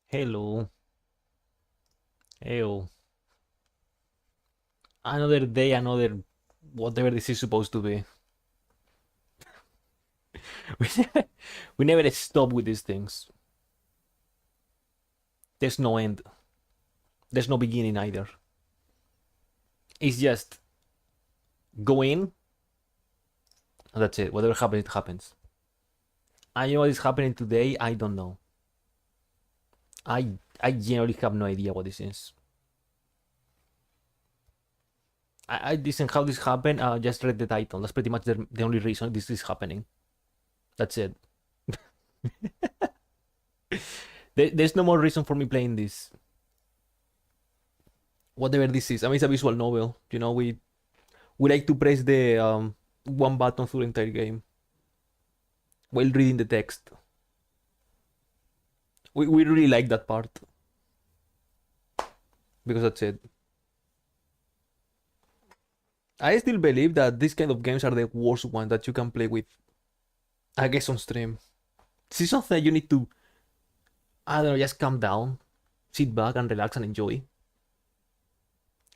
Hello. Ew. Another day, another whatever this is supposed to be. We never, we never stop with these things. There's no end. There's no beginning either. It's just go in, and that's it. Whatever happens, it happens. And you know what is happening today? I don't know. I generally have no idea what this is. I listen how this happened. Just read the title. That's pretty much the only reason this is happening. That's it. There's no more reason for me playing this. Whatever this is. I mean, it's a visual novel. You know, we like to press the one button through the entire game while reading the text. We really like that part because that's it. I still believe that these kind of games are the worst ones that you can play with, I guess, on stream. This is something you need to, I don't know, just calm down, sit back and relax and enjoy.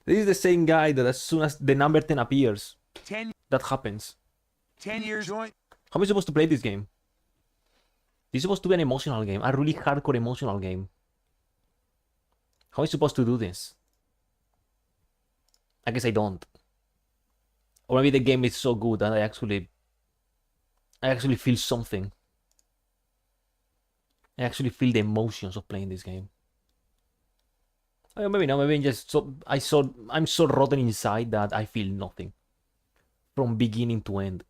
This is the same guy that as soon as the number 10 appears, that happens. 10 years joint. How am I supposed to play this game? This is supposed to be an emotional game, a really hardcore emotional game. How am I supposed to do this? I guess I don't. Or maybe the game is so good that I actually feel something. I actually feel the emotions of playing this game. Maybe not. Maybe I'm so rotten inside that I feel nothing from beginning to end.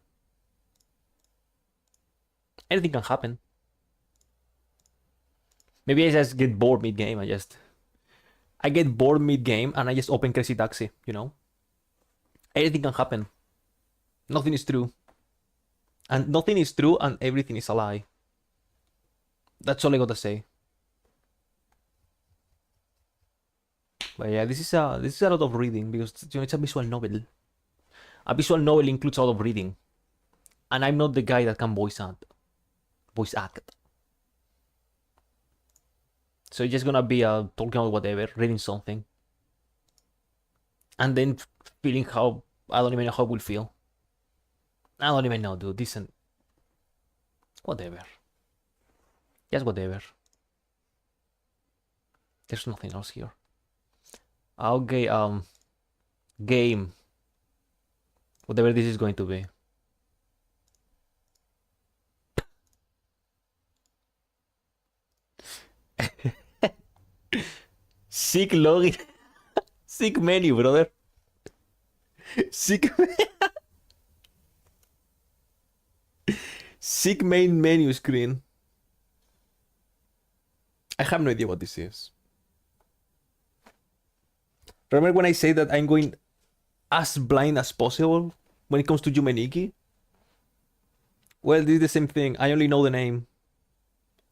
Anything can happen. Maybe I just get bored mid game. I get bored mid game and I just open Crazy Taxi. You know, anything can happen. Nothing is true, and nothing is true, and everything is a lie. That's all I gotta say. But yeah, this is a lot of reading because you know it's a visual novel. A visual novel includes a lot of reading, and I'm not the guy that can voice act. So it's just gonna be talking about whatever, reading something, and then feeling how I don't even know how it will feel. I don't even know, dude. Decent. Whatever. Just whatever. There's nothing else here. Okay, game. Whatever this is going to be. Sick login. Sick menu, brother. Sick. Sick main menu screen. I have no idea what this is. Remember when I say that I'm going as blind as possible when it comes to Yumeniki? Well, this is the same thing. I only know the name.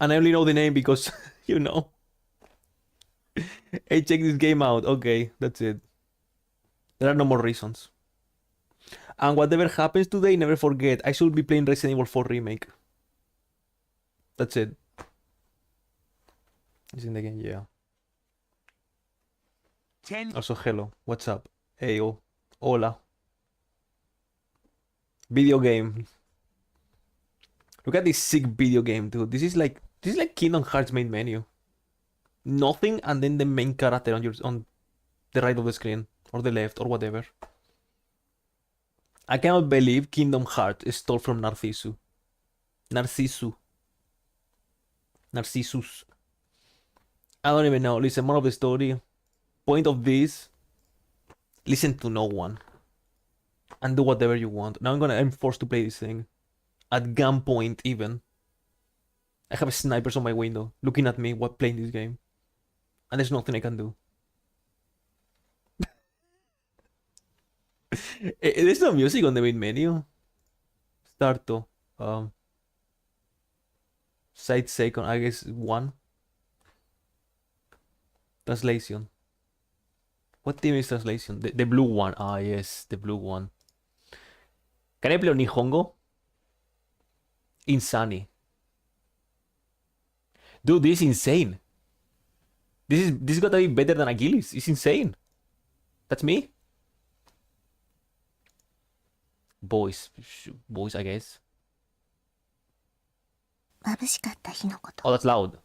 And I only know the name because, you know. Hey, check this game out. Okay, that's it. There are no more reasons. And whatever happens today, never forget, I should be playing Resident Evil 4 Remake. That's it. It's in the game, yeah. 10. Also, hello. What's up? Hey, oh. Hola. Video game. Look at this sick video game, dude. This is like Kingdom Hearts main menu. Nothing, and then the main character on the right of the screen or the left or whatever. I cannot believe Kingdom Hearts stole from Narcissu. Narcissus. I don't even know. Listen, more of the story. Point of this. Listen to no one. And do whatever you want. Now I'm forced to play this thing. At gunpoint even. I have snipers on my window looking at me while playing this game. And there's nothing I can do. There's no music on the main menu. Start to. Side second, I guess 1. Translation. What team is translation? The blue one. Ah, yes, the blue one. Can I play on Nihongo? Insane. Dude, this is insane. This gotta be better than Achilles. It's insane. That's me. Boys, I guess. Oh, that's loud.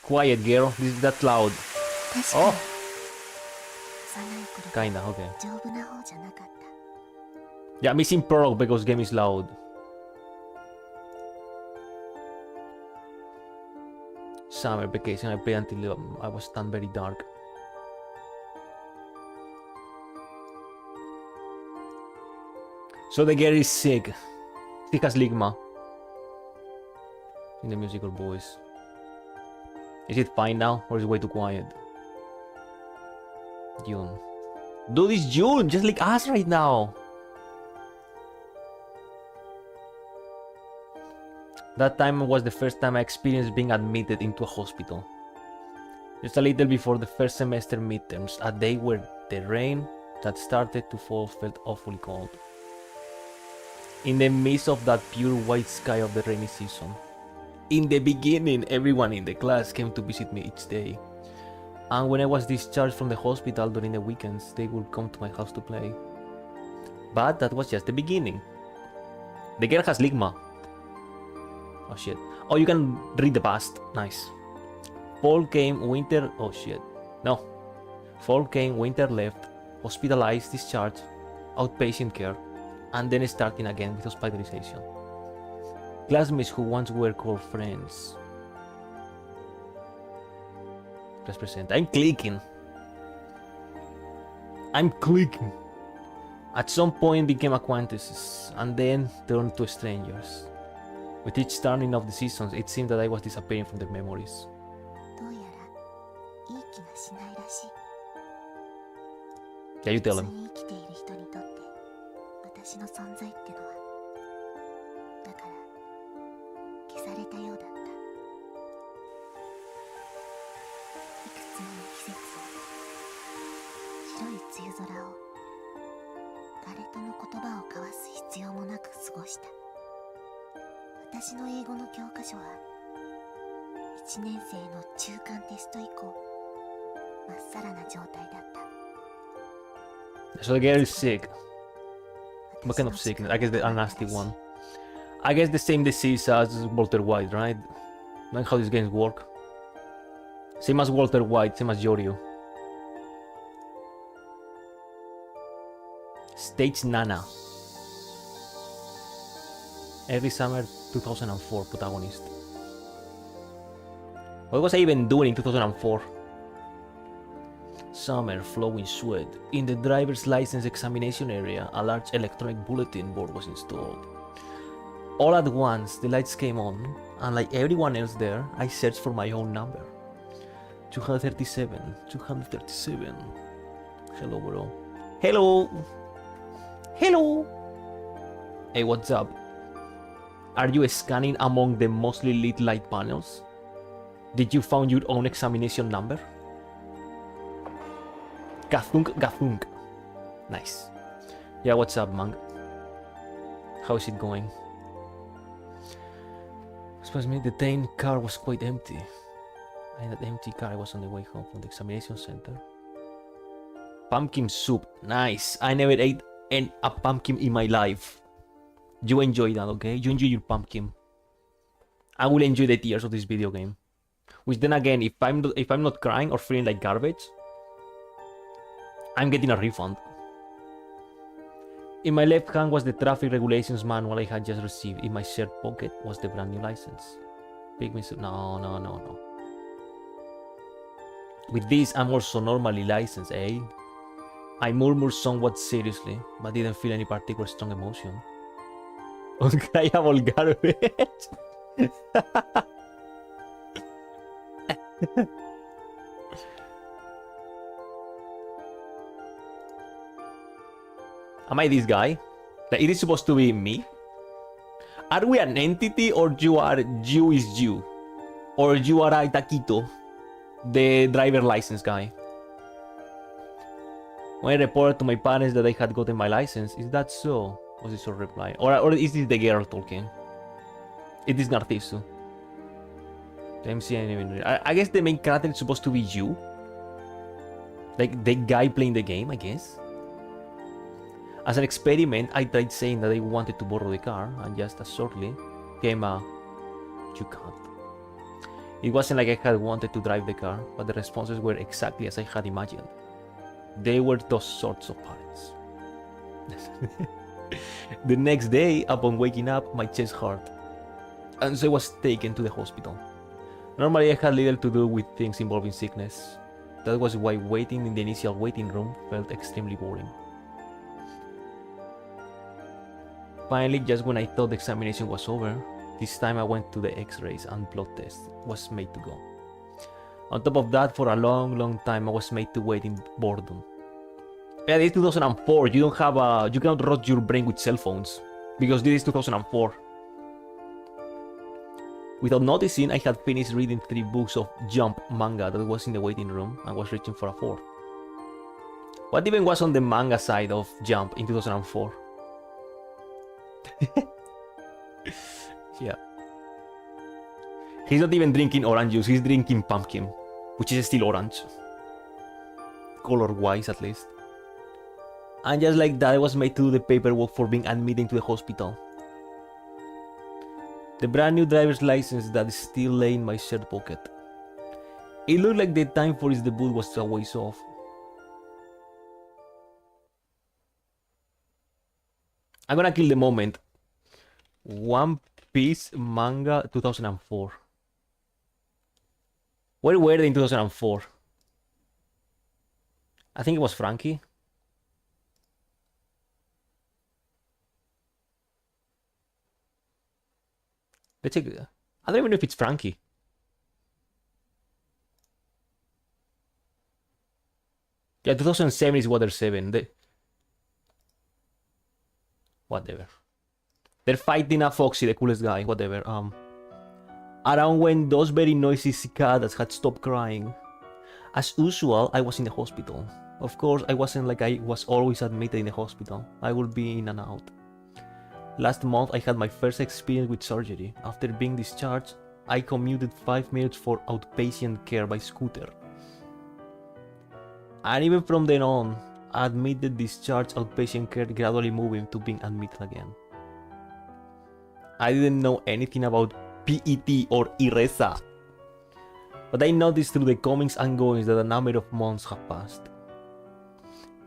Quiet, girl. That's loud. Oh. Kinda, okay. Yeah, missing prologue because game is loud. Summer vacation, I played until I was done very dark. So the girl is sick. She has ligma. In the musical voice. Is it fine now or is it way too quiet? June. Dude, it's June, just like us right now. That time was the first time I experienced being admitted into a hospital. Just a little before the first semester midterms, a day where the rain that started to fall felt awfully cold. In the midst of that pure white sky of the rainy season. In the beginning, everyone in the class came to visit me each day. And when I was discharged from the hospital during the weekends, they would come to my house to play. But that was just the beginning. The girl has ligma. Oh shit. Oh, you can read the past. Nice. Fall came, winter... Oh shit. No. Fall came, winter left, hospitalized, discharged, outpatient care, and then starting again with hospitalization. Classmates who once were called friends. Let's present. I'm clicking. At some point became acquaintances, and then turned to strangers. With each turning of the seasons, it seemed that I was disappearing from their memories. Yeah, you tell him. So the girl is sick. What kind of sickness? I guess the nasty one. I guess the same disease as Walter White, right? Like how these games work. Same as Walter White, same as Yorio. Stage Nana. Every summer 2004 protagonist. What was I even doing in 2004? Summer, flowing sweat. In the driver's license examination area, a large electronic bulletin board was installed. All at once, the lights came on, and like everyone else there, I searched for my own number. 237, 237. Hello, bro. Hello! Hello! Hey, what's up? Are you scanning among the mostly lit light panels? Did you find your own examination number? Gathunk, gathunk. Nice. Yeah, what's up, man? How is it going? Excuse me, the train car was quite empty. In that empty car, I was on the way home from the examination center. Pumpkin soup. Nice. I never ate a pumpkin in my life. You enjoy that, okay? You enjoy your pumpkin. I will enjoy the tears of this video game. Which then again, if I'm not crying or feeling like garbage, I'm getting a refund. In my left hand was the traffic regulations manual I had just received. In my shirt pocket was the brand new license. No. With this, I'm also normally licensed, eh? I murmured somewhat seriously, but didn't feel any particular strong emotion. Uncriable garbage. Am I this guy? Like, it is supposed to be me? Are we an entity, or you is you? Or you are Taquito, the driver license guy? When I reported to my parents that I had gotten my license, is that so? Was this a reply? Or is this the girl talking? It is Narcissu. MC and I guess the main character is supposed to be you. Like the guy playing the game, I guess. As an experiment, I tried saying that I wanted to borrow the car, and just as shortly came a, you can't. It wasn't like I had wanted to drive the car, but the responses were exactly as I had imagined. They were those sorts of parents. The next day, upon waking up, my chest hurt, and so I was taken to the hospital. Normally, I had little to do with things involving sickness. That was why waiting in the initial waiting room felt extremely boring. Finally, just when I thought the examination was over, this time I went to the x-rays and blood test was made to go. On top of that, for a long time, I was made to wait in boredom. Yeah, this is 2004, you cannot rot your brain with cell phones, because this is 2004. Without noticing, I had finished reading 3 books of Jump manga that was in the waiting room and was reaching for a 4th. What even was on the manga side of Jump in 2004? Yeah. He's not even drinking orange juice, he's drinking pumpkin, which is still orange. Color-wise, at least. And just like that, I was made to do the paperwork for being admitted to the hospital. The brand new driver's license that still lay in my shirt pocket. It looked like the time for his debut was a ways off. I'm gonna kill the moment. One Piece manga 2004. Where were they in 2004? I think it was Frankie. Let's check. I don't even know if it's Frankie. Yeah, 2007 is Water 7. Whatever. They're fighting a Foxy, the coolest guy. Whatever. Around when those very noisy cicadas had stopped crying. As usual, I was in the hospital. Of course, I wasn't like I was always admitted in the hospital. I would be in and out. Last month, I had my first experience with surgery. After being discharged, I commuted 5 minutes for outpatient care by scooter. And even from then on, admitted discharge outpatient care gradually moving to being admitted again. I didn't know anything about PET or IRESA, but I noticed through the comings and goings that a number of months have passed.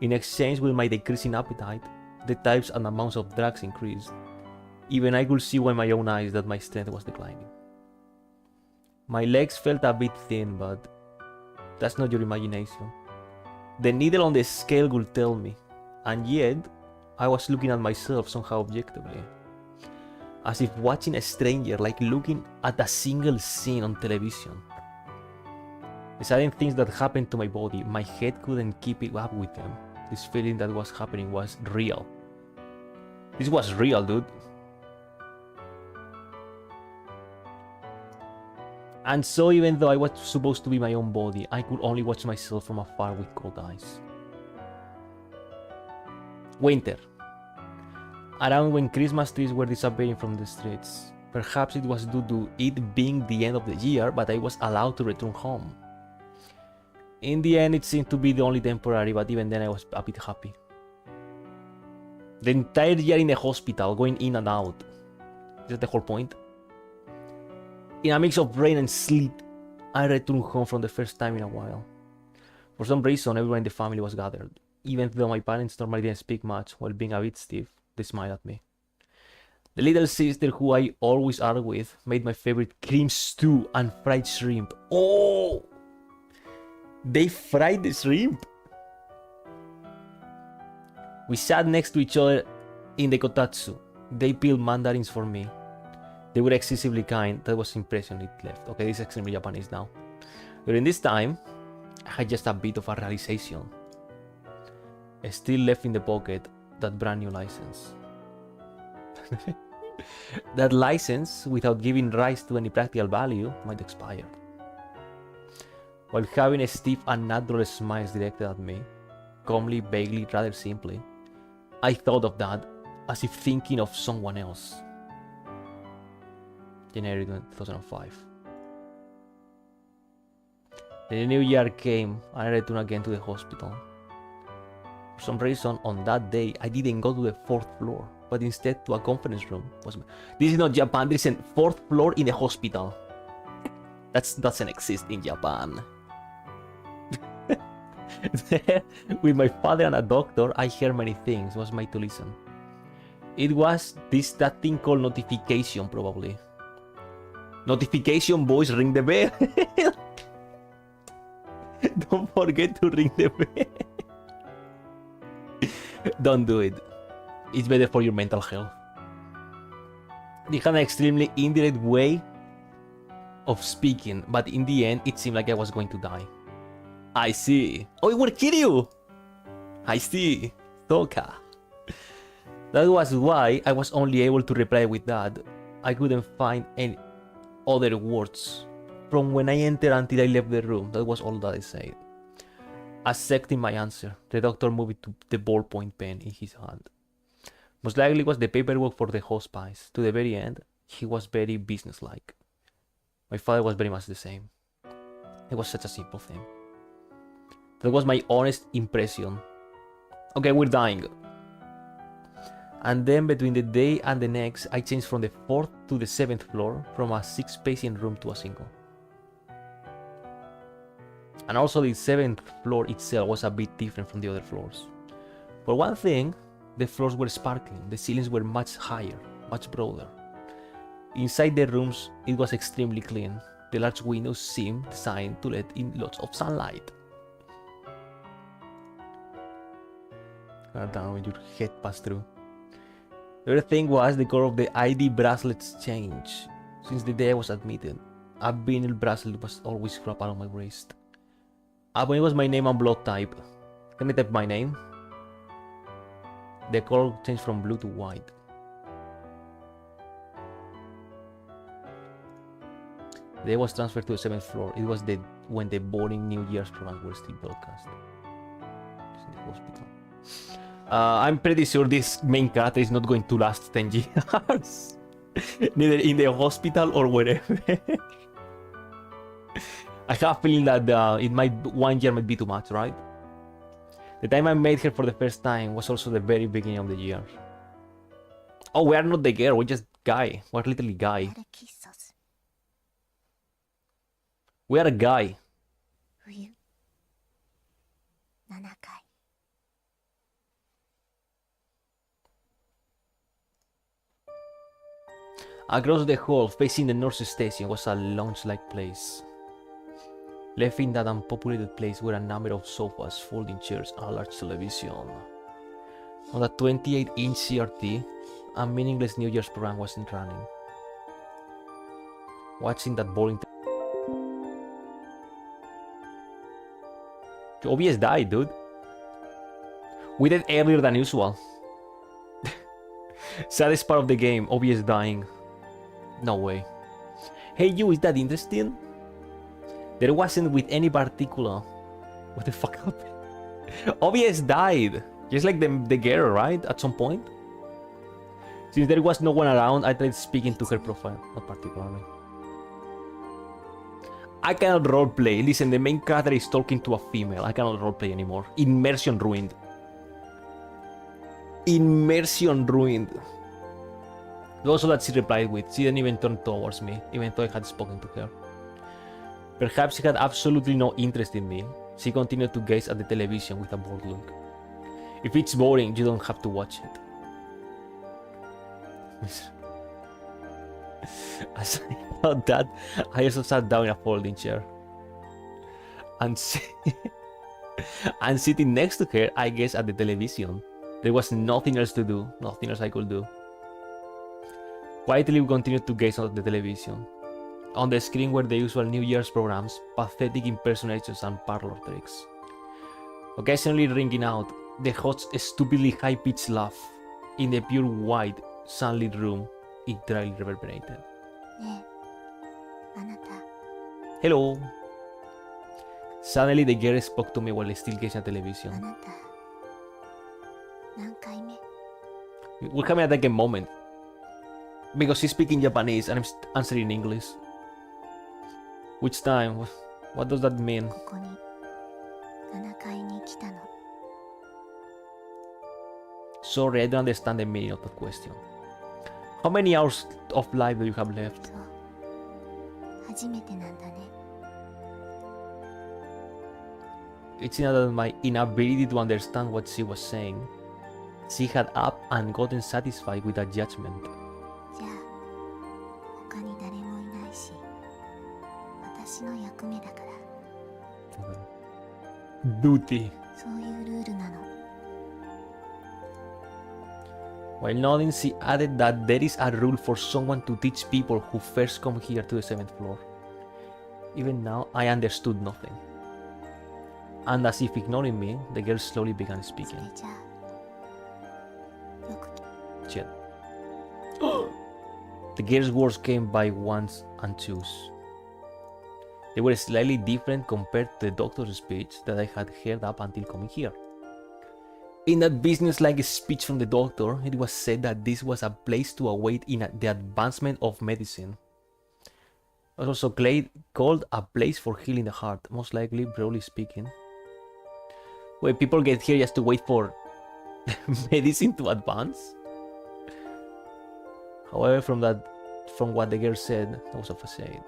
In exchange with my decreasing appetite, the types and amounts of drugs increased. Even I could see with my own eyes that my strength was declining. My legs felt a bit thin, but that's not your imagination. The needle on the scale will tell me, and yet I was looking at myself somehow objectively. As if watching a stranger, like looking at a single scene on television. The sudden things that happened to my body, my head couldn't keep it up with them. This feeling that was happening was real. This was real, dude. And so even though I was supposed to be my own body, I could only watch myself from afar with cold eyes. Winter. Around when Christmas trees were disappearing from the streets. Perhaps it was due to it being the end of the year, but I was allowed to return home. In the end, it seemed to be the only temporary, but even then I was a bit happy. The entire year in the hospital, going in and out. Is that the whole point? In a mix of rain and sleet, I returned home for the first time in a while. For some reason, everyone in the family was gathered. Even though my parents normally didn't speak much while being a bit stiff, they smiled at me. The little sister who I always argue with made my favorite cream stew and fried shrimp. Oh! They fried the shrimp! We sat next to each other in the kotatsu. They peeled mandarins for me. They were excessively kind. That was the impression it left. Okay, this is extremely Japanese now. During this time, I had just a bit of a realization. I still left in the pocket that brand new license. That license, without giving rise to any practical value, might expire. While having a stiff and natural smile directed at me, calmly, vaguely, rather simply, I thought of that as if thinking of someone else. January 2005. The new year came and I returned again to the hospital. For some reason, on that day, I didn't go to the 4th floor, but instead to a conference room. This is not Japan, this is a 4th floor in a hospital. That doesn't exist in Japan. With my father and a doctor, I heard many things. Was made to listen. It was that thing called notification, probably. Notification, boys, ring the bell. Don't forget to ring the bell. Don't do it. It's better for your mental health. They had an extremely indirect way of speaking, but in the end, it seemed like I was going to die. I see. Oh, it will kill you! I see. Toka. That was why I was only able to reply with that. I couldn't find any other words. From when I entered until I left the room, that was all that I said. Accepting my answer, the doctor moved to the ballpoint pen in his hand. Most likely it was the paperwork for the hospice. To the very end, he was very businesslike. My father was very much the same. It was such a simple thing. That was my honest impression. Okay, we're dying. And then between the day and the next, I changed from the 4th to the 7th floor, from a 6-patient room to a single. And also the 7th floor itself was a bit different from the other floors. For one thing, the floors were sparkling, the ceilings were much higher, much broader. Inside the rooms, it was extremely clean. The large windows seemed designed to let in lots of sunlight. Down when your head passed through. The other thing was the color of the ID bracelets changed. Since the day I was admitted, a vinyl bracelet was always wrapped around my wrist. When it was my name and blood type. Can I type my name? The color changed from blue to white. The day was transferred to the 7th floor. It was when the boring New Year's programs were still broadcast. It's in the hospital. I'm pretty sure this main character is not going to last 10 years. Neither in the hospital or wherever. I have a feeling that 1 year might be too much, right? The time I met her for the first time was also the very beginning of the year. Oh, we are not the girl, we're just guy. We're literally guy. We are a guy. Across the hall, facing the Narcissu station, was a lounge-like place. Left in that unpopulated place were a number of sofas, folding chairs, and a large television. On the 28-inch CRT, a meaningless New Year's program wasn't running. Watching that boring... OBS died, dude. We did earlier than usual. Saddest part of the game, OBS dying. No way. Hey you, is that interesting? There wasn't with any particular. What the fuck happened? OBS died. Just like the girl, right? At some point. Since there was no one around, I tried speaking to her profile. Not particularly. I cannot roleplay. Listen, the main character is talking to a female. I cannot roleplay anymore. Immersion ruined. Immersion ruined. Also that she replied with. She didn't even turn towards me, even though I had spoken to her. Perhaps she had absolutely no interest in me. She continued to gaze at the television with a bored look. If it's boring, you don't have to watch it. As I thought that, I also sat down in a folding chair. And sitting next to her, I guess at the television. There was nothing else to do, nothing else I could do. Quietly we continued to gaze at the television. On the screen were the usual New Year's programs, pathetic impersonations and parlor tricks. Occasionally ringing out, the host's stupidly high-pitched laugh. In the pure white, sunlit room, it dryly reverberated. Hello. Suddenly the girl spoke to me while still gazing at television. We're having like a moment. Because she's speaking Japanese and I'm answering in English. Which time? What does that mean? ここに7階に来たの。 Sorry, I don't understand the meaning of that question. How many hours of life do you have left? そう、初めてなんだね。 It's not that my inability to understand what she was saying. She had up and gotten satisfied with that judgment. じゃあ他に誰もいないし、私の役目だから。 Duty. そういうルールなの。 While nodding, she added that there is a rule for someone to teach people who first come here to the 7th floor. Even now, I understood nothing. And as if ignoring me, the girl slowly began そ speaking. れじゃあよく Shit. The girl's words came by ones and twos. They were slightly different compared to the doctor's speech that I had heard up until coming here. In that business-like speech from the doctor, it was said that this was a place to await in the advancement of medicine. It was also called a place for healing the heart, most likely, broadly speaking. Where people get here just to wait for medicine to advance? However, from what the girl said, that was a facade.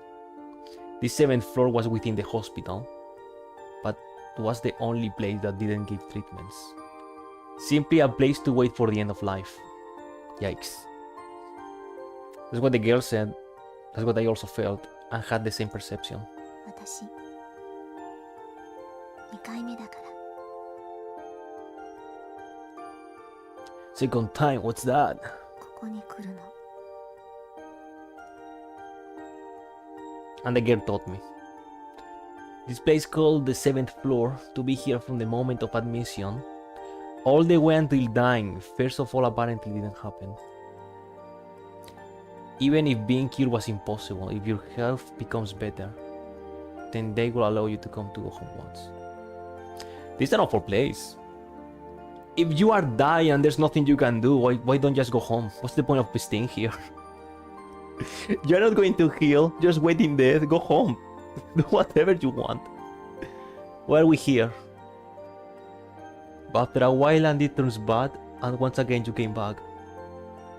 The 7th floor was within the hospital, but was the only place that didn't give treatments. Simply a place to wait for the end of life. Yikes. That's what the girl said. That's what I also felt and had the same perception. 私2回目だから。 Second time, what's that? ここに来るの。 And the girl taught me. This place called the 7th floor, to be here from the moment of admission, all the way until dying, first of all apparently didn't happen. Even if being here was impossible, if your health becomes better, then they will allow you to come to go home once. This is an awful place. If you are dying and there's nothing you can do, why don't you just go home? What's the point of staying here? You're not going to heal, just waiting there, go home. Do whatever you want. Why are we here? But after a while and it turns bad, and once again you came back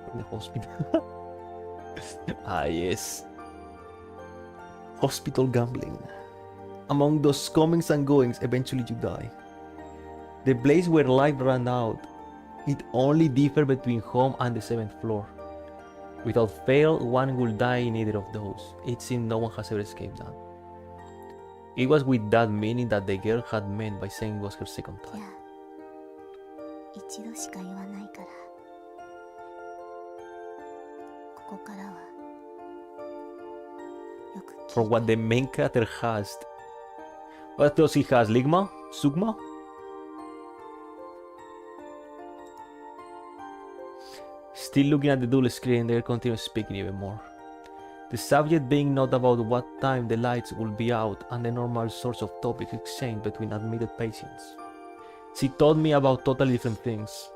from the hospital. Ah yes. Hospital gambling. Among those comings and goings, eventually you die. The place where life ran out. It only differed between home and the 7th floor. Without fail, one will die in either of those. It seems no one has ever escaped that. It was with that meaning that the girl had meant by saying it was her second じゃ time. あ一度しか言わないから。ここからはよく聞 For い what て。 the main character has. What else he has? Ligma? Sugma? Still looking at the dual screen, they continue speaking even more. The subject being not about what time the lights will be out and the normal sorts of topics exchanged between admitted patients. She told me about totally different things.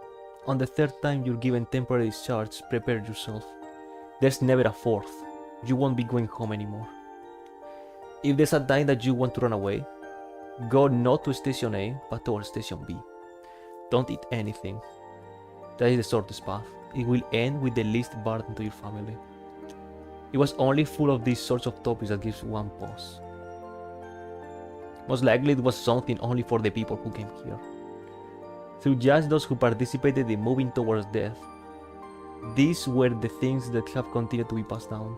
On the third time you're given temporary discharge, prepare yourself. There's never a fourth. You won't be going home anymore. If there's a time that you want to run away, go not to Station A, but towards Station B. Don't eat anything. That is the shortest path. It will end with the least burden to your family. It was only full of these sorts of topics that gives one pause. Most likely it was something only for the people who came here. Through just those who participated in moving towards death. These were the things that have continued to be passed down.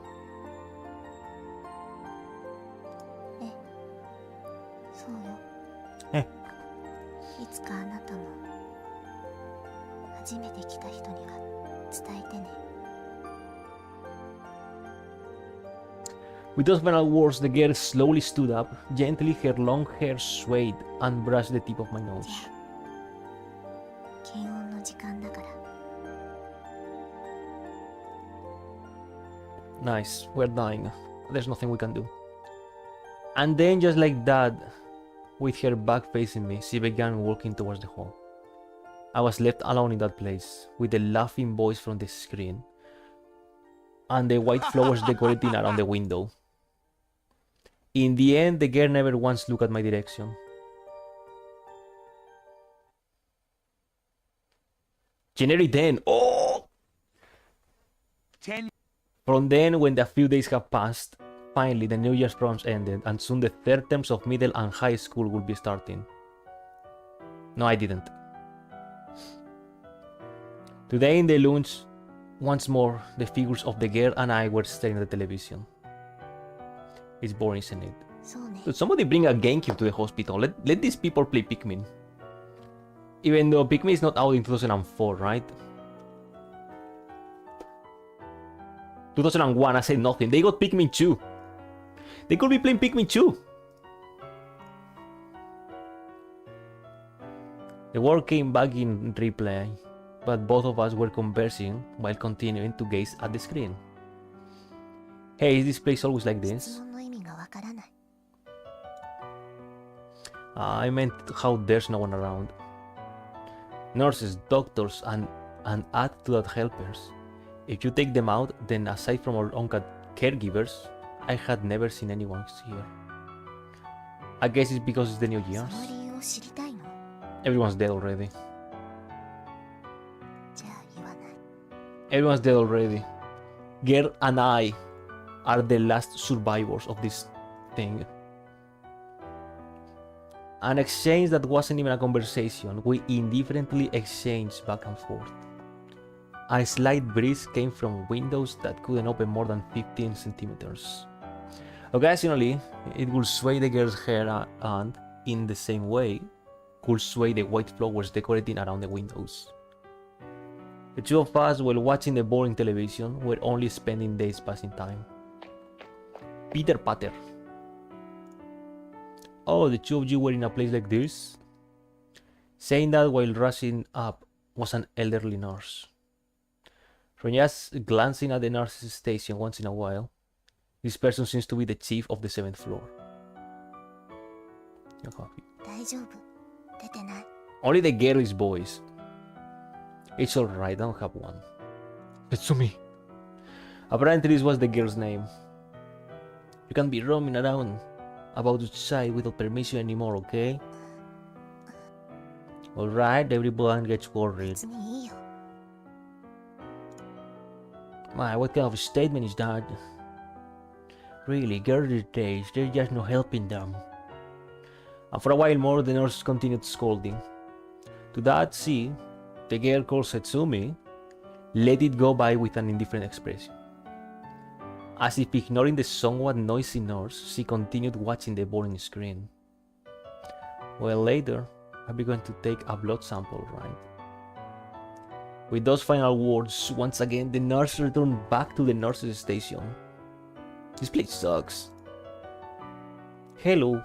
そうよ。えいつかあなたも初めて来た人には伝えてね。 With those final words, the girl slowly stood up. Gently, her long hair swayed and brushed the tip of my nose. じゃあ検温の時間だから。 Nice, we're dying. There's nothing we can do. And then, just like that, with her back facing me, she began walking towards the hall. I was left alone in that place, with the laughing voice from the screen, and the white flowers decorating around the window. In the end, the girl never once looked at my direction. January 10. Oh! 10. From then, when the few days have passed, finally the New Year's programs ended, and soon the third terms of middle and high school will be starting. No, I didn't. Today in the lunch, once more, the figures of the girl and I were staring at the television. It's boring, isn't it? そうね Could somebody bring a GameCube to the hospital? Let these people play Pikmin. Even though Pikmin is not out in 2004, right? 2001, I said nothing. They got Pikmin 2. They could be playing Pikmin 2. The word came back in replay, but both of us were conversing while continuing to gaze at the screen. Hey, is this place always like 質 this? 問の意味がわからない I meant how there's no one around. Nurses, doctors, and add to that helpers. If you take them out, then aside from our own caregivers, I had never seen anyone here. I guess it's because it's the New そ Year's. の理由を知りたいの Everyone's dead already. じゃあ言わない Everyone's dead already. Girl and I are the last survivors of this thing. An exchange that wasn't even a conversation. We indifferently exchanged back and forth. A slight breeze came from windows that couldn't open more than 15 centimeters. Occasionally, it would sway the girl's hair and, in the same way, could sway the white flowers decorating around the windows. The two of us, while watching the boring television, were only spending days passing time. Peter Patter. Oh, the two of you were in a place like this? Saying that while rushing up was an elderly nurse. From just glancing at the nurse's station once in a while, this person seems to be the chief of the 7th floor. You're happy. 大丈夫出てない Only the girl is boys. It's alright, I don't have one. Etsumi. Apparently this was the girl's name. You can't be roaming around about outside without permission anymore, okay? Alright, everyone gets worried. 別にいいよ My, what kind of statement is that? Really, girls these days, there's just no helping them. And for a while more, the nurse continued scolding. To that, she, the girl called Setsumi, let it go by with an indifferent expression. As if ignoring the somewhat noisy nurse, she continued watching the boring screen. Well, later, I'll be going to take a blood sample, right? With those final words, once again, the nurse returned back to the nurse's station. This place sucks. Hello.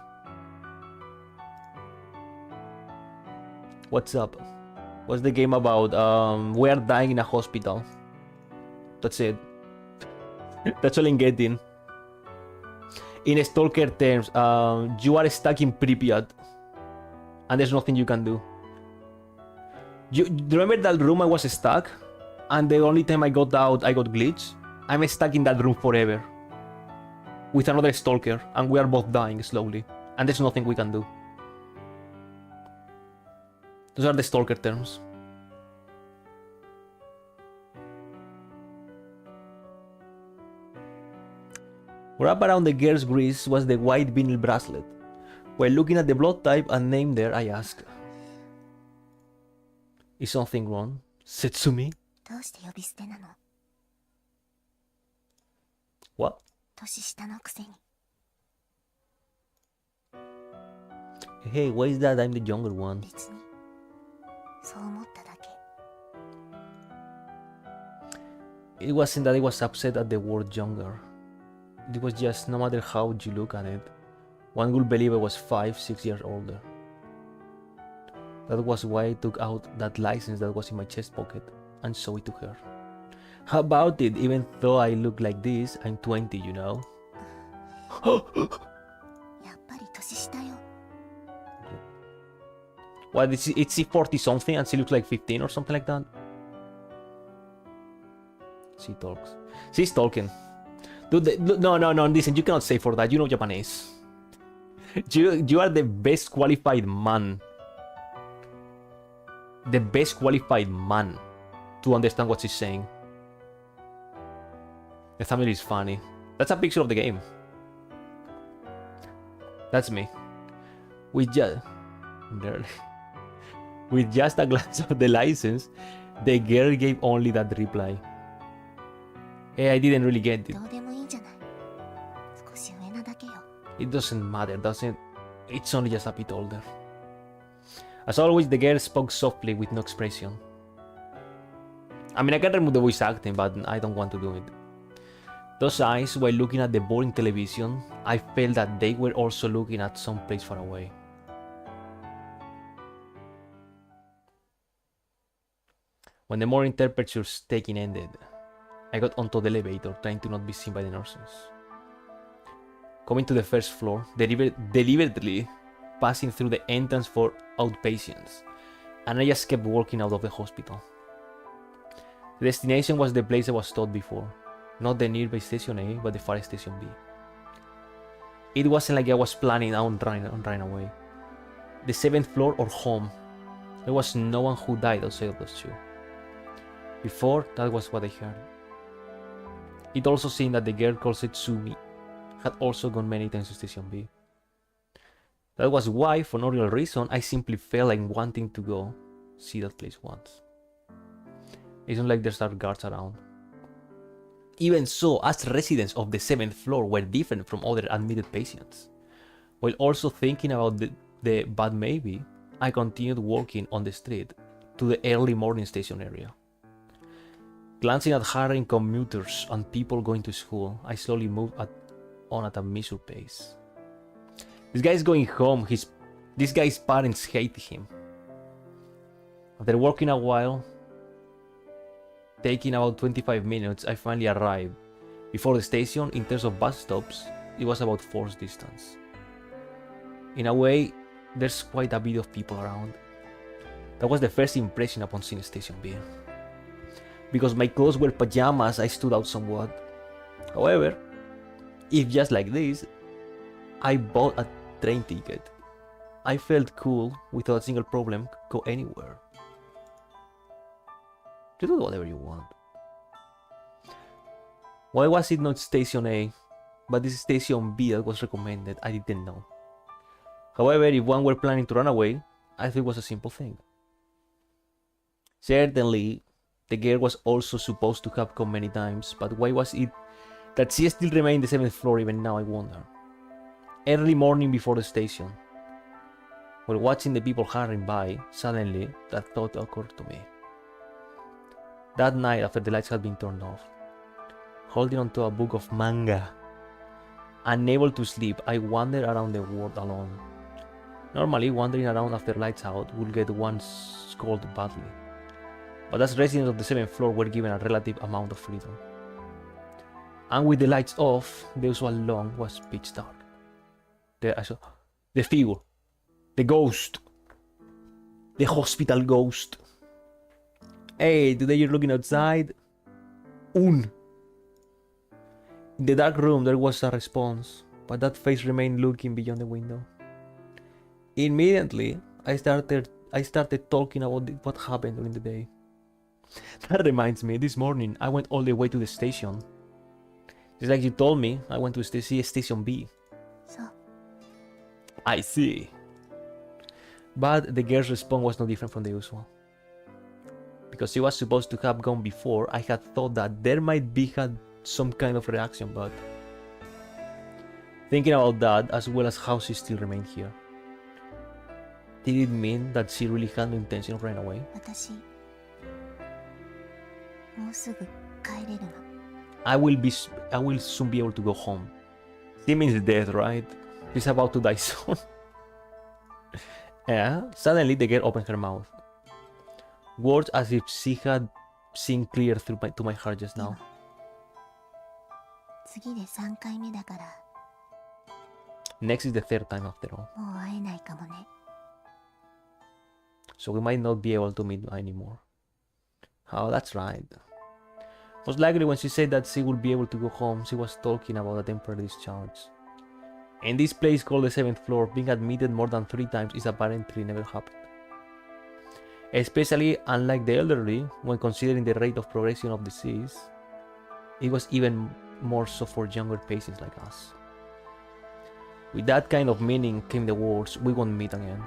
What's up? What's the game about? We are dying in a hospital. That's it. That's all I'm getting. In Stalker terms, you are stuck in Pripyat. And there's nothing you can do. You remember that room I was stuck? And the only time I got out, I got glitched? I'm stuck in that room forever. With another Stalker, and we are both dying slowly. And there's nothing we can do. Those are the Stalker terms. Wrapped around the girl's wrist was the white vinyl bracelet. While looking at the blood type and name there, I asked, is something wrong? Setsumi? どうして呼び捨てなの What? 年下のくせに Hey, why is that I'm the younger one? 別にそう思っただけ It wasn't that I was upset at the word younger. It was just no matter how you look at it, one would believe I was 5-6 years older. That was why I took out that license that was in my chest pocket and showed it to her. How about it? Even though I look like this, I'm 20, you know? やっぱり年下よ What, is she 40 something and she looks like 15 or something like that? She talks. She's talking. Dude, no, listen, you cannot say for that. You know Japanese. You are the best qualified man. The best qualified man to understand what she's saying. The thumbnail is funny. That's a picture of the game. That's me. With just with just a glance of the license, the girl gave only that reply. Hey, I didn't really get it. どうでもいいんじゃない。少し上なだけよ。 It doesn't matter, doesn't. It's only just a bit older. As always, the girl spoke softly with no expression. I mean, I can remove the voice acting, but I don't want to do it. Those eyes, while looking at the boring television, I felt that they were also looking at some place far away. When the morning temperature's taking ended, I got onto the elevator, trying to not be seen by the nurses. Coming to the first floor, deliberately passing through the entrance for outpatients, and I just kept walking out of the hospital. The destination was the place I was told before, not the nearby station A, but the far station B. It wasn't like I was planning on running away. The 7th floor or home. There was no one who died outside of those two. Before, that was what I heard. It also seemed that the girl called Setsumi had also gone many times to Station B. That was why, for no real reason, I simply felt like wanting to go see that place once. It's not like there's dark guards around. Even so, as residents of the 7th floor were different from other admitted patients. While also thinking about the but maybe, I continued walking on the street to the early morning station area. Glancing at hurrying commuters and people going to school, I slowly moved on at a measured pace. This guy's going home. This guy's parents hate him. After walking a while, taking about 25 minutes, I finally arrived. Before the station, in terms of bus stops, it was about 4's distance. In a way, there's quite a bit of people around. That was the first impression upon seeing Station B. Because my clothes were pajamas, I stood out somewhat. However, if just like this, I bought a train ticket. I felt cool without a single problem, go anywhere. You do whatever you want. Why was it not Station A, but this Station B that was recommended? I didn't know. However, if one were planning to run away, I thought it was a simple thing. Certainly, the girl was also supposed to have come many times, but why was it that she still remained in the 7th floor even now, I wonder? Early morning before the station. While watching the people hurrying by, suddenly that thought occurred to me. That night, after the lights had been turned off, holding onto a book of manga, unable to sleep, I wandered around the world alone. Normally, wandering around after lights out would get one scolded badly, but as residents of the 7th floor were given a relative amount of freedom. And with the lights off, the usual lawn was pitch dark. There I saw the figure, the ghost, the hospital ghost. Hey, today you're looking outside? In the dark room there was a response, but that face remained looking beyond the window. Immediately, I started talking about what happened during the day. That reminds me, this morning I went all the way to the station. Just like you told me, I went to see Station B. So, I see. But the girl's response was no different from the usual. Because she was supposed to have gone before, I had thought that there might be had some kind of reaction, but thinking about that, as well as how she still remained here, did it mean that she really had no intention of running away? 私、もうすぐ帰れるの。I will soon be able to go home. She means death, right? She's about to die soon. Yeah. Suddenly the girl opened her mouth. Words as if she had seen clear through to my heart just now. 次で3回目だから、 Next is the third time after all. もう会えないかもね。 So we might not be able to meet anymore. Oh, that's right. Most likely when she said that she would be able to go home, she was talking about a temporary discharge. In this place called the 7th floor, being admitted more than 3 times is apparently never happened. Especially unlike the elderly, when considering the rate of progression of disease, it was even more so for younger patients like us. With that kind of meaning came the words, "We won't meet again."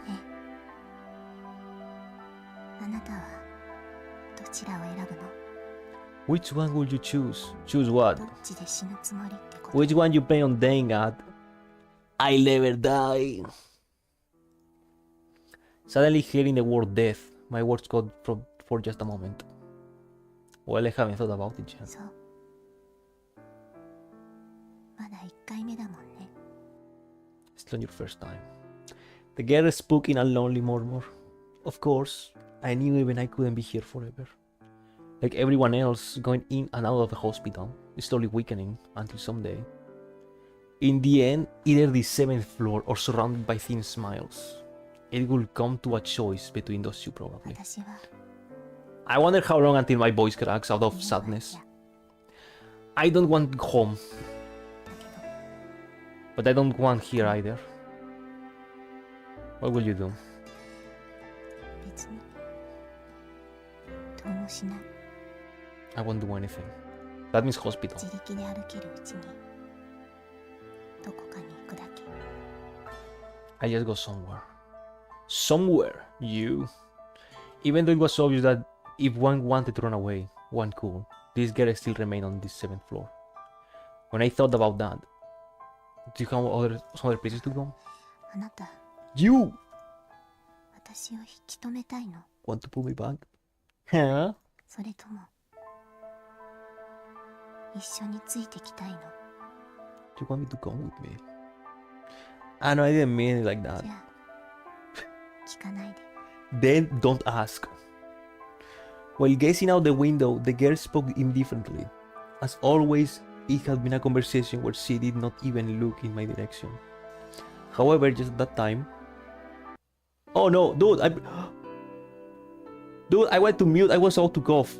あなたはどちらを選ぶの？ Which one would you choose? Choose what? どっちで死ぬつもりってこと？ Which one you plan on dying at? I'll never die. Suddenly hearing the word death, my words got for just a moment. Well, I haven't thought about it yet. そう。まだ1回目だもんね。 It's not your first time. The girl spoke in a lonely murmur. Of course, I knew even I couldn't be here forever. Like everyone else, going in and out of the hospital, slowly weakening until someday, in the end, either the 7th floor or surrounded by thin smiles, it will come to a choice between those two probably. 私は I wonder how long until my voice cracks out of sadness. I don't want home, だけど but I don't want here either. What will you do? 別にどうもしない。 I won't do anything. That means hospital. 自力で歩けるうちにどこかに行くだけ。 I just go somewhere. Somewhere, you. Even though it was obvious that if one wanted to run away, one could, this girl still remained on this 7th floor. When I thought about that, do you have some other places to go? あなた、 You 私を引き止めたいの？ want to pull me back? Huh? それとも一緒についてきたいの？ Do you want me to come with me? I know I didn't mean it like that. じゃあ聞かないで。 Then don't ask. While gazing out the window, the girl spoke indifferently. As always, it had been a conversation where she did not even look in my direction. However, just at that time... Oh no, dude, Dude, I went to mute, I was about to cough.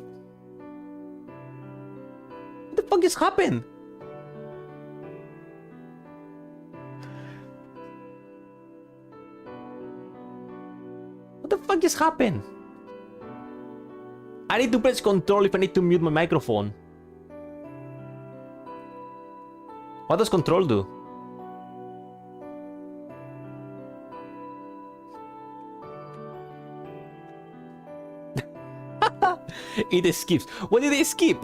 What the fuck just happened? What the fuck just happened? I need to press control if I need to mute my microphone. What does control do? It skips. What did it skip?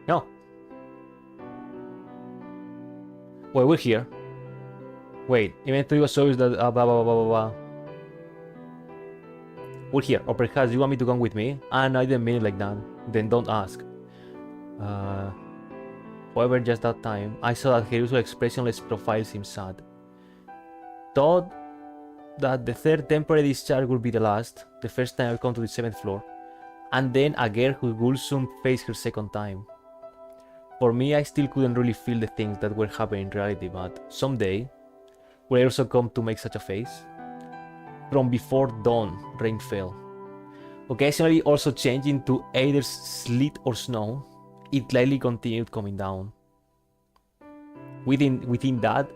No. Wait, we're here. Wait, inventory was obvious that blah blah blah blah blah. We're here, or perhaps you want me to come with me? Ah, no, I didn't mean it like that. Then don't ask. However, just that time, I saw that her usual expressionless profile seemed sad. Thought that the third temporary discharge would be the last, the first time I come to the 7th floor, and then a girl who would soon face her second time. For me, I still couldn't really feel the things that were happening in reality, but someday, will I also come to make such a face? From before dawn, rain fell. Occasionally also changing to either sleet or snow, it lightly continued coming down. Within that,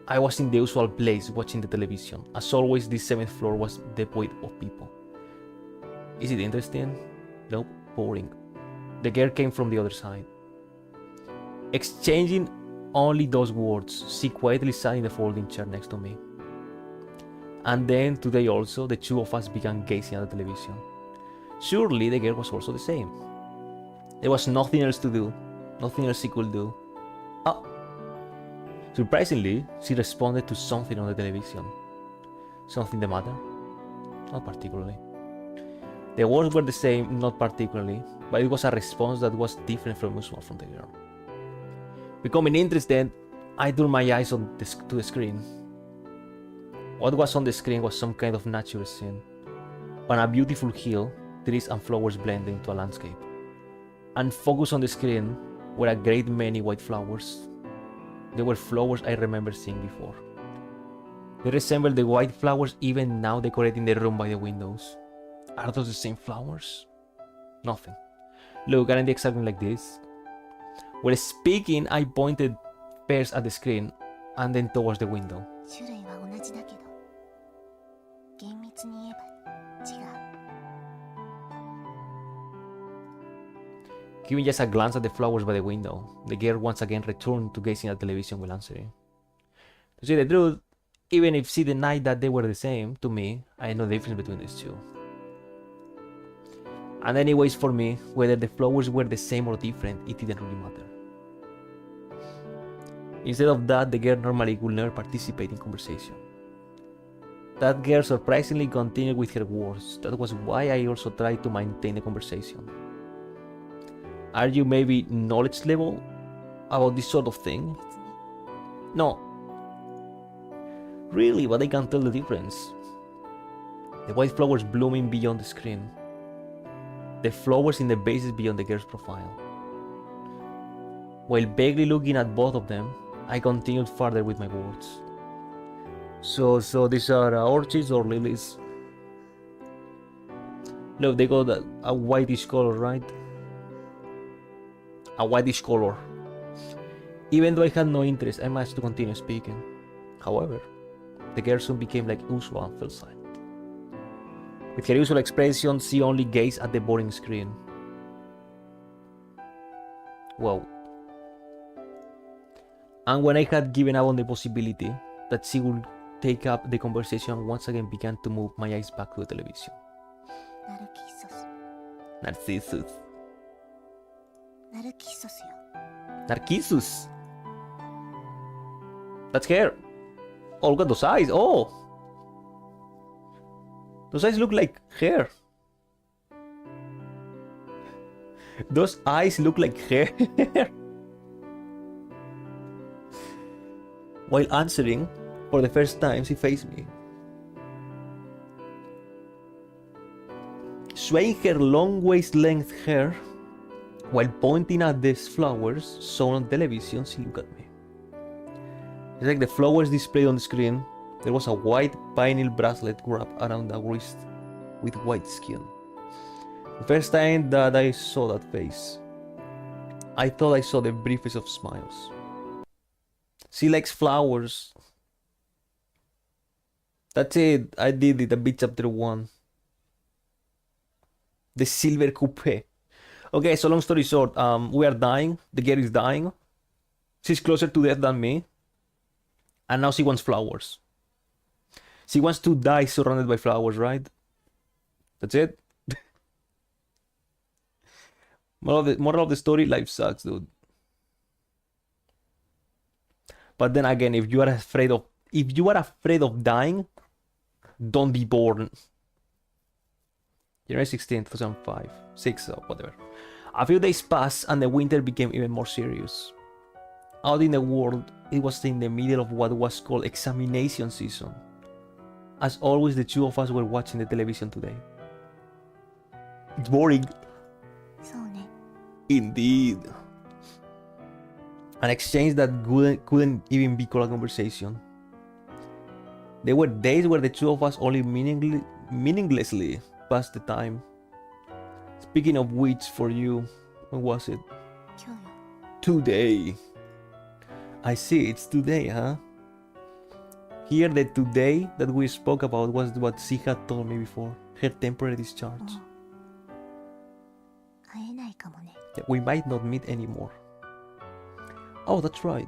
I was in the usual place watching the television. As always, this 7th floor was devoid of people. Is it interesting? Nope, boring. The girl came from the other side. Exchanging only those words, she quietly sat in the folding chair next to me. And then today also, the two of us began gazing at the television. Surely the girl was also the same. There was nothing else to do, nothing else she could do. Oh! Surprisingly, she responded to something on the television. Something the matter? Not particularly. The words were the same, not particularly, but it was a response that was different from usual from the girl. Becoming interested, I turned my eyes to the screen. What was on the screen was some kind of natural scene. On a beautiful hill, trees and flowers blended into a landscape. And focused on the screen were a great many white flowers. They were flowers I remember seeing before. They resembled the white flowers even now decorating the room by the windows. Are those the same flowers? Nothing. Look, aren't they exactly like this? While speaking, I pointed first at the screen and then towards the window. 種類は同じだけど厳密に言えば違う。 Giving just a glance at the flowers by the window, the girl once again returned to gazing at television while answering. To say the truth, even if she denied that they were the same, to me, I know the difference between these two. And anyways, for me, whether the flowers were the same or different, it didn't really matter. Instead of that, the girl normally would never participate in conversation. That girl surprisingly continued with her words. That was why I also tried to maintain the conversation. Are you maybe knowledge level about this sort of thing? 別に No. Really, but I can tell the difference. The white flowers blooming beyond the screen. The flowers in the vases beyond the girl's profile. While vaguely looking at both of them, I continued further with my words. So these are orchids or lilies? Look, they got a whitish color, right? A whitish color. Even though I had no interest, I managed to continue speaking. However, the girl soon became like usual and fell silent. With her usual expression, she only gazed at the boring screen. Wow. And when I had given up on the possibility that she would take up the conversation, I once again began to move my eyes back to the television. ナルキッソス Narcissus. ナルキッソスよ。 Narcissus. That's hair. Oh, look at those eyes. Oh. Those eyes look like hair. Those eyes look like hair. While answering, for the first time, she faced me. Swaying her long waist-length hair, while pointing at these flowers shown on television, she looked at me. It's like the flowers displayed on the screen. There was a white vinyl bracelet wrapped around the wrist with white skin. The first time that I saw that face, I thought I saw the briefest of smiles. She likes flowers. That's it. I did it. A bit chapter 1. The silver coupe. Okay, so long story short, we are dying. The girl is dying. She's closer to death than me. And now she wants flowers. She wants to die surrounded by flowers, right? That's it. Moral of the story, life sucks, dude. But then again, if you are afraid of dying, don't be born. January 16, 2005. 6 or whatever. A few days passed and the winter became even more serious. Out in the world, it was in the middle of what was called examination season. As always, the two of us were watching the television today. It's boring. そうね。 Indeed. An exchange that couldn't even be called a conversation. There were days where the two of us only meaninglessly passed the time. Speaking of which, for you, when was it? 今日よ。 Today. I see, it's today, huh? Here, the today that we spoke about was what she had told me before. Her temporary discharge. もう会えないかもね。 That we might not meet anymore. Oh, that's right.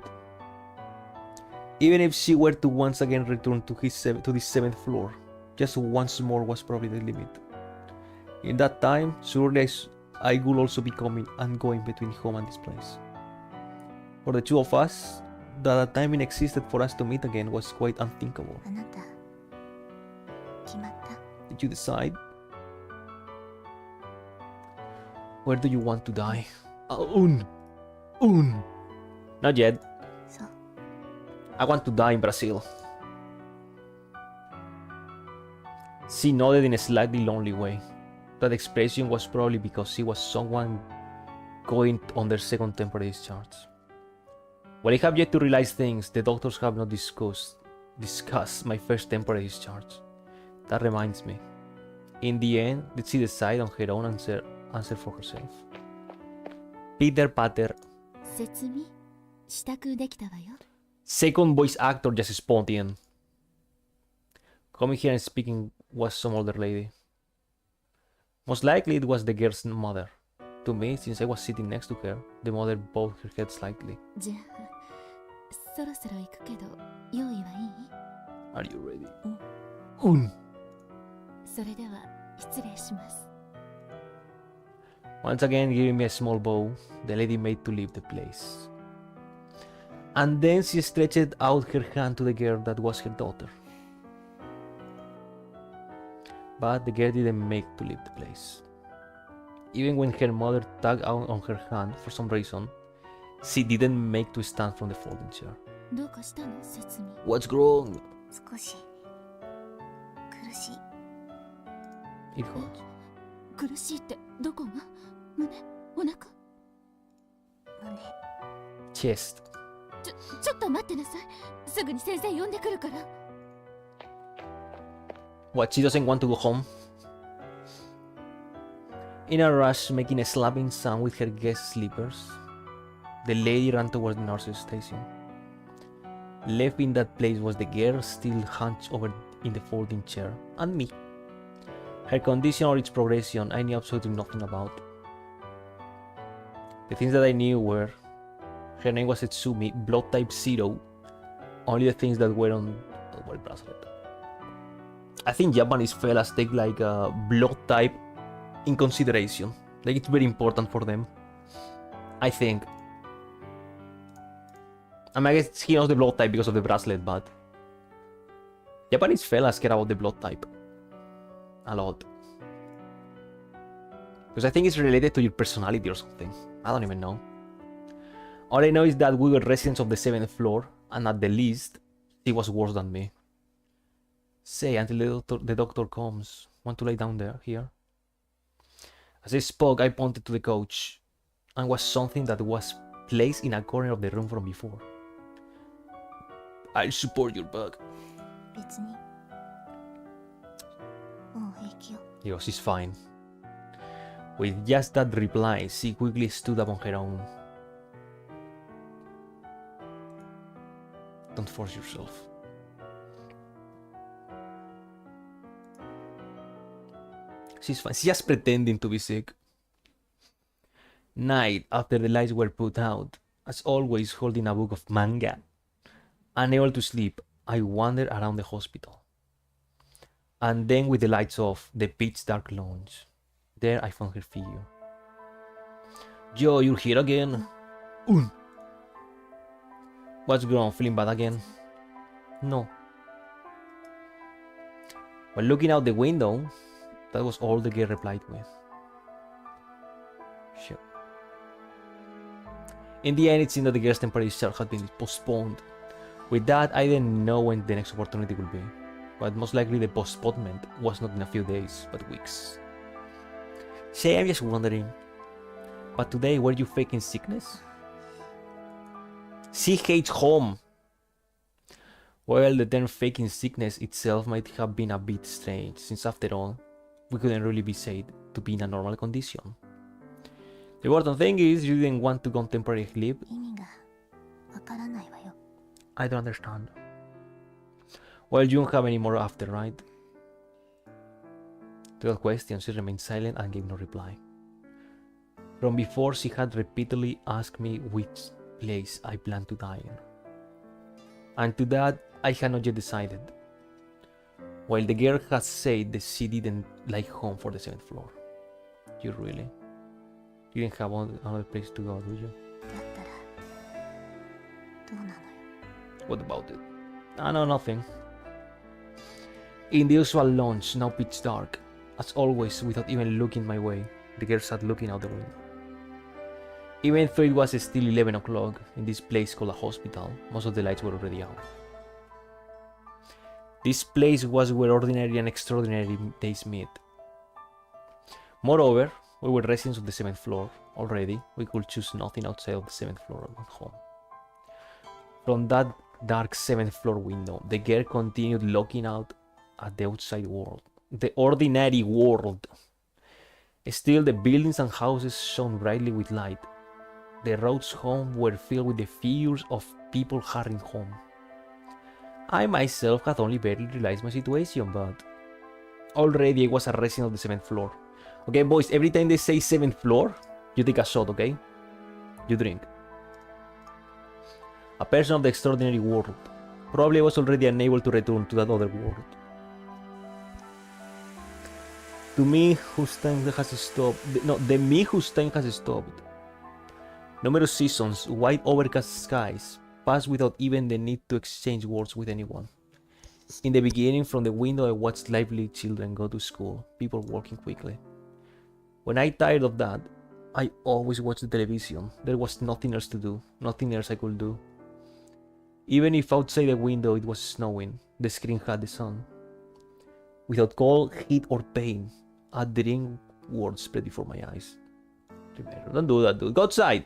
Even if she were to once again return to the 7th floor, just once more was probably the limit. In that time, surely I would also be coming and going between home and this place. For the two of us, that a timing existed for us to meet again was quite unthinkable. あなた決まった？ Did you decide? Where do you want to die? Not yet. そう。 I want to die in Brazil. She nodded in a slightly lonely way. That expression was probably because she was someone going on their second temporary discharge. While I have yet to realize things, the doctors have not discussed my first temporary discharge. That reminds me. In the end, did she decide on her own answer for herself? Peter Patter. 説明支度できたわよ。 Second voice actor just spawned in. Coming here and speaking was some older lady. Most likely it was the girl's mother. To me, since I was sitting next to her, the mother bowed her head slightly. じゃあそろそろ行くけど用意はいい？ Are you ready? それでは失礼します。 Once again, giving me a small bow, the lady made to leave the place. And then she stretched out her hand to the girl that was her daughter. But the girl didn't make to leave the place. Even when her mother tugged out on her hand for some reason, she didn't make to stand from the folding chair. どうかしたの説明？ What's wrong? 少し苦しい。 It hurts. 苦しいってどこが？胸？お腹？胸。 Chest. ちょっと待ってなさい。すぐに先生呼んでくるから。 What, she doesn't want to go home? In a rush, making a slapping sound with her guest slippers, the lady ran towards the nurse's station. Left in that place was the girl still hunched over in the folding chair, and me. Her condition or its progression I knew absolutely nothing about. The things that I knew were her name was Etsumi, blood type 0, only the things that were on the bracelet. I think Japanese fellas take like a blood type in consideration. Like it's very important for them. I think. I mean, I guess he knows the blood type because of the bracelet, but Japanese fellas care about the blood type a lot. Because I think it's related to your personality or something. I don't even know. All I know is that we were residents of the 7th floor, and at the least, he was worse than me. Say, until the doctor comes, want to lay down there, here? As I spoke, I pointed to the couch, and was something that was placed in a corner of the room from before. I'll support your back. 別に。もう平気よ。 He goes, she's fine. With just that reply, she quickly stood up on her own. Don't force yourself. She's fine. She's just pretending to be sick. Night, after the lights were put out, as always holding a book of manga. Unable to sleep, I wandered around the hospital. And then with the lights off, the pitch dark lounge. There I found her figure. Yo, you're here again? What's wrong? Feeling bad again? No. While looking out the window, that was all the girl replied with. Sure. In the end, it seemed that the girl's temporary discharge had been postponed. With that, I didn't know when the next opportunity would be, but most likely the postponement was not in a few days, but weeks. Say, I'm just wondering, but today were you faking sickness? She hates home. Well, the term faking sickness itself might have been a bit strange, since after all, we couldn't really be said to be in a normal condition. The important thing is you didn't want to go on temporary leave. 意味がわからないわよ。 I don't understand. Well, you don't have any more after, right? To that question, she remained silent and gave no reply. From before, she had repeatedly asked me which place I planned to die in. And to that, I had not yet decided. While the girl had said that she didn't like home for the 7th floor. You really? You didn't have another place to go, do you? だったらどうなのよ。 What about it? No, nothing. In the usual lounge, now pitch dark. As always, without even looking my way, the girl sat looking out the window. Even though it was still 11 o'clock, in this place called a hospital, most of the lights were already out. This place was where ordinary and extraordinary days meet. Moreover, we were residents of the 7th floor already. We could choose nothing outside of the 7th floor at home. From that dark 7th floor window, the girl continued looking out at the outside world, The ordinary world. Still, the buildings and houses shone brightly with light. The roads home were filled with the figures of people hurrying home. I myself had only barely realized my situation, but already I was a resident of the 7th floor. Okay, boys, every time they say 7th floor, you take a shot, okay? You drink. A person of the extraordinary world. Probably I was already unable to return to that other world. To me, whose time has stopped. No, the me whose time has stopped. Numerous seasons, white overcast skies, passed without even the need to exchange words with anyone. In the beginning, from the window, I watched lively children go to school, people walking quickly. When I tired of that, I always watched the television. There was nothing else to do, nothing else I could do. Even if outside the window it was snowing, the screen had the sun. Without cold, heat, or pain, a dream world spread before my eyes. Remember, don't do that, dude. Go outside!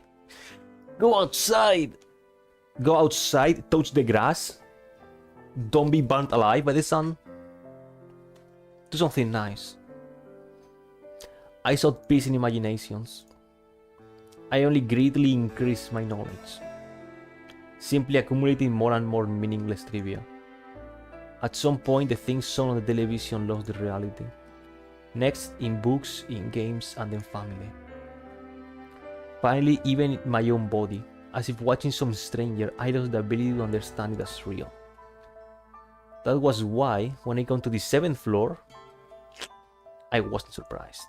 Go outside! Go outside, touch the grass. Don't be burnt alive by the sun. Do something nice. I sought peace in imaginations. I only greatly increased my knowledge, simply accumulating more and more meaningless trivia. At some point, the things shown on the television lost their reality. Next, in books, in games, and then family. Finally, even in my own body, as if watching some stranger, I lost the ability to understand it as real. That was why, when I got to the 7th floor, I wasn't surprised.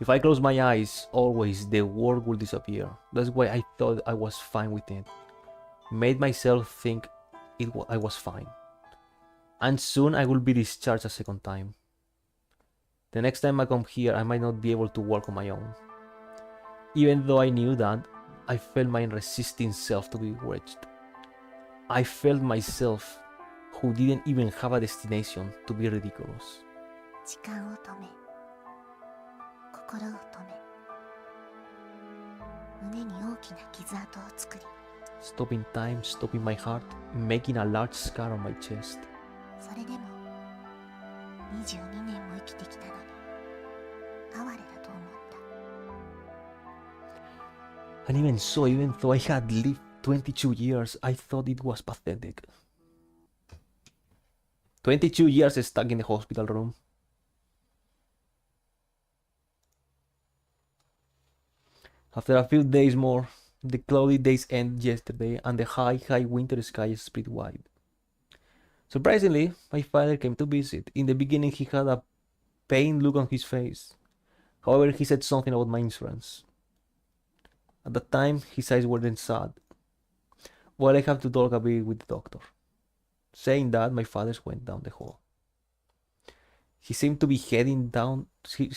If I close my eyes, always the world will disappear. That's why I thought I was fine with it. Made myself think I was fine. And soon I will be discharged a second time. The next time I come here, I might not be able to walk on my own. Even though I knew that, I felt my unresisting self to be wretched. I felt myself, who didn't even have a destination, to be ridiculous. 時間を止め心を止め胸に大きな傷跡を作り Stopping time, stopping my heart, making a large scar on my chest. それでも22年も生きてきたのに哀れだと思った And even so, even though I had lived 22 years, I thought it was pathetic. 22 years stuck in the hospital room. After a few days more, the cloudy days ended yesterday and the high winter sky spread wide. Surprisingly, my father came to visit. In the beginning, he had a pained look on his face. However, he said something about my insurance. At that time, his eyes were then sad. Well, I have to talk a bit with the doctor. Saying that, my father went down the hall. He seemed to be heading down. He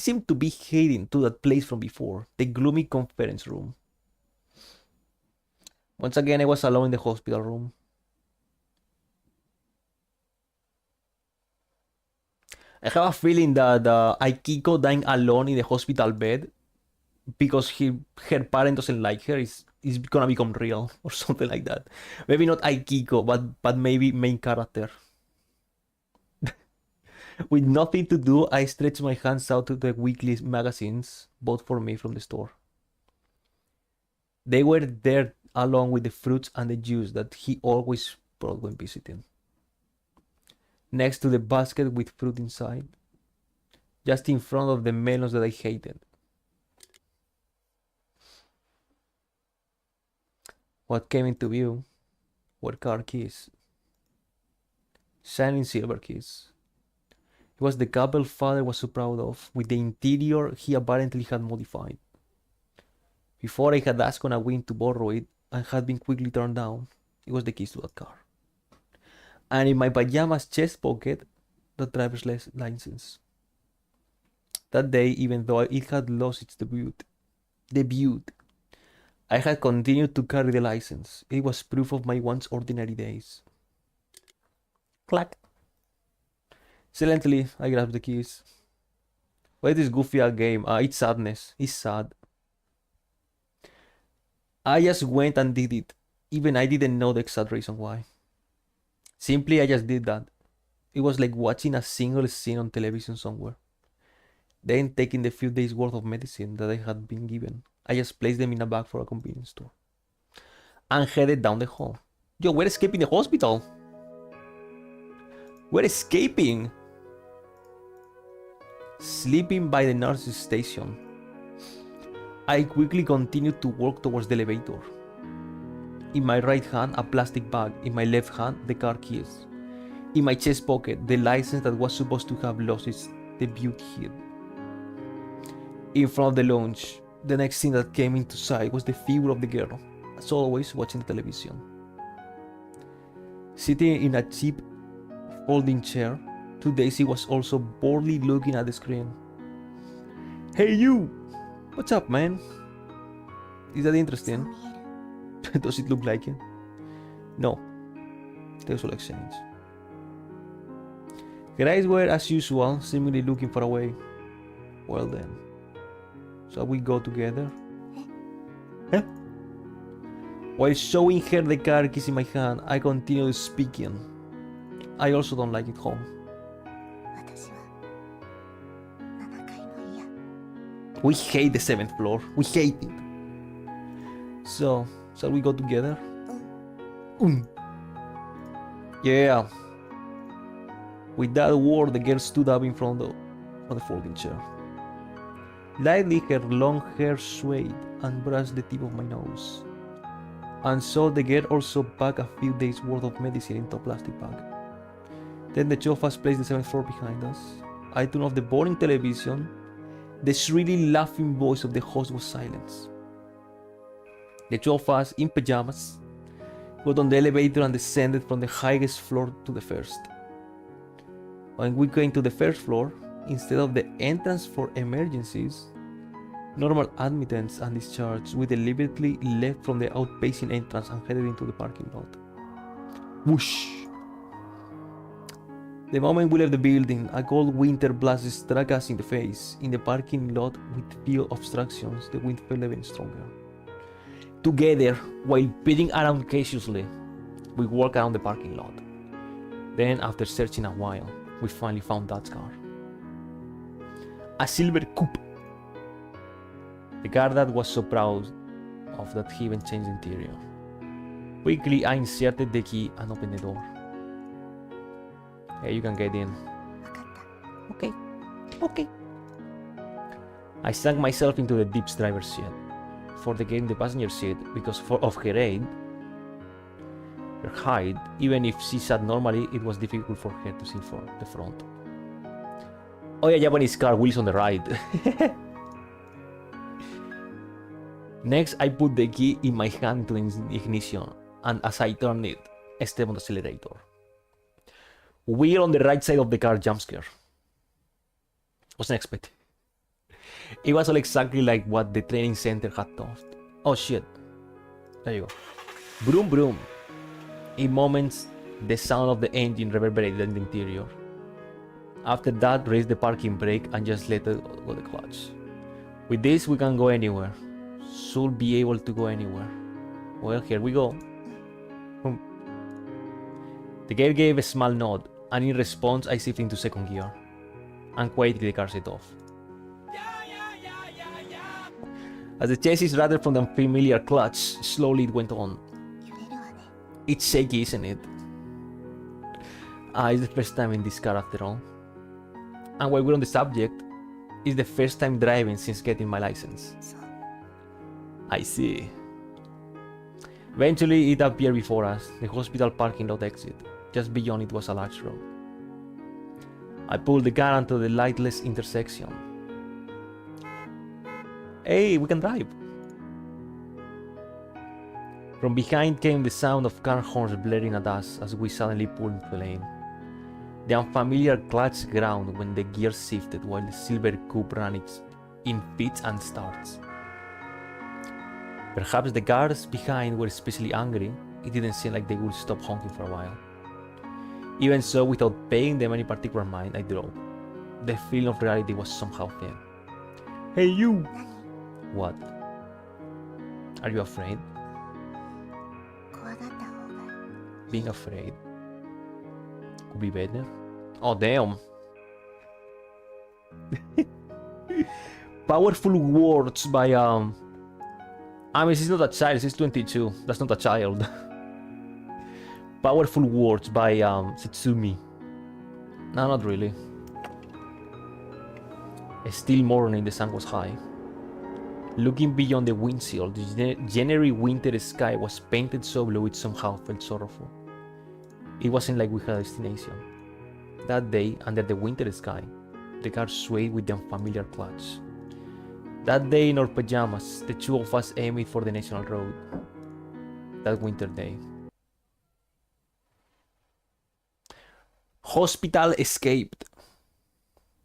seemed to be heading to that place from before, the gloomy conference room. Once again, I was alone in the hospital room. I have a feeling that Aikiko dying alone in the hospital bed because her parent doesn't like her is gonna become real or something like that. Maybe not Aikiko, but maybe main character. With nothing to do, I stretched my hands out to the weekly magazines bought for me from the store. They were there along with the fruits and the juice that he always brought when visiting. Next to the basket with fruit inside, just in front of the melons that I hated. What came into view were car keys, shining silver keys. It was the couple father was so proud of, with the interior he apparently had modified. Before I had asked on a whim to borrow it and had been quickly turned down, it was the keys to that car. And in my pajamas chest pocket, the driver's license. That day, even though it had lost its debut, I had continued to carry the license. It was proof of my once ordinary days. Clack. Silently, I grabbed the keys. Why this goofy game? It's sadness. It's sad. I just went and did it. Even I didn't know the exact reason why. Simply, I just did that. It was like watching a single scene on television somewhere. Then taking the few days worth of medicine that I had been given, I just placed them in a bag for a convenience store and headed down the hall. Yo, we're escaping the hospital. We're escaping. Sleeping by the Narcissu station, I quickly continued to walk towards the elevator. In my right hand, a plastic bag. In my left hand, the car keys. In my chest pocket, the license that was supposed to have lost its debut hit. In front of the lounge, the next thing that came into sight was the figure of the girl, as always, watching the television. Sitting in a cheap folding chair, today she was also boredly looking at the screen. Hey you! What's up, man? Is that そう interesting? 見える Does it look like it? No. There's all exchange. Her eyes were, as usual, seemingly looking far away. Well then. Shall we go together? Huh? While showing her the car keys in my hand, I continued speaking. I also don't like it home. 私は7階も嫌 We hate the 7th floor. We hate it. So, shall we go together? うん Yeah. With that word, the girl stood up in front of the folding chair. Lightly, her long hair swayed and brushed the tip of my nose. And so the girl also packed a few days' worth of medicine into a plastic bag. Then the two of us placed the 7th floor behind us. I turned off the boring television. The shrilly laughing voice of the host was silenced. The two of us, in pajamas, got on the elevator and descended from the highest floor to the first. When we came to the first floor, instead of the entrance for emergencies, normal admittance and discharge, we deliberately left from the outpacing entrance and headed into the parking lot. Whoosh! The moment we left the building, a cold winter blast struck us in the face. In the parking lot with few obstructions, the wind felt even stronger. Together, while beating around cautiously, we walked around the parking lot. Then, after searching a while, we finally found that car. A silver coupe. The car that was so proud of that he even changed the interior. Quickly, I inserted the key and opened the door. Hey, you can get in. 分かった Okay. Okay. I sank myself into the deep driver's seat. For the girl in the passenger seat, because of her height, even if she sat normally, it was difficult for her to see from the front. Oh yeah, Japanese car, wheels on the right. Next, I put the key in my hand to the ignition, and as I turned it, I stepped on the accelerator. Wheel on the right side of the car, jump scare. Wasn't expected. It was all exactly like what the training center had taught. Oh shit. There you go. Broom broom. In moments, the sound of the engine reverberated in the interior. After that, raise the parking brake and just let it go the clutch. With this, we can go anywhere. Should be able to go anywhere. Well, here we go. The girl gave a small nod, and in response, I shifted into second gear. And quietly the car set off. As the chassis rattled from the unfamiliar clutch, slowly it went on. 揺れるわね It's shaky, isn't it? It's the first time in this car after all. And while we're on the subject, it's the first time driving since getting my license. そう I see. Eventually, it appeared before us, the hospital parking lot exit. Just beyond it was a large road. I pulled the car onto the lightless intersection. Hey, we can drive! From behind came the sound of car horns blaring at us as we suddenly pulled into the lane. The unfamiliar clutch ground when the gear shifted while the silver coupe ran its in fits and starts. Perhaps the guards behind were especially angry. It didn't seem like they would stop honking for a while. Even so, without paying them any particular mind, I drove. The feeling of reality was somehow thin. Hey you! 何 What? Are you afraid? 怖がった方が Being afraid could be better? Oh, damn. Powerful words by, I mean, she's not a child, she's 22. That's not a child. Powerful words by, Setsumi. No, not really. Still morning, the sun was high. Looking beyond the windshield, the January winter sky was painted so blue it somehow felt sorrowful. It wasn't like we had a destination. That day, under the winter sky, the car swayed with the unfamiliar clutch. That day in our pajamas, the two of us aimed for the national road. That winter day. Hospital escaped.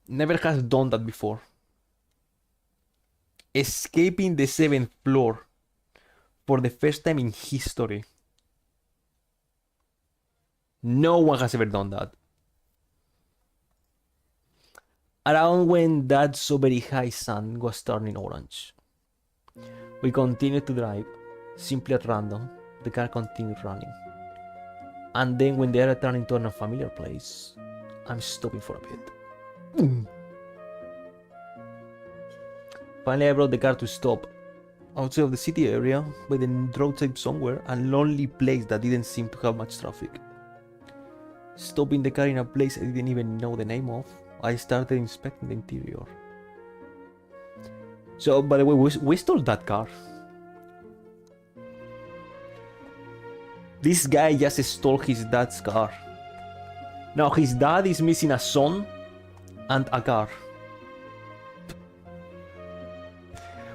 Never has done that before. Escaping the 7th floor for the first time in history. No one has ever done that. Around when that so very high sun was turning orange. We continued to drive, simply at random. The car continued running. And then when they are turning to an unfamiliar place, I'm stopping for a bit. Finally, I brought the car to stop outside of the city area, by the roadside somewhere, a lonely place that didn't seem to have much traffic. Stopping the car in a place I didn't even know the name of, I started inspecting the interior. So, by the way, we stole that car. This guy just stole his dad's car. Now his dad is missing a son and a car.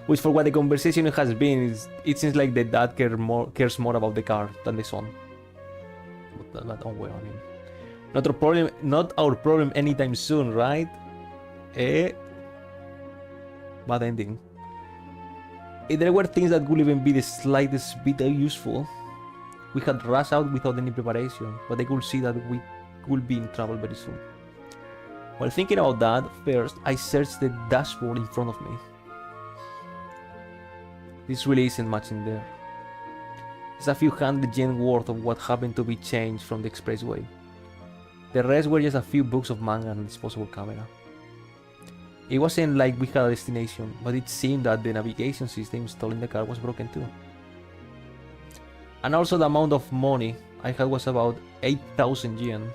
Which, for what the conversation has been, it seems like the dad cares more about the car than the son. But oh well, I mean, not our problem anytime soon, right? Bad ending. If there were things that would even be the slightest bit useful, we had rushed out without any preparation, but they could see that we could be in trouble very soon. While thinking about that, first I searched the dashboard in front of me. This really isn't much in there. It's a few hundred yen worth of what happened to be changed from the expressway. The rest were just a few books of manga and a disposable camera. It wasn't like we had a destination, but it seemed that the navigation system installed in the car was broken too. And also the amount of money I had was about 8,000 yen.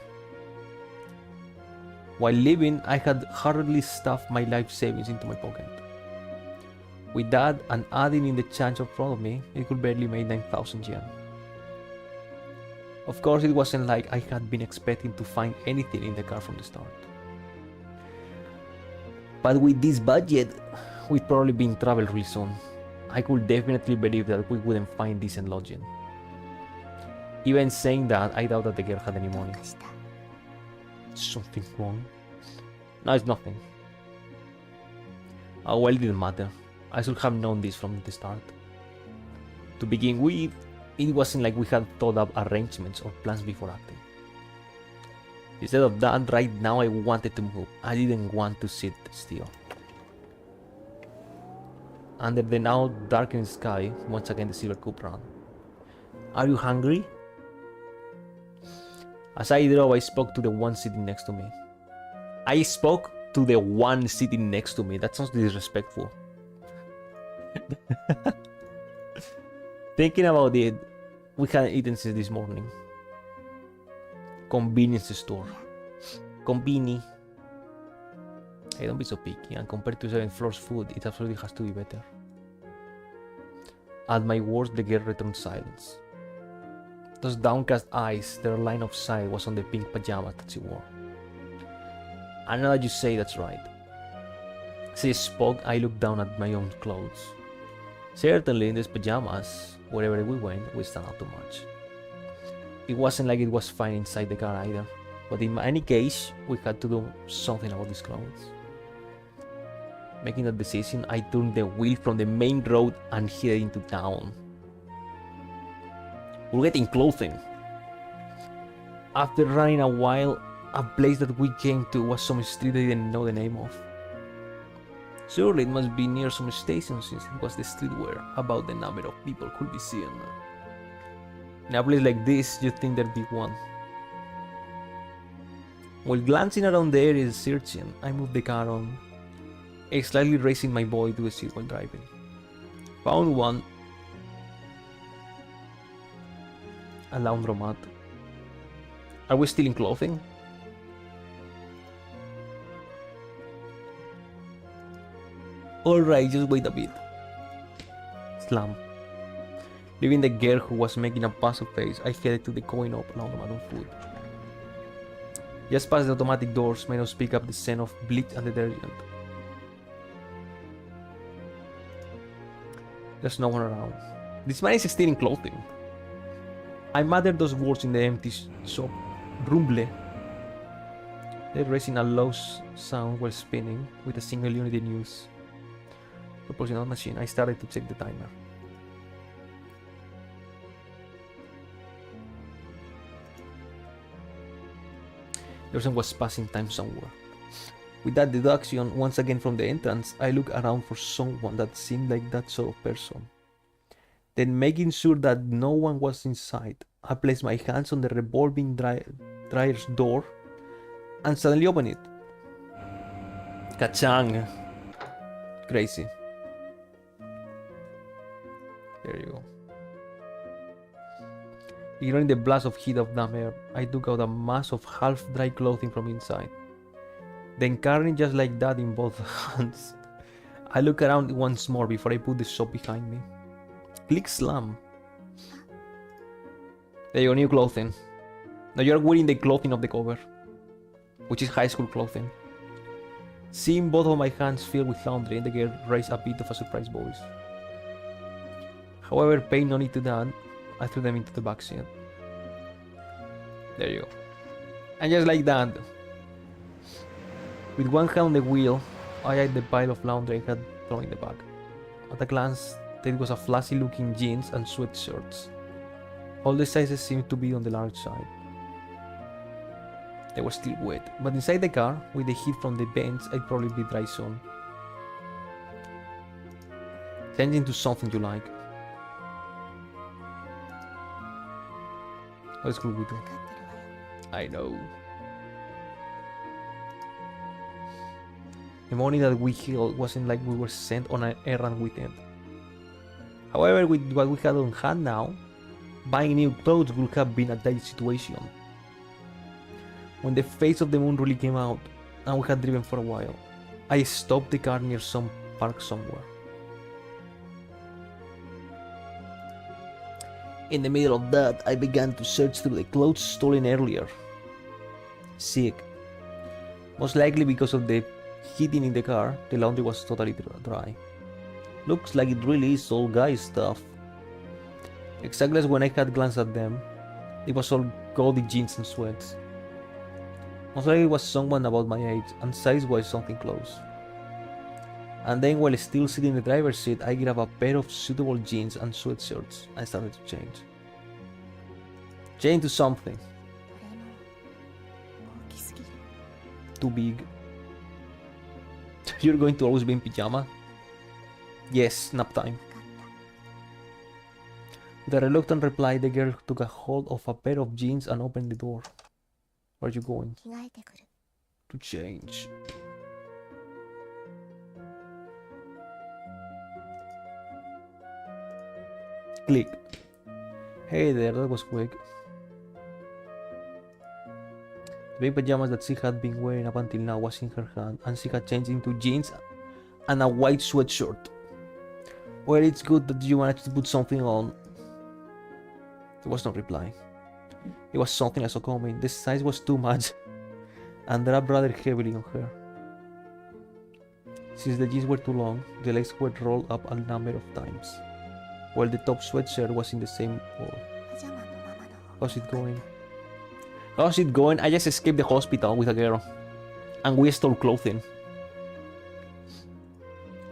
While living, I had hurriedly stuffed my life savings into my pocket. With that, and adding in the change in front of me, it could barely make 9,000 yen. Of course, it wasn't like I had been expecting to find anything in the car from the start. But with this budget, we'd probably be in trouble real soon. I could definitely believe that we wouldn't find decent lodging. Even saying that, I doubt that the girl had any money. Something wrong? No, it's nothing. Oh well, it didn't matter. I should have known this from the start. To begin with, it wasn't like we had thought up arrangements or plans before acting. Instead of that, right now I wanted to move. I didn't want to sit still. Under the now darkening sky, once again the silver coupe ran. Are you hungry? As I drove, I spoke to the one sitting next to me. I spoke to the one sitting next to me. That sounds disrespectful. Thinking about it, we hadn't eaten since this morning. Convenience store. Conveni. Hey, don't be so picky. And compared to 7th floor's food, it absolutely has to be better. At my worst, the girl returned silence. Those downcast eyes, their line of sight was on the pink pajamas that she wore. And now that you say, that's right. As she spoke, I looked down at my own clothes. Certainly, in these pajamas, wherever we went, we stand out too much. It wasn't like it was fine inside the car either, but in any case, we had to do something about these clothes. Making that decision, I turned the wheel from the main road and headed into town. We're getting clothing. After running a while, a place that we came to was some street I didn't know the name of. Surely it must be near some station since it was the street where about the number of people could be seen. In a place like this, you'd think there'd be one. While glancing around the area searching, I moved the car on, slightly raising my body to the seat while driving. Found one. A laundromat. Are we stealing clothing? Alright, just wait a bit. Slam. Leaving the girl who was making a puzzle face, I headed to the coin-op laundromat on foot. Just past the automatic doors, my nose picked up the scent of bleach and detergent. There's no one around. This man is stealing clothing. I muttered those words in the empty shop. Rumble. They're raising a low sound while spinning with a single unit in use. Proportional machine. I started to check the timer. The person was passing time somewhere. With that deduction, once again from the entrance, I looked around for someone that seemed like that sort of person. Then, making sure that no one was inside, I placed my hands on the revolving dryer's door and suddenly opened it. Kachang! Crazy. There you go. Ignoring the blast of heat of damp air, I took out a mass of half-dry clothing from inside. Then carrying just like that in both hands, I look around once more before I put the shop behind me. Click slam. There you go, new clothing. Now you're wearing the clothing of the cover, which is high school clothing. Seeing both of my hands filled with laundry, the girl raised a bit of a surprised voice. However, paying no need to that, I threw them into the back seat. There you go. And just like that, with one hand on the wheel, I eyed the pile of laundry I had thrown in the bag. At a glance, there was a flashy looking jeans and sweatshirts. All the sizes seemed to be on the large side. They were still wet, but inside the car, with the heat from the vents, I'd probably be dry soon. Change into something you like. What school we do? I know. The money that we held wasn't like we were sent on an errand with it. However, with what we had on hand now, buying new clothes would have been a dire situation. When the face of the moon really came out, and we had driven for a while, I stopped the car near some park somewhere. In the middle of that, I began to search through the clothes stolen earlier. Sick. Most likely because of the heating in the car, the laundry was totally dry. Looks like it really is all guy stuff. Exactly as when I had glanced at them, it was all gaudy jeans and sweats. Most likely it was someone about my age, and size-wise something close. And then while still sitting in the driver's seat, I grabbed a pair of suitable jeans and sweatshirts and started to change. Change to something. Too big. You're going to always be in pyjama? Yes, nap time. With a reluctant reply, the girl took a hold of a pair of jeans and opened the door. Where are you going? To change. Click. Hey there, that was quick. The big pajamas that she had been wearing up until now was in her hand, and she had changed into jeans and a white sweatshirt. Well, it's good that you managed to put something on. There was no reply. It was something I saw coming. The size was too much, and wrapped rather heavily on her. Since the jeans were too long, the legs were rolled up a number of times, while the top sweatshirt was in the same roll. How's it going? How's it going? I just escaped the hospital with a girl, and we stole clothing.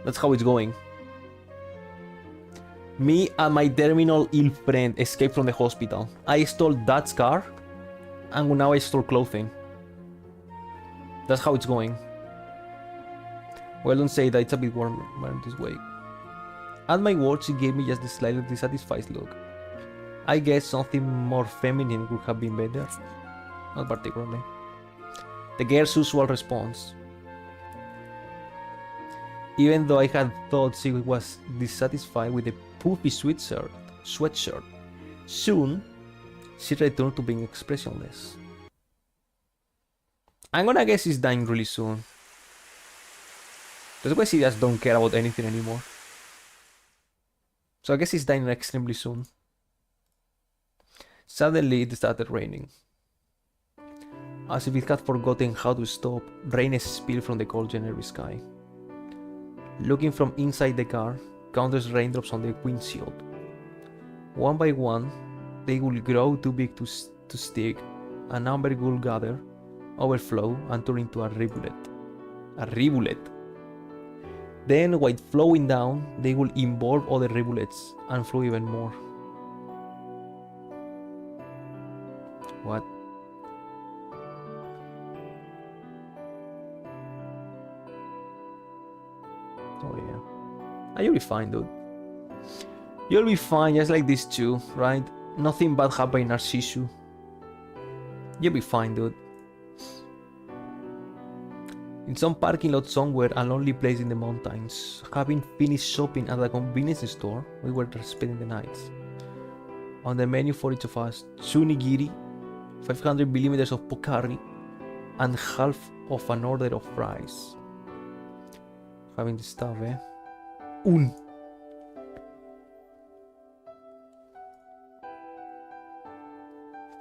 That's how it's going. Me and my terminal ill friend escaped from the hospital. I stole Dad's car, and now I stole clothing. That's how it's going. Well, don't say that, it's a bit warmer this way. At my words, she gave me just a slightly dissatisfied look. I guess something more feminine would have been better. Not particularly. The girl's usual response. Even though I had thought she was dissatisfied with the poofy sweatshirt, soon she returned to being expressionless. I'm gonna guess she's dying really soon. That's why she just don't care about anything anymore. So I guess he's dying extremely soon. Suddenly it started raining. As if it had forgotten how to stop, rain spilled from the cold January sky. Looking from inside the car, countless raindrops on the windshield. One by one, they would grow too big to stick. A number would gather, overflow, and turn into a rivulet. A rivulet. Then, while flowing down, they will involve other rivulets and flow even more. What? Oh yeah. You'll be fine, dude. You'll be fine, just like these two, right? Nothing bad happened in Narcissu. You'll be fine, dude. In some parking lot somewhere, a lonely place in the mountains, having finished shopping at a convenience store, we were spending the nights. On the menu for each of us, 2 nigiri, 500 millimeters of pokari, and half of an order of fries. Having the stuff, eh?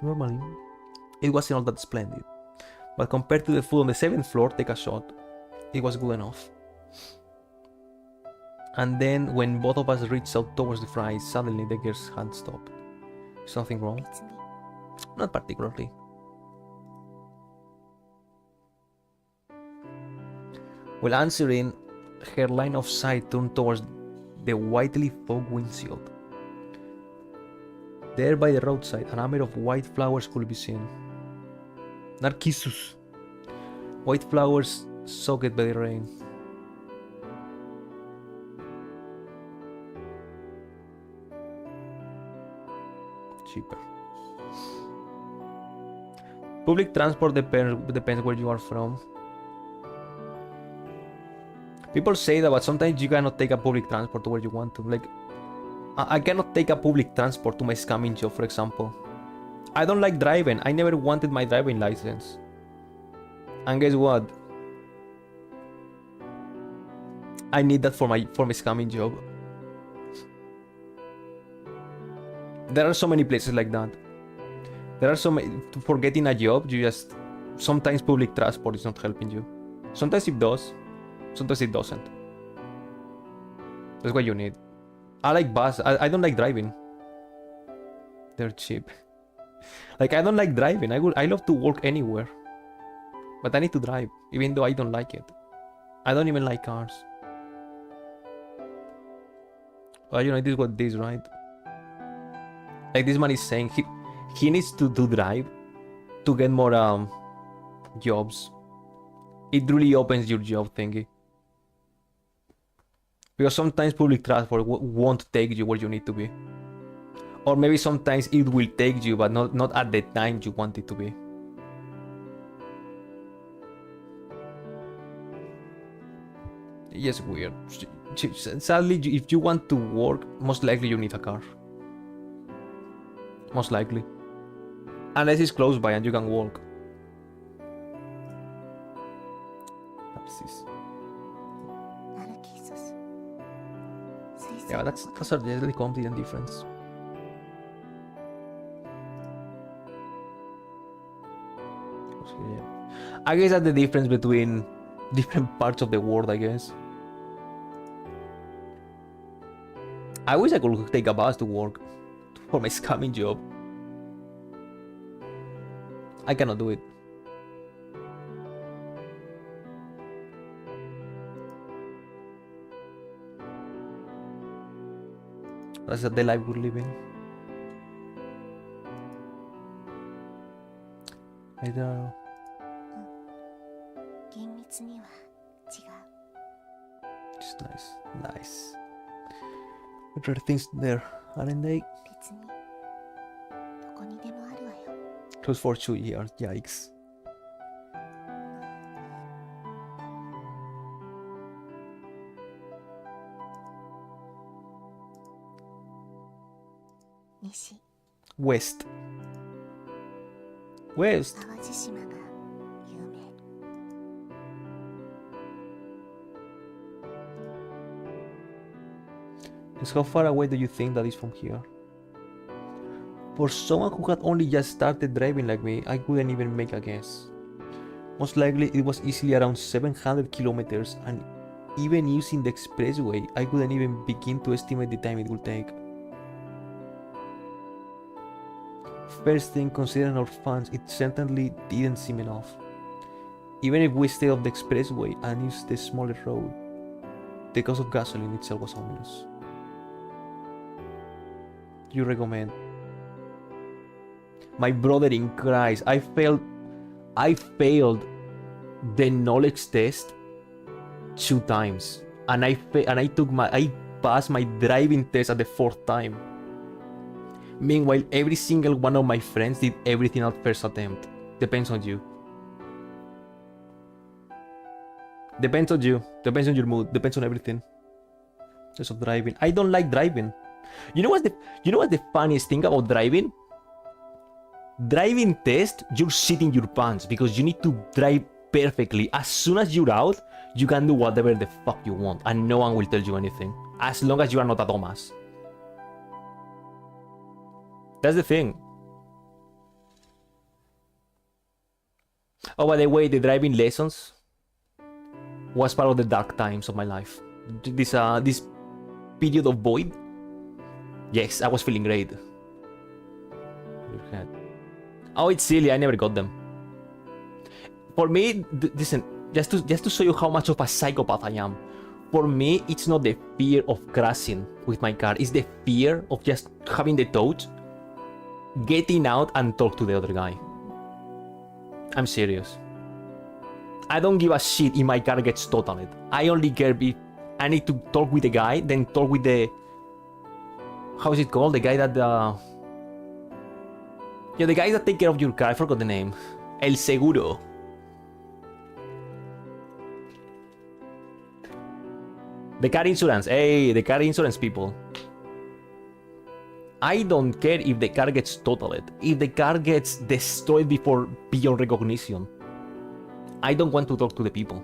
Normally, it wasn't all that splendid, but compared to the food on the 7th floor, take a shot, it was good enough. And then, when both of us reached out towards the fries, suddenly the girl's hand stopped. Something wrong? Not particularly. While answering, her line of sight turned towards the whitely fogged windshield. There by the roadside, a number of white flowers could be seen. Narcissus. White flowers soaked by the rain. Cheaper. Public transport depends where you are from. People say that, but sometimes you cannot take a public transport to where you want to. Like, I cannot take a public transport to my scamming job, for example. I don't like driving. I never wanted my driving license. And guess what? I need that for my scamming job. There are so many places like that. There are so many. For getting a job, you just... Sometimes public transport is not helping you. Sometimes it does. Sometimes it doesn't. That's what you need. I like bus. I don't like driving. They're cheap. Like, I don't like driving. I love to work anywhere. But I need to drive, even though I don't like it. I don't even like cars. Well, you know, it is what it is, right? Like, this man is saying he needs to drive to get more jobs. It really opens your job thingy. Because sometimes public transport won't take you where you need to be. Or maybe sometimes it will take you, but not at the time you want it to be. It's weird. Sadly, if you want to work, most likely you need a car. Most likely. Unless it's close by and you can walk. Narcissus. Yeah, that's a really confident difference. I guess that's the difference between different parts of the world, I guess. I wish I could take a bus to work for my scamming job. I cannot do it. That's the life we're living. I don't know. Just nice. Nice. But there are things there, aren't they? Close for 2 years. Yikes. 西 West. West. 淡路島が有名 Is how far away do you think that is from here? For someone who had only just started driving like me, I couldn't even make a guess. Most likely it was easily around 700 kilometers, and even using the expressway, I couldn't even begin to estimate the time it would take. First thing, considering our funds, it certainly didn't seem enough. Even if we stayed off the expressway and used the smaller road, the cost of gasoline itself was ominous. You recommend? My brother in Christ, I failed the knowledge test 2 times, and I passed my driving test at the 4th time. Meanwhile, every single one of my friends did everything at first attempt. Depends on you. Depends on you. Depends on your mood. Depends on everything. Just of driving. I don't like driving. You know what's the funniest thing about driving? Driving test, you're shitting your pants because you need to drive perfectly. As soon as you're out, you can do whatever the fuck you want, and no one will tell you anything. As long as you are not a dumbass. That's the thing. Oh, by the way, the driving lessons was part of the dark times of my life. This period of void. Yes, I was feeling great. Your head. Oh, it's silly. I never got them. For me, listen, just to show you how much of a psychopath I am. For me, it's not the fear of crashing with my car. It's the fear of just having the touch, getting out and talk to the other guy. I'm serious. I don't give a shit if my car gets totaled. I only care if I need to talk with the guy, then talk with the... How is it called? The guy that... Yeah, the guy that take care of your car. I forgot the name. El Seguro. The car insurance. Hey, the car insurance people. I don't care if the car gets totaled. If the car gets destroyed before beyond recognition. I don't want to talk to the people.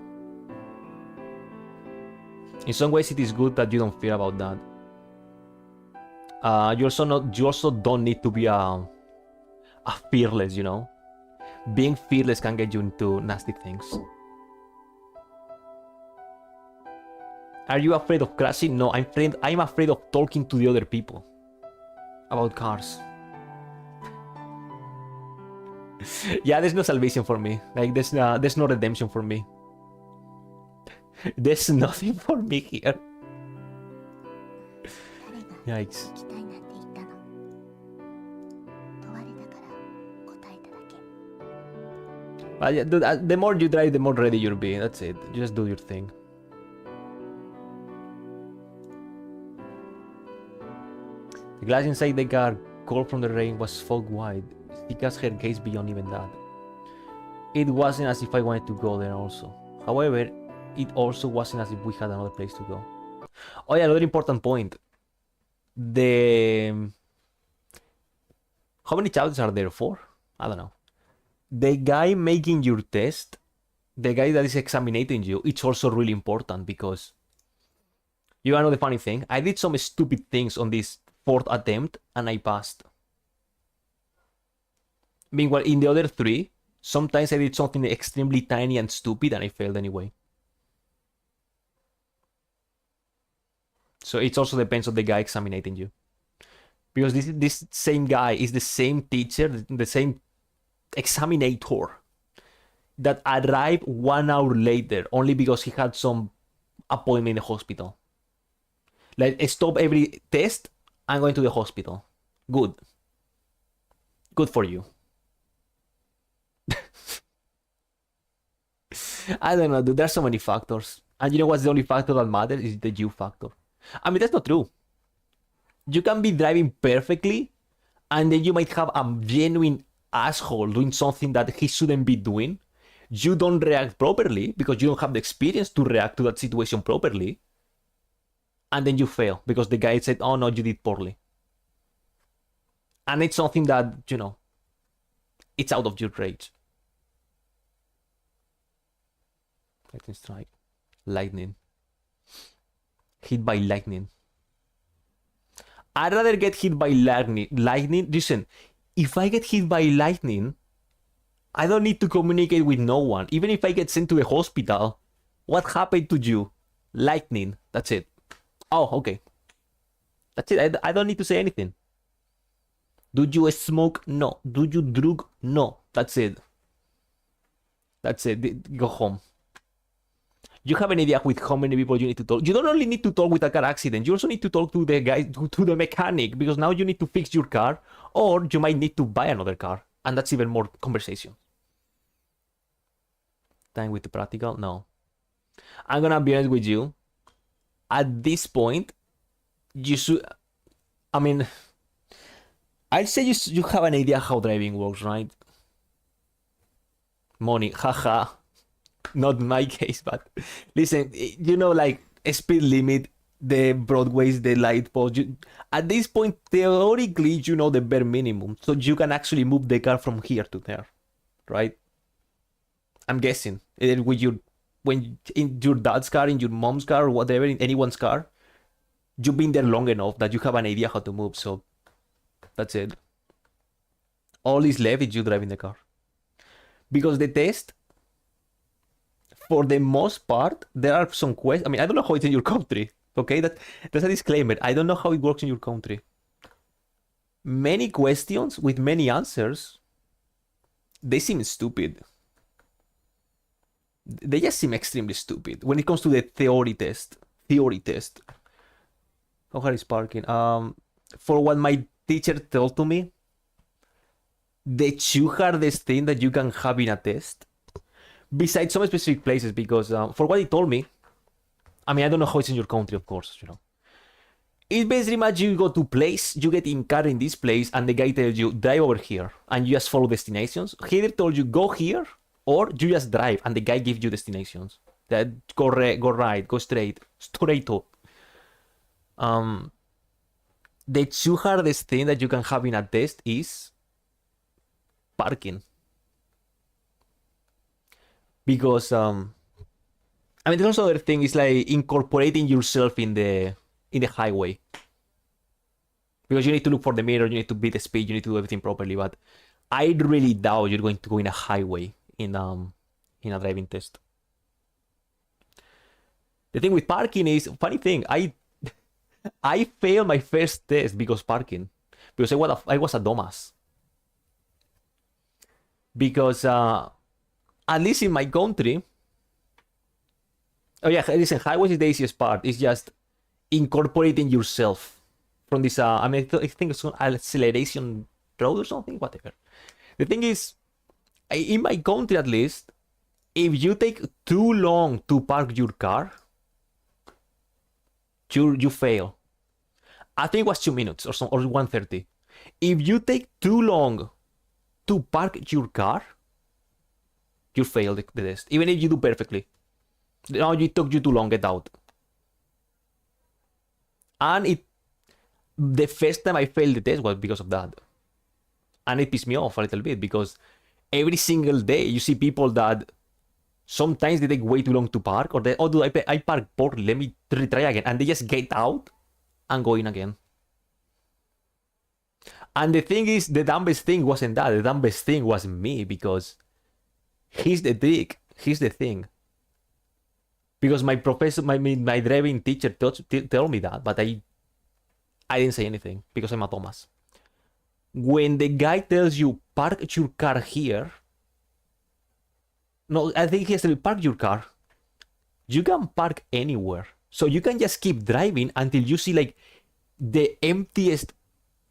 In some ways, it is good that you don't fear about that. You also don't need to be a fearless, you know. Being fearless can get you into nasty things. Are you afraid of crashing? No, I'm afraid of talking to the other people about cars. Yeah, there's no salvation for me. Like there's no redemption for me. There's nothing for me here. 誰が Yikes. 行きたいなんて言ったの問われたから答えただけ Yeah, dude, the more you drive, the more ready you'll be. That's it. You just do your thing. The glass inside the car, cold from the rain, was fog white. Thick as her gaze beyond even that. It wasn't as if I wanted to go there also. However, it also wasn't as if we had another place to go. Oh yeah, another important point. How many chapters are there? 4? I don't know. The guy making your test, the guy that is examining you, it's also really important because you know the funny thing? I did some stupid things on this 4th attempt and I passed. Meanwhile, in the other 3, sometimes I did something extremely tiny and stupid and I failed anyway. So it also depends on the guy examining you. Because this same guy is the same teacher, the same examinator that arrived 1 hour later only because he had some appointment in the hospital. Like, stop every test, I'm going to the hospital. Good. Good for you. I don't know, dude. There's so many factors. And you know what's the only factor that matters? Is the you factor. I mean, that's not true. You can be driving perfectly, and then you might have a genuine asshole doing something that he shouldn't be doing. You don't react properly because you don't have the experience to react to that situation properly. And then you fail because the guy said, oh no, you did poorly. And it's something that, you know, it's out of your range. Lightning strike. Lightning. Hit by lightning. I'd rather get hit by lightning. Listen, if I get hit by lightning, I don't need to communicate with no one. Even if I get sent to the hospital, what happened to you? Lightning. That's it. Oh, okay. That's it. I don't need to say anything. Do you smoke? No. Do you drug? No. That's it. That's it. Go home. You have an idea with how many people you need to talk. You don't only need to talk with a car accident. You also need to talk to the guy, to the mechanic, because now you need to fix your car, or you might need to buy another car, and that's even more conversation. Time with the practical? No. I'm gonna be honest with you. At this point, you should. I mean, I'd say you have an idea how driving works, right? Money, haha. Not my case, but listen, you know, like a speed limit, the broadways, the light post. At this point, theoretically, you know the bare minimum, so you can actually move the car from here to there, right? I'm guessing when in your dad's car, in your mom's car, or whatever, in anyone's car, you've been there long enough that you have an idea how to move. So that's it. All is left is you driving the car, because the test, for the most part, there are some questions. I mean, I don't know how it's in your country. Okay, that's a disclaimer. I don't know how it works in your country. Many questions with many answers, they seem stupid. They just seem extremely stupid when it comes to the theory test. How hard is parking? For what my teacher told to me, the two hardest thing that you can have in a test, besides some specific places, because for what he told me, I mean, I don't know how it's in your country, of course, you know. It's basically much you go to place, you get in car in this place, and the guy tells you, drive over here, and you just follow destinations. He either told you, go here, or you just drive, and the guy gives you destinations. That go right, go straight. The two hardest thing that you can have in a test is parking. Because I mean, there's also other thing is like incorporating yourself in the highway, because you need to look for the mirror, you need to beat the speed, you need to do everything properly. But I really doubt you're going to go in a highway in a driving test. The thing with parking is, funny thing, I failed my first test because I was a dumbass. Because at least in my country, oh yeah, listen, highways is the easiest part. It's just incorporating yourself from this. I mean, I think it's an acceleration road or something, whatever. The thing is, in my country at least, if you take too long to park your car, you fail. I think it was 2 minutes or 1:30. If you take too long to park your car, you fail the test, even if you do perfectly. No, it took you too long, get out. And the first time I failed the test was because of that. And it pissed me off a little bit, because every single day you see people that sometimes they take way too long to park, or they, oh dude, I park poorly, let me retry again, and they just get out and go in again. And the thing is, the dumbest thing wasn't that. The dumbest thing was me, because here's the thing. Because my professor, my driving teacher told me that, but I didn't say anything because I'm a Thomas. When the guy tells you, park your car here, no, I think he has to park your car. You can park anywhere. So you can just keep driving until you see like the emptiest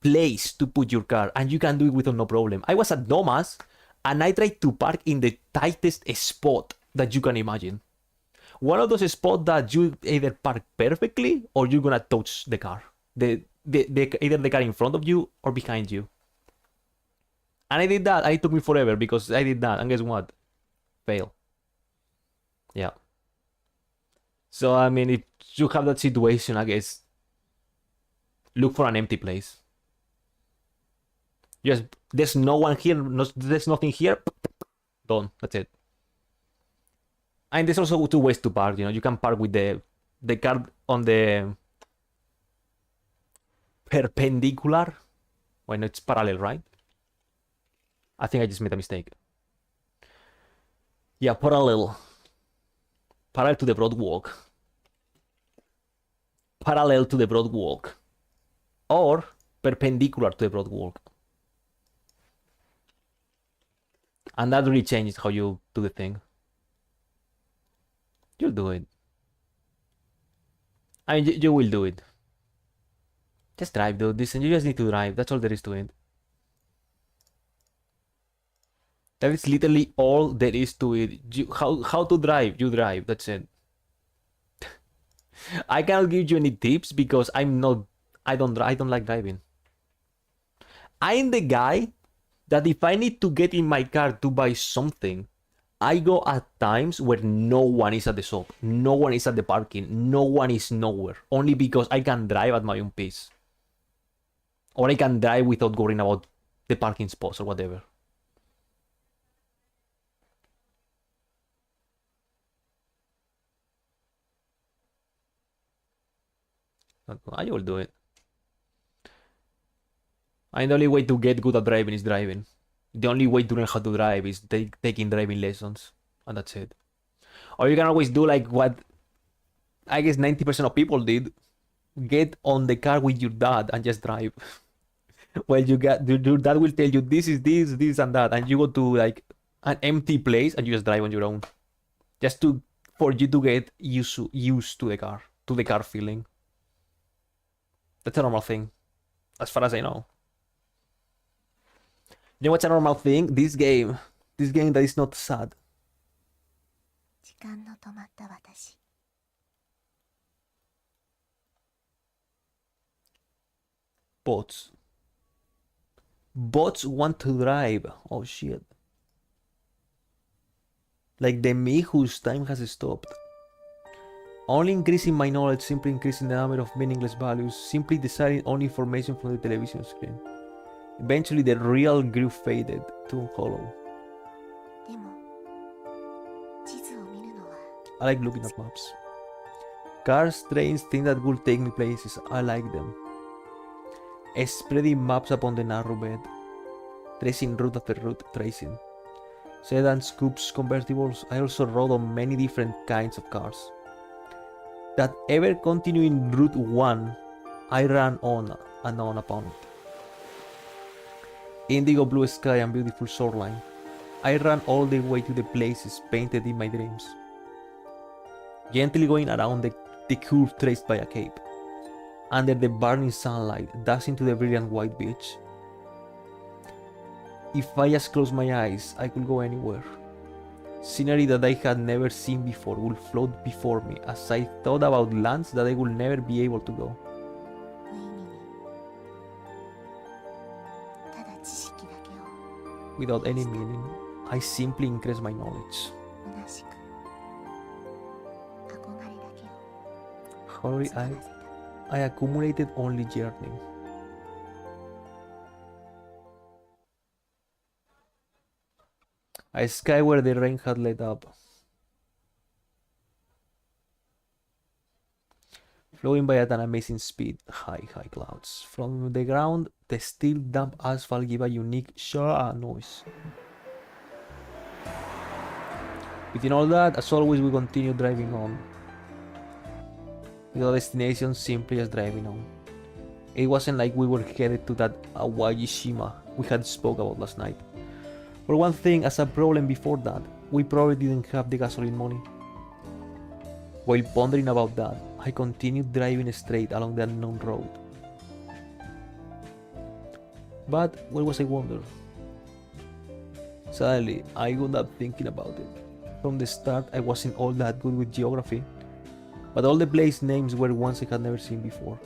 place to put your car, and you can do it without no problem. I was at Thomas, and I tried to park in the tightest spot that you can imagine. One of those spots that you either park perfectly or you're gonna touch the car. Either the car in front of you or behind you. And I did that, and it took me forever because I did that, and guess what? Fail. Yeah. So I mean, if you have that situation, I guess look for an empty place. Just there's no one here. There's nothing here. Done. That's it. And there's also two ways to park. You can park with the car on the perpendicular. Well, no, it's parallel, right? I think I just made a mistake. Yeah, parallel. Parallel to the broad walk. Parallel to the broad walk. Or perpendicular to the broad walk. And that really changes how you do the thing. You'll do it. I mean, you will do it. Just drive, dude. Listen, you just need to drive. That's all there is to it. That is literally all there is to it. How to drive? You drive. That's it. I cannot give you any tips because I'm not. I don't like driving. I'm the guy that if I need to get in my car to buy something, I go at times where no one is at the shop, no one is at the parking, no one is nowhere, only because I can drive at my own pace. Or I can drive without worrying about the parking spots or whatever. I will do it. And the only way to get good at driving is driving. The only way to learn how to drive is taking driving lessons. And that's it. Or you can always do like what I guess 90% of people did. Get on the car with your dad and just drive. Well, your dad will tell you this is this and that. And you go to like an empty place and you just drive on your own. Just for you to get used to the car feeling. That's a normal thing. As far as I know. You know what's a normal thing? This game that is not sad. 時間の止まった私。 Bots. Bots want to drive. Oh shit. Like the me whose time has stopped. Only increasing my knowledge, simply increasing the number of meaningless values, simply deciding on information from the television screen. Eventually the real groove faded to hollow. でも地図を見るのは I like looking at maps. Cars, trains, things that will take me places. I like them. Spreading maps upon the narrow bed. Tracing route after route, tracing. Sedans, coupes, convertibles. I also rode on many different kinds of cars. That ever continuing Route 1, I ran on and on upon it. Indigo blue sky and beautiful shoreline. I ran all the way to the places painted in my dreams. Gently going around the curve traced by a cape. Under the burning sunlight, dashing to the brilliant white beach. If I just closed my eyes, I could go anywhere. Scenery that I had never seen before would float before me as I thought about lands that I would never be able to go. 無意味にただ知識だけを Without any meaning, I simply increased my knowledge. 虚しく憧れだけを However, 募らせた I accumulated only yearning. A sky where the rain had let up. Flowing by at an amazing speed, high clouds. From the ground, the still damp asphalt gave a unique noise. Within all that, as always, we continued driving on. With our destination, simply just driving on. It wasn't like we were headed to that Awajishima we had spoke about last night. For one thing, as a problem before that, we probably didn't have the gasoline money. While pondering about that, I continued driving straight along the unknown road. But what was I wondering? Suddenly, I got up thinking about it. From the start, I wasn't all that good with geography, but all the place names were ones I had never seen before.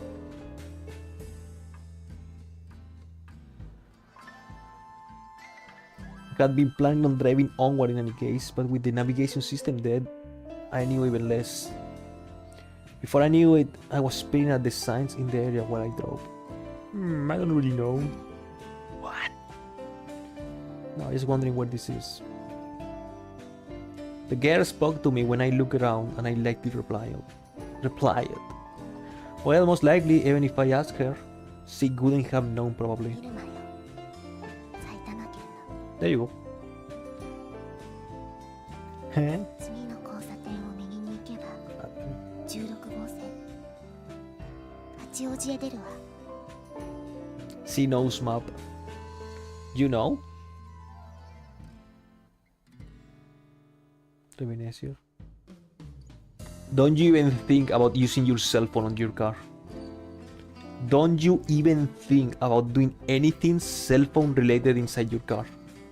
I had been planning on driving onward in any case, but with the navigation system dead, I knew even less. Before I knew it, I was speeding at the signs in the area where I drove. I don't really know. What? No, I'm just wondering where this is. The girl spoke to me when I looked around, and I lightly replied. Well, most likely, even if I asked her, she wouldn't have known probably. 入間よ、埼玉県 There you go. への次の交差点を右に行けば16号線八王子へ出るわ。 She knows map. You know? Revenecio. Don't you even think about using your cell phone on your car? Don't you even think about doing anything cell phone related inside your car?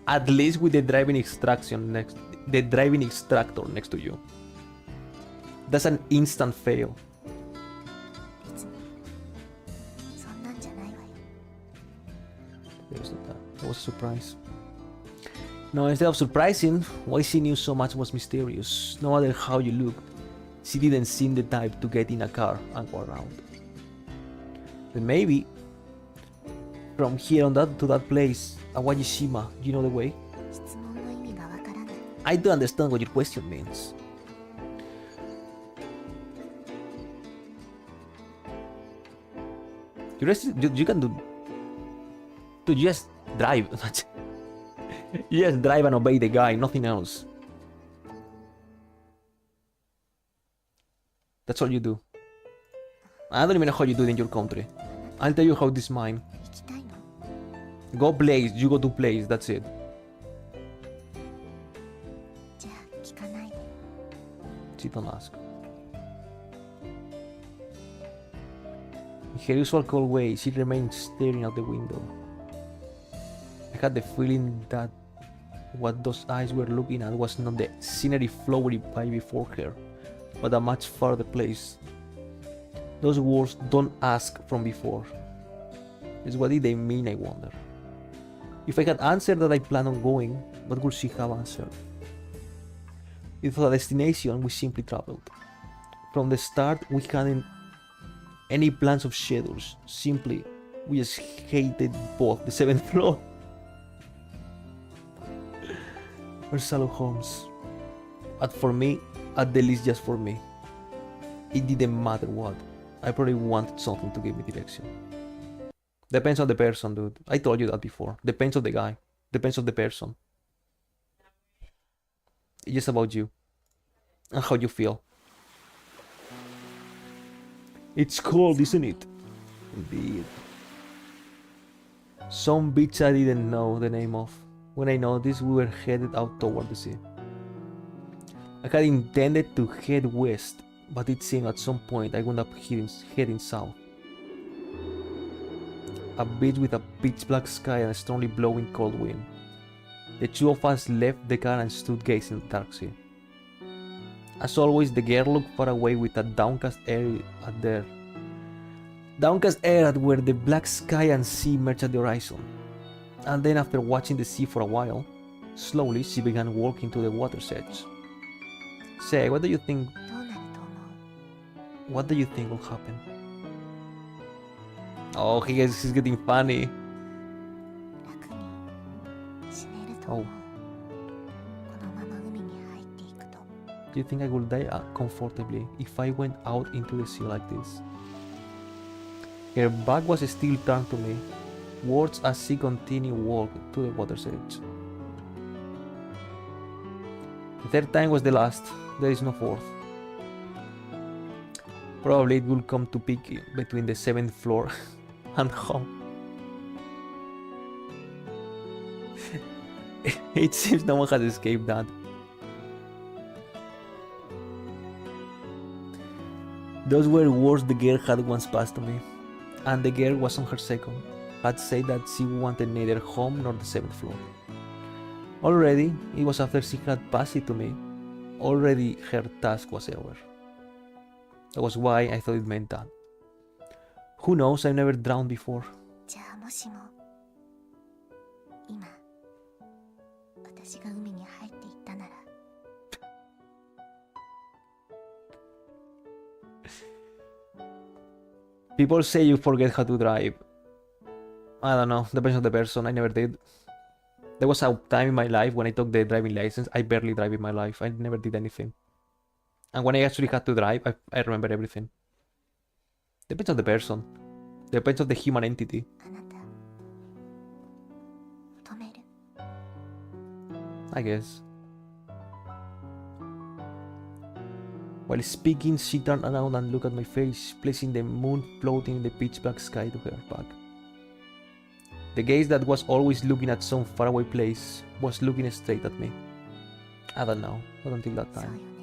At least with the driving extractor next to you. That's an instant fail. 別にそんなんじゃないわよ。 There's not that. That was a surprise. No, instead of surprising, why she knew so much was mysterious. No matter how you looked, she didn't seem the type to get in a car and go around. Then maybe from here on that to that place, Awajishima, you know the way? 質問の意味がわからない。 I don't understand what your question means. You can do. Dude, you just drive. You just drive and obey the guy, nothing else. That's all you do. I don't even know how you do it in your country. I'll tell you how this is mine. 行きたいの？ Go place, you go to place, that's it. じゃあ聞かないで。 She don't ask. In her usual cold way, she remained staring out the window. I had the feeling that what those eyes were looking at was not the scenery flowery by before her, but a much farther place. Those words, "don't ask" from before. Is what did they mean, I wonder? If I had answered that I planned on going, what would she have answered? It was a destination we simply traveled. From the start, we hadn't any plans of schedules. Simply, we just hated both the 7th floor or Sherlock Holmes. But for me, at the least just for me, it didn't matter what. I probably wanted something to give me direction. Depends on the person, dude. I told you that before. Depends on the guy. Depends on the person. It's just about you and how you feel. It's cold, isn't it? Indeed. Some beach I didn't know the name of. When I noticed, we were headed out toward the sea. I had intended to head west, but it seemed at some point I wound up heading south. A beach with a pitch black sky and a strongly blowing cold wind. The two of us left the car and stood gazing at the dark sea. As always, the girl looked far away with a downcast air at there. Downcast air at where the black sky and sea merged at the horizon. And then after watching the sea for a while, slowly she began walking to the water's edge. Say, what do you think? どうなると思う？ What do you think will happen? Oh, he's getting funny. 楽に死ねると思う。このまま海に入っていくと。 Do you think I will die comfortably if I went out into the sea like this? Her back was still turned to me, words as she continued walk to the water's edge. The third time was the last. There is no fourth. Probably it will come to pick between the 7th floor and home. It seems no one has escaped that. Those were words the girl had once passed to me, and the girl was on her second, had said that she wanted neither home nor the 7th floor. Already, it was after she had passed it to me. Already her task was over. That was why I thought it meant that. Who knows, I've never drowned before. じゃあもしも今私が海に入っていったなら。 People say you forget how to drive. I don't know, depends on the person, I never did. There was a time in my life when I took the driving license, I barely drive in my life. I never did anything. And when I actually had to drive, I remember everything. Depends on the person. Depends on the human entity. あなた止める I guess. While speaking, she turned around and looked at my face, placing the moon floating in the pitch black sky to her back. The gaze that was always looking at some faraway place was looking straight at me. I don't know, not until that そうよ time. ね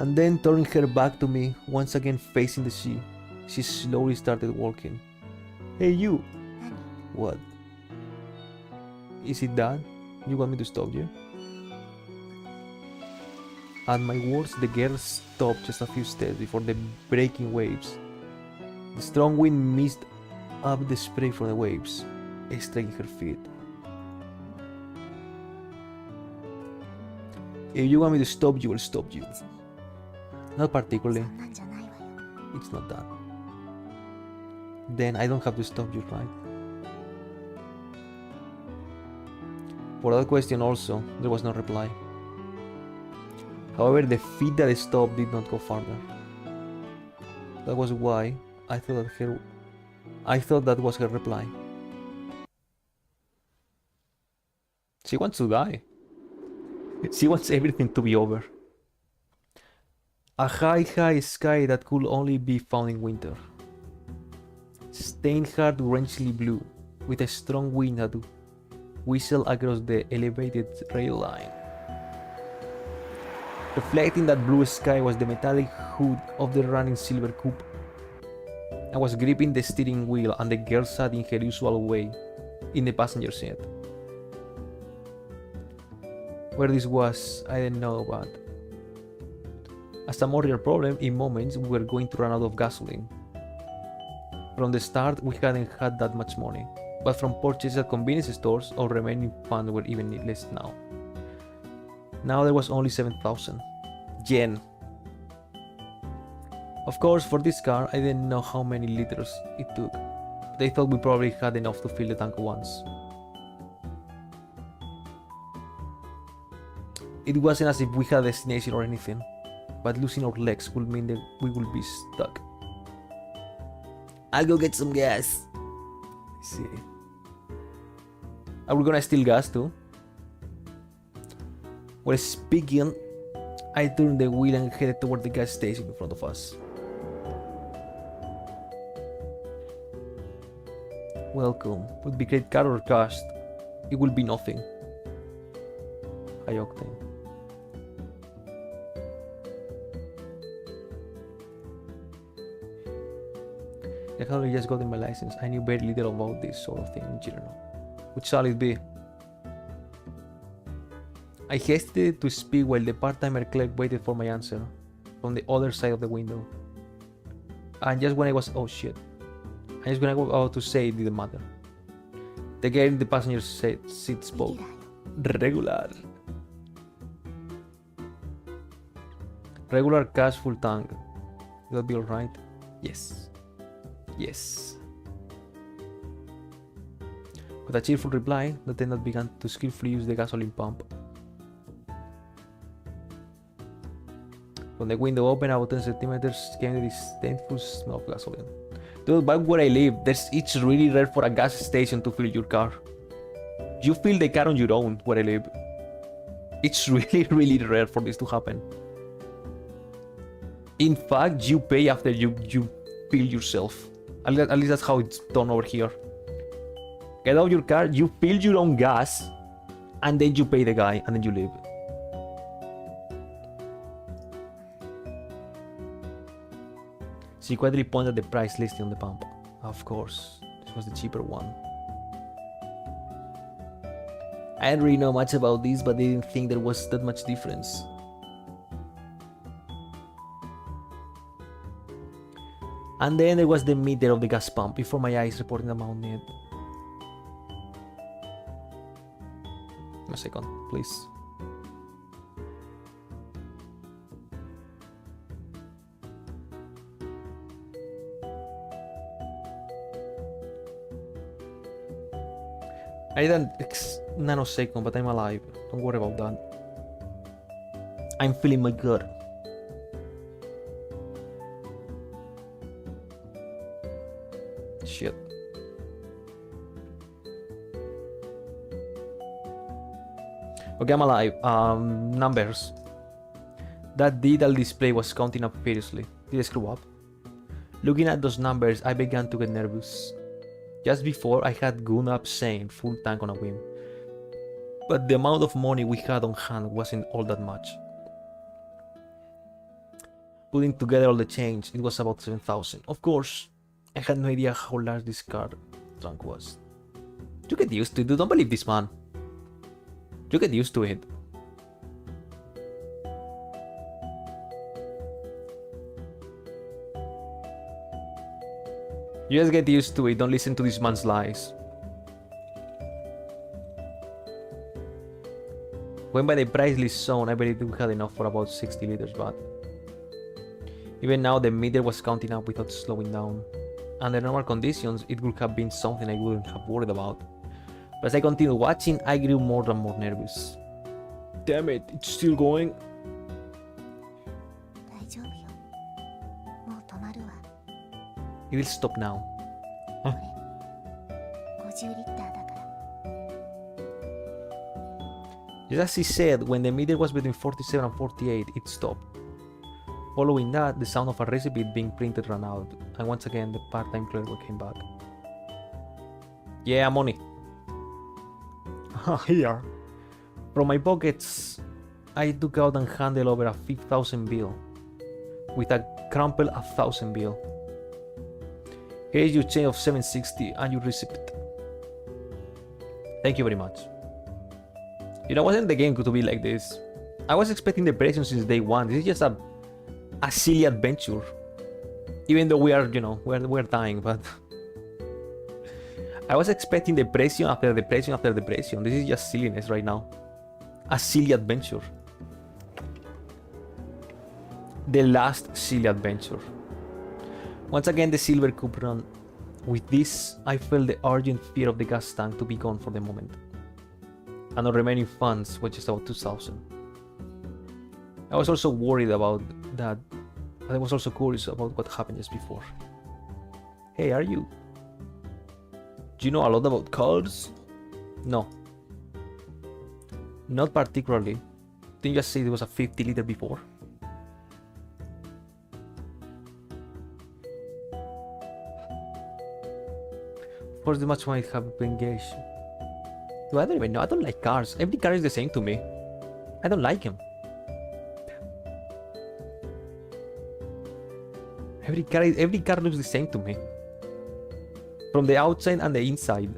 And then turning her back to me, once again facing the sea, she slowly started walking. Hey you! 何 What? Is it that? You want me to stop you? At my words, the girl stopped just a few steps before the breaking waves. The strong wind missed up the spray from the waves, striking her feet. If you want me to stop you, I'll stop you. 別に Not particularly. そんなんじゃないわよ It's not that. Then I don't have to stop you, right? For that question also, there was no reply. However, the feet that stopped did not go further. That was why I thought that was her reply. She wants to die. She wants everything to be over. A high, high sky that could only be found in winter. Stained hard, wrenchly blue, with a strong wind that whistled across the elevated rail line. Reflecting that blue sky was the metallic hood of the running silver coupe. I was gripping the steering wheel and the girl sat in her usual way, in the passenger seat. Where this was, I didn't know, but as a more real problem, in moments we were going to run out of gasoline. From the start, we hadn't had that much money, but from purchases at convenience stores, our remaining funds were even less now. Now there was only 7,000 yen. Of course, for this car, I didn't know how many liters it took. They thought we probably had enough to fill the tank once. It wasn't as if we had a destination or anything, but losing our legs would mean that we would be stuck. I'll go get some gas. I see. Are we gonna steal gas too? While speaking, I turned the wheel and headed toward the gas station in front of us. Welcome. Would be great car or cost. It will be nothing. High octane. I had only just gotten my license. I knew very little about this sort of thing in general. Which shall it be? I hesitated to speak while the part-timer clerk waited for my answer from the other side of the window. And just when I was I just when I was about to say it didn't matter. The guy in the passenger seat spoke. レギュラーよ Regular. Regular cash full tank. Will that be alright? Yes. Yes. With a cheerful reply, the attendant began to skillfully use the gasoline pump. From the window open about 10 centimeters came the disdainful smell of gasoline. Dude, back where I live, it's really rare for a gas station to fill your car. You fill the car on your own where I live. It's really, really rare for this to happen. In fact, you pay after you fill yourself. At least that's how it's done over here. Get out your car, you fill your own gas, and then you pay the guy, and then you leave. She quietly pointed at the price listed on the pump. Of course, this was the cheaper one. I didn't really know much about this, but I didn't think there was that much difference. And then there was the meter of the gas pump before my eyes reporting the amount needed. A second, please. I didn't nanosecond, but I'm alive. Don't worry about that. I'm feeling my gut. Shit. Okay, I'm alive. Numbers. That digital display was counting up furiously. Did I screw up? Looking at those numbers, I began to get nervous. Just before, I had gone up saying full tank on a whim. But the amount of money we had on hand wasn't all that much. Putting together all the change, it was about 7,000. Of course, I had no idea how large this car trunk was. You get used to it, don't believe this man. You get used to it. You just get used to it, don't listen to this man's lies. When by the price list zone, I believe we had enough for about 60 liters, but even now the meter was counting up without slowing down. Under normal conditions, it would have been something I wouldn't have worried about. But as I continued watching, I grew more and more nervous. Damn it, it's still going. 大丈夫よ。もう止まるわ。 It will stop now. これ50リッターだから。 Just as he said, when the meter was between 47 and 48, it stopped. Following that, the sound of a recipe being printed ran out, and once again the part-time clerk came back. Yeah, money. Here. From my pockets, I took out and handed over a 5,000 bill, with a crumpled 1,000 bill. Here is your change of 760 and your receipt. Thank you very much. You know, wasn't the game to be like this? I was expecting depression since day one. This is just a silly adventure. Even though we are, you know, we're dying, but I was expecting depression after depression after depression. This is just silliness right now. A silly adventure. The last silly adventure. Once again, the silver cup ran. With this, I felt the urgent fear of the gas tank to be gone for the moment. And our remaining funds were just about 2,000. I was also worried about that, but I was also curious about what happened just before. Hey, are you? Do you know a lot about cars? No. Not particularly. Didn't you just say it was a 50 liter before? Of course, the much might have been engaged. I don't even know. I don't like cars. Every car is the same to me. I don't like them. Every car looks the same to me. From the outside and the inside.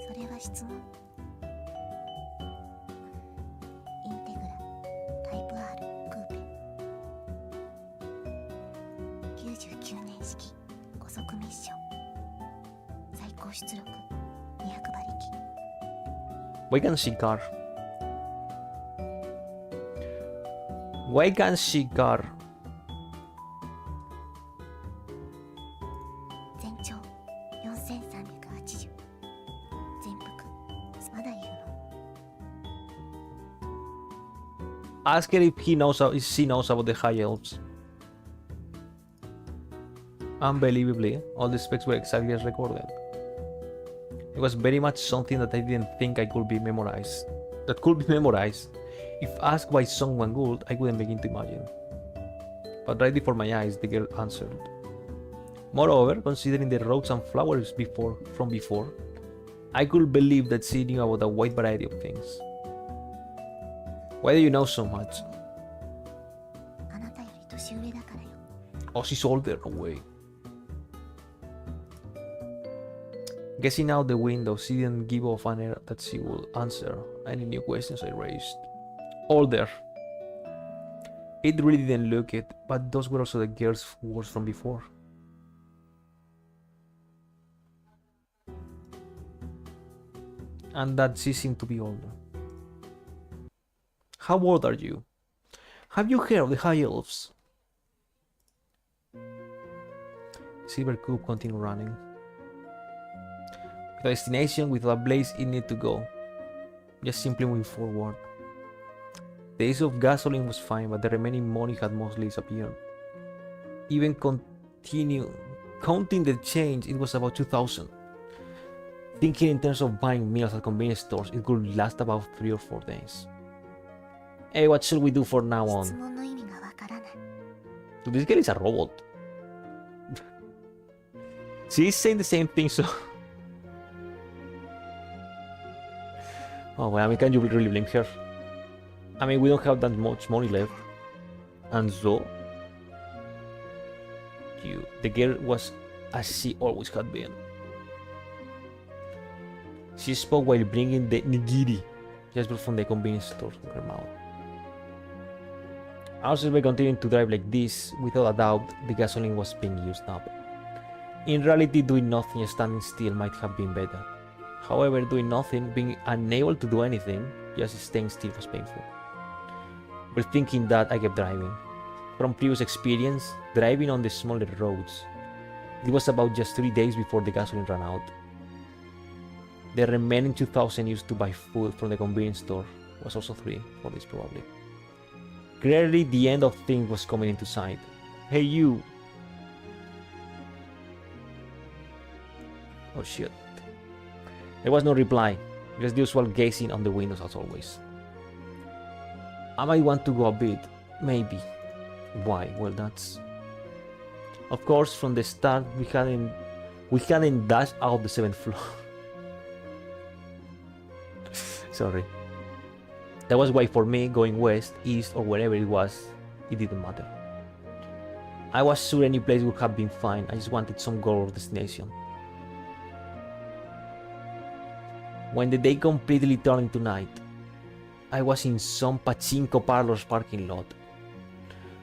それは質問。インテグラタイプ R クーペ99年式5速ミッション最高出力200馬力 Why can't she car? Why can't she car? 全長4380全幅まだ言うの Ask her if she knows about the high elves. Unbelievably, all the specs were exactly as recorded. It was very much something that I didn't think I could be memorized. That could be memorized. If asked by someone good, I couldn't begin to imagine. But right before my eyes, the girl answered. Moreover, considering the roads and flowers from before, I could believe that she knew about a wide variety of things. Why do you know so much? あなたより年上だからよ Oh, she's older. No way. Guessing out the window, she didn't give off an air that she would answer any new questions I raised. Older. It really didn't look it, but those were also the girl's words from before. And that she seemed to be older. How old are you? Have you heard of the High Elves? Silver Cube continued running. With a destination, with a place it need to go. Just simply moving forward. The use of gasoline was fine, but the remaining money had mostly disappeared. Even counting the change, it was about 2,000. Thinking in terms of buying meals at convenience stores, it could last about 3 or 4 days. Hey, what should we do from now 質 on? 問の意味がわからない So this girl is a robot. She's saying the same thing, so... Oh, well, I mean, can you really blame her? I mean, we don't have that much money left. And so... The girl was as she always had been. She spoke while bringing the nigiri just from the convenience store to her mouth. Also, by continuing to drive like this, without a doubt, the gasoline was being used up. In reality, doing nothing and standing still might have been better. However, doing nothing, being unable to do anything, just staying still was painful. But thinking that, I kept driving. From previous experience, driving on the smaller roads, it was about just 3 days before the gasoline ran out. The remaining 2,000 used to buy food from the convenience store was also 3 for this probably. Clearly, the end of things was coming into sight. Hey, you! Oh shit. There was no reply, just the usual gazing on the windows as always. I might want to go a bit, maybe. Why? Well, that's... Of course, from the start, we hadn't dashed out the 7th floor. Sorry. That was why for me, going west, east, or wherever it was, it didn't matter. I was sure any place would have been fine, I just wanted some goal or destination. When the day completely turned into night, I was in some pachinko parlor's parking lot.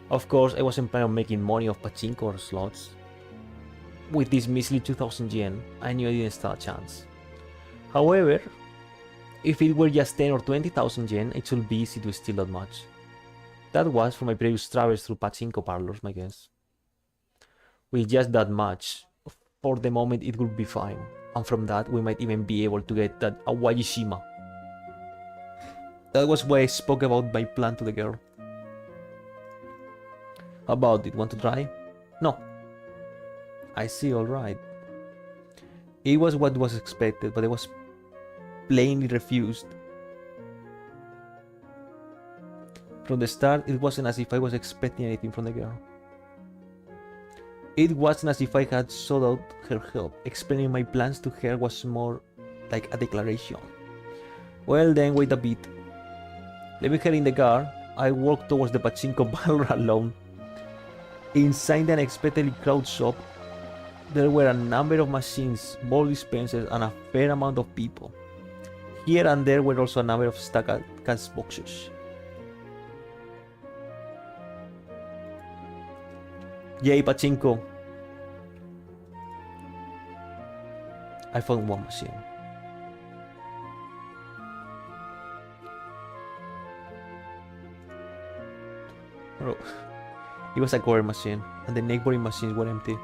Of course, I wasn't planning on making money off pachinko or slots. With this measly 2,000 yen, I knew I didn't stand a chance. However, if it were just 10 or 20,000 yen, it should be easy to steal that much. That was from my previous travels through pachinko parlors, my guess. With just that much, for the moment it would be fine, and from that we might even be able to get that Awajishima. That was why I spoke about my plan to the girl. About it, want to try? No. I see, alright. It was what was expected, but I was plainly refused. From the start, it wasn't as if I was expecting anything from the girl. It wasn't as if I had sought out her help. Explaining my plans to her was more like a declaration. Well then, wait a bit. Leaving her in the car, I walked towards the pachinko parlor alone. Inside the unexpectedly crowded shop, there were a number of machines, ball dispensers, and a fair amount of people. Here and there were also a number of stacked cash boxes. Yay, pachinko! I found one machine. Oh, it was a cover machine, and the neighboring machines were empty.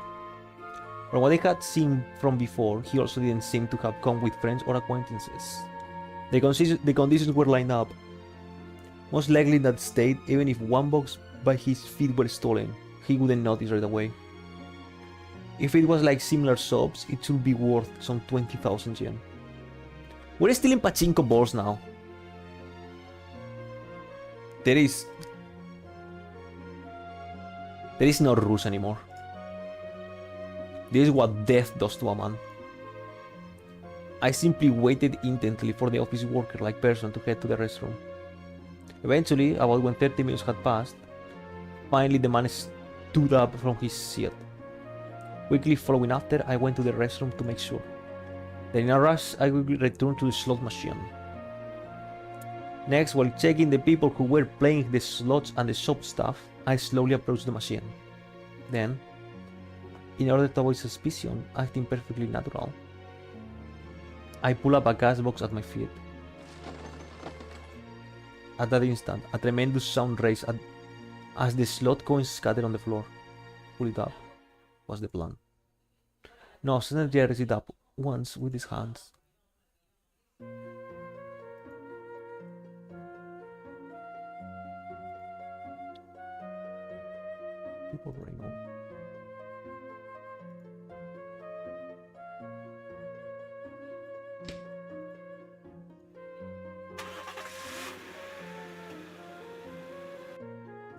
From what I had seen from before, he also didn't seem to have come with friends or acquaintances. The conditions were lined up. Most likely in that state, even if one box by his feet were stolen, he wouldn't notice right away. If it was like similar shops, it should be worth some 20,000 yen. We're still in pachinko balls now. There is no rules anymore. This is what death does to a man. I simply waited intently for the office worker-like person to head to the restroom. Eventually, about when 30 minutes had passed, finally the man stood up from his seat. Quickly following after, I went to the restroom to make sure. Then in a rush, I quickly returned to the slot machine. Next, while checking the people who were playing the slots and the shop stuff, I slowly approached the machine. Then, in order to avoid suspicion, acting perfectly natural, I pull up a gas box at my feet. At that instant, a tremendous sound raised as the slot coins scattered on the floor. Pull it up was the plan. No, suddenly I raised it up ones with his hands. People running on.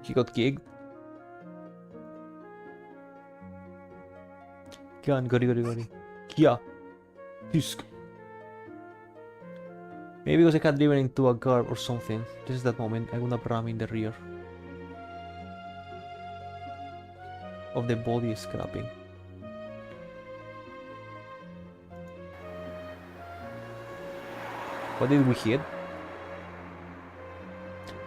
He got kicked. Gun, got it. Yeah. Husk. Maybe because I got driven into a car or something. Just that moment, I would have rammed in the rear of the body scrapping. What did we hit?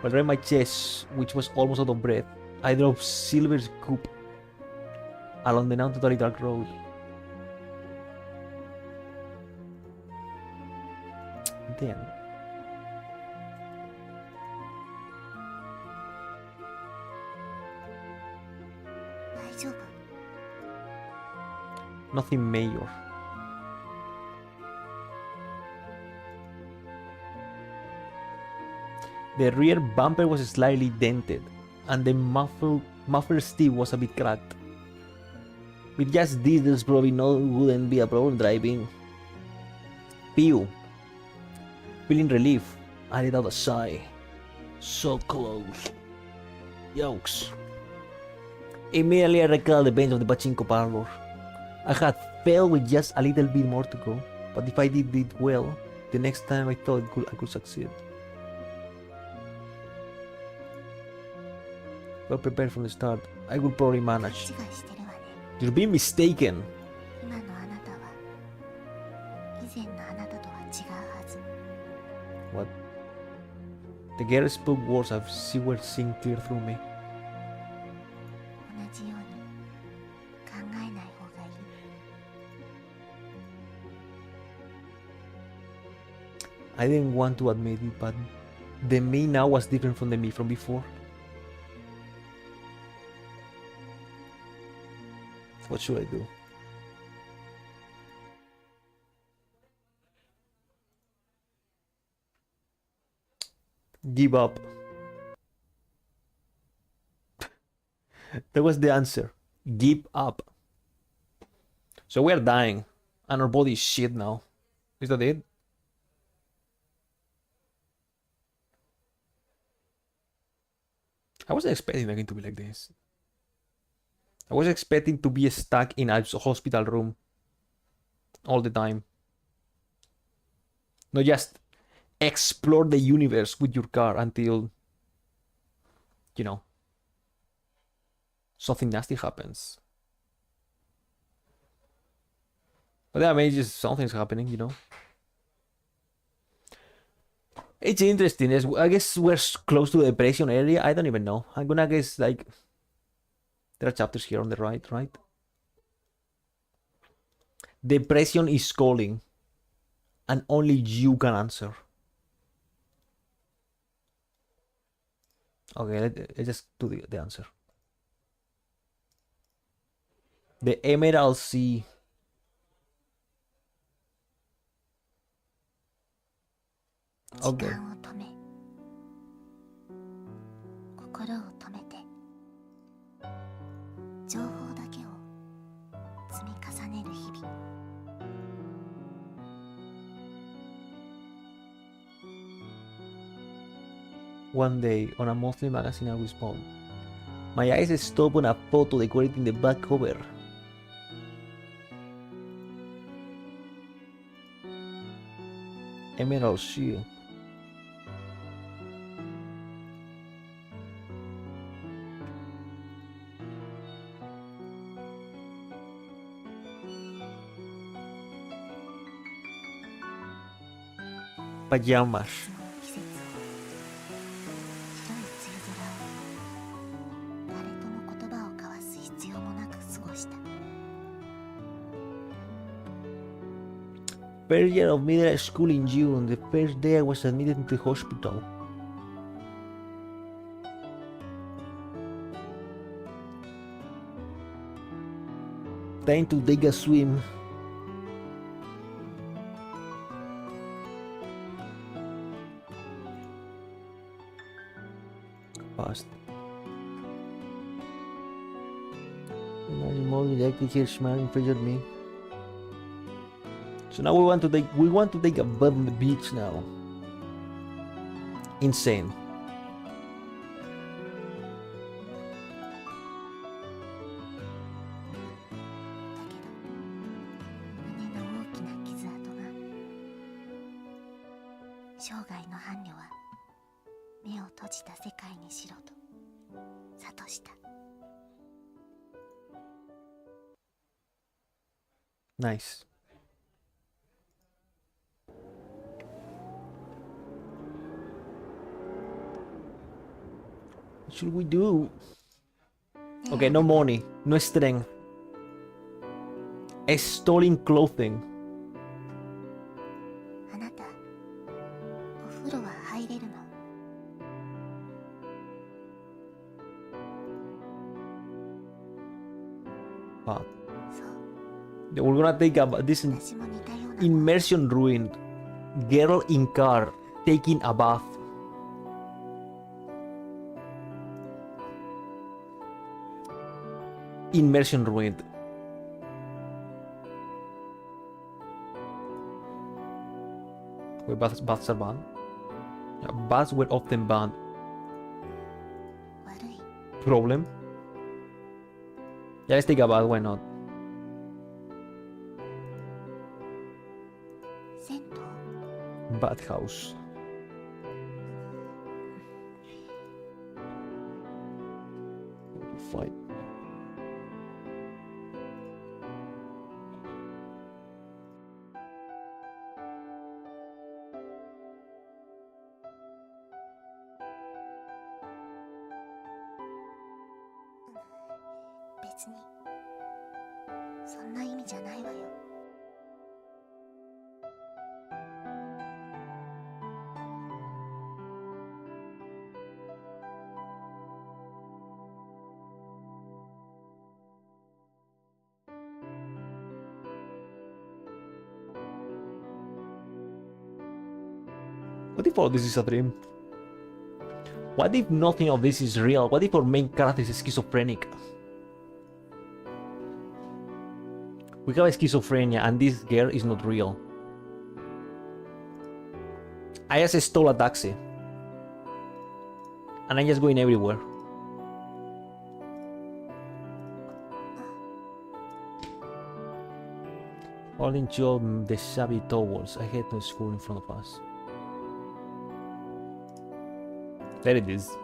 Well, right in my chest, which was almost out of breath, I drove Silver's coupe along the now totally dark road. Then nothing major. The rear bumper was slightly dented, and the muffler steel was a bit cracked. With just this, there's probably wouldn't be a problem driving. Pew. Feeling relief, I let out a sigh. So close. Yokes. Immediately I recalled the bench of the pachinko parlor. I had failed with just a little bit more to go, but if I did it well, the next time I thought I could succeed. Well prepared from the start, I would probably manage. You're being mistaken. What? The girl spoke words as she were seeing clear through me. I didn't want to admit it, but the me now was different from the me from before. What should I do? Give up. That was the answer. Give up. So we are dying, and our body is shit now. Is that it? I wasn't expecting the game to be like this. I was expecting to be stuck in a hospital room all the time. Not just explore the universe with your car until, you know, something nasty happens. But yeah, maybe just something's happening, you know. It's interesting. I guess we're close to the depression area. I don't even know. I'm gonna guess like there are chapters here on the right? Depression is calling, and only you can answer. Okay, let's just do the answer. The Emerald Sea. Okay. One day, on a monthly magazine, I respond. My eyes stop on a photo decorating the back cover. Emerald Sea. Pajamas. First year of middle school in June, the first day I was admitted into the hospital. Time to take a swim. Fast. Imagine more electric here smiling pressured me. So now we want to take a bath on the beach now. Insane. 胸の大きな傷跡が。生涯の伴侶は目を閉じた世界にしろと諭した。 Nice. What should we do? Okay, no money, no strength. Stolen clothing. あなたお風呂は入れるの？ But そう、 we're gonna take this 私も似たような。 immersion ruined. Girl in car taking a bath. Immersion ruined. Wait, baths are banned? Yeah, baths were often banned. 悪い。 Problem? Yeah, let's take a bath, why not? 銭湯？ Bathhouse. Fight.「別にそんな意味じゃないわよ。 What if all this is a dream? What if nothing of this is real? What if our main character is schizophrenic? We have schizophrenia and this girl is not real. I just stole a taxi. And I'm just going everywhere. Holding two of the shabby towels. I head to school in front of us. There it is.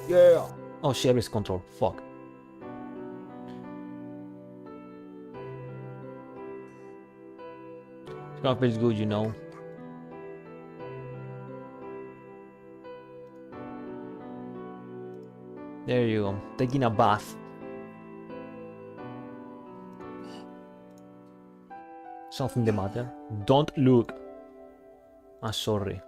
Yeah. Oh, share is control. Fuck. It's gonna feel good, you know. There you go. Taking a bath. Something the matter? Don't look. I'm sorry.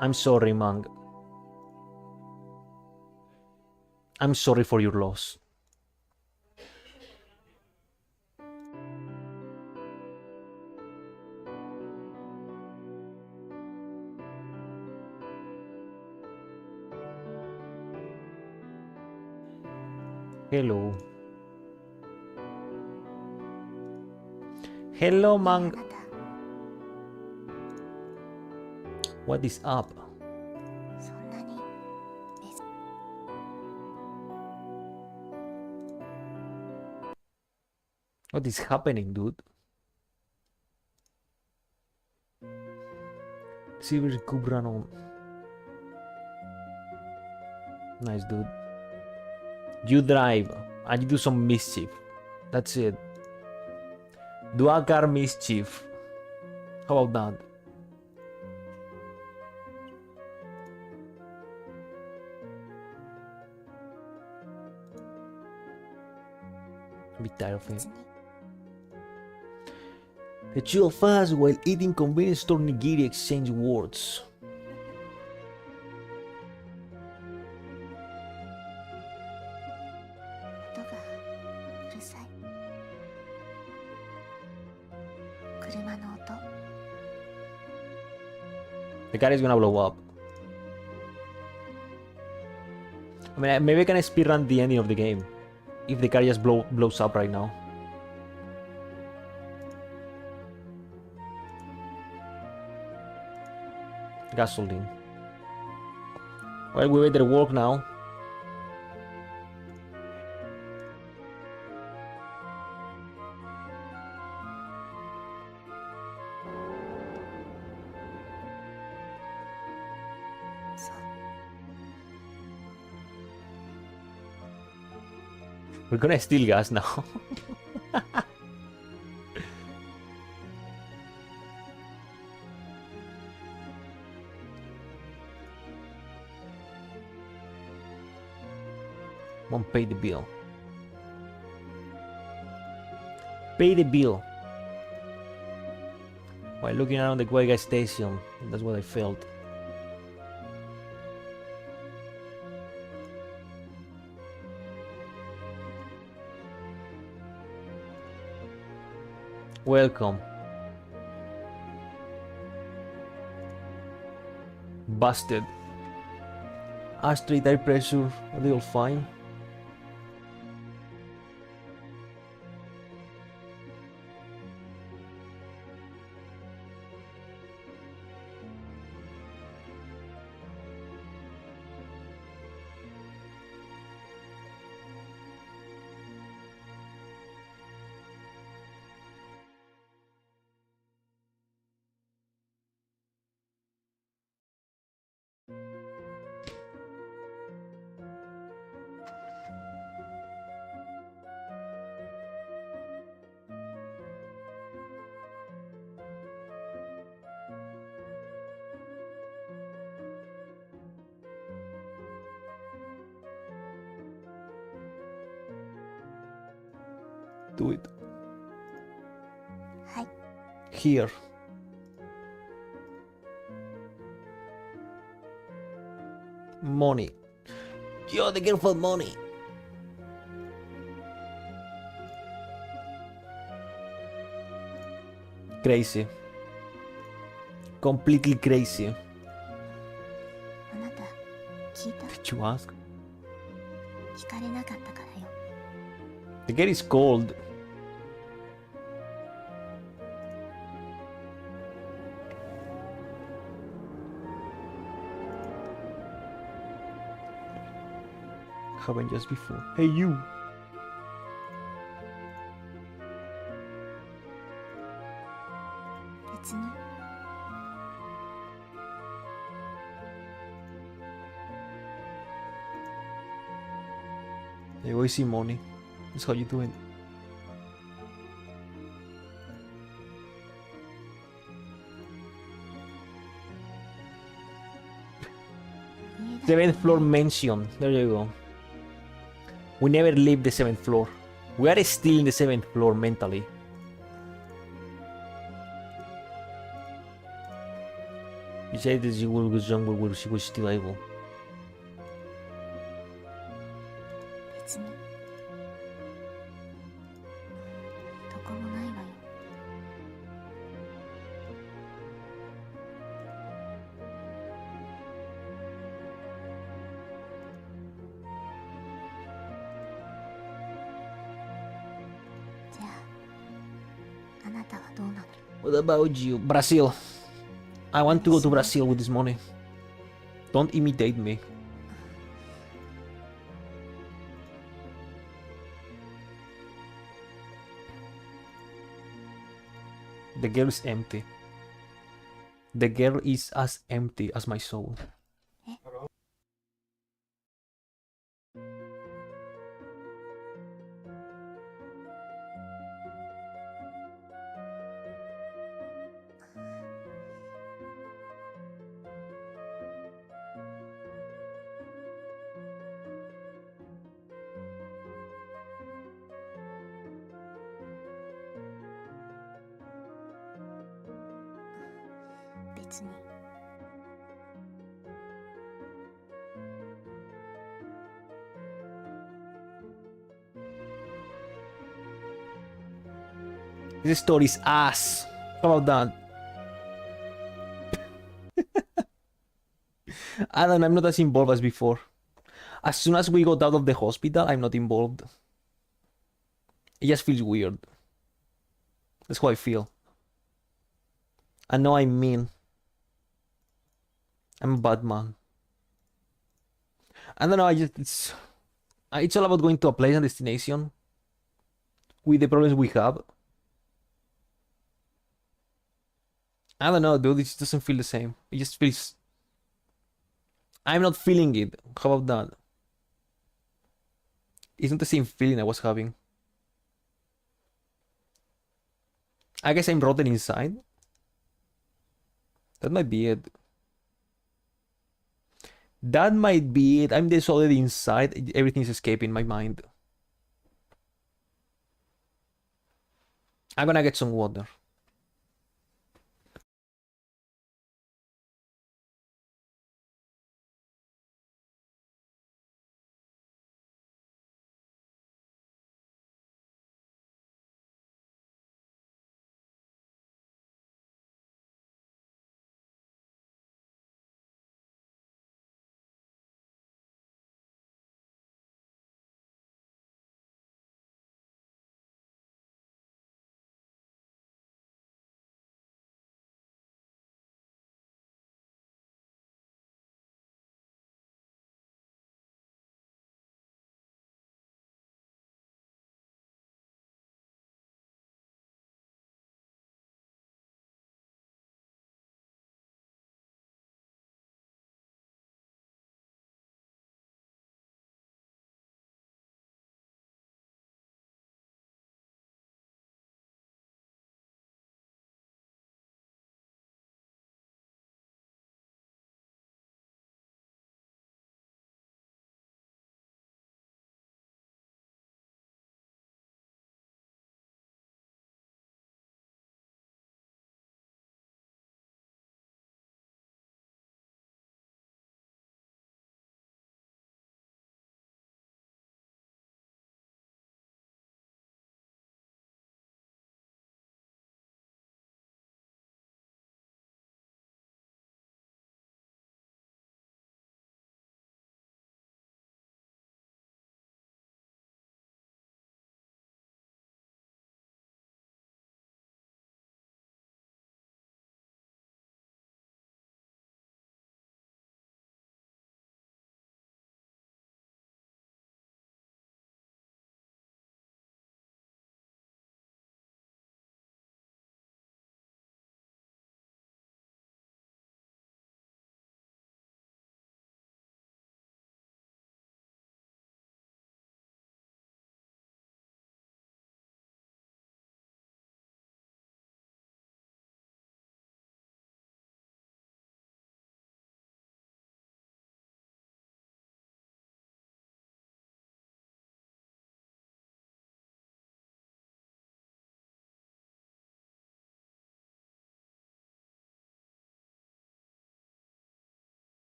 I'm sorry, Mang. I'm sorry for your loss. Hello. Hello, ねえ Mang. あなた What is up? そんなに別 What is happening, dude? Silver Kubrano. Nice, dude. You drive and you do some mischief. That's it. Do a car mischief. How about that? I'm a bit tired of it. に The two of us, while eating convenience store nigiri, exchange words. 音がうるさい。車の音。 The car is gonna blow up. I mean, maybe I can speedrun the ending of the game. If the car just blows up right now. Gasoline. Well, we better work now. We're gonna steal gas now. Won't pay the bill. Pay the bill. While looking around the quiet gas station, that's what I felt. Welcome. Busted. Ashtray tire pressure, are they all fine? Do it. はい。 Here. Money. Yo, the girl for money. Crazy. Completely crazy. あなた聞いた？ Did you ask? 聞かれなかったからよ。 The girl is cold. Happened just before. Hey, you. 別に。 Hey, go see money. That's how you do it. Seventh floor mansion. There you go. We never leave the 7th floor. We are still in the 7th floor mentally. You said that you will go jungle where she was still able. 別に。どこもないわよ。 じゃあ、あなたはどうなの？ What about you? Brazil. I want to go to Brazil with this money. Don't imitate me. The girl is empty. The girl is as empty as my soul. 「実に。This story is ass. How about that? I don't know, I'm not as involved as before. As soon as we got out of the hospital, I'm not involved. It just feels weird. That's how I feel. I know I'm mean. I'm a bad man. I don't know, it's all about going to a place and destination with the problems we have. I don't know, dude, it just doesn't feel the same. It just feels... I'm not feeling it. How about that? It's not the same feeling I was having. I guess I'm rotten inside. That might be it. That might be it. I'm just already inside. Everything's escaping my mind. I'm gonna get some water.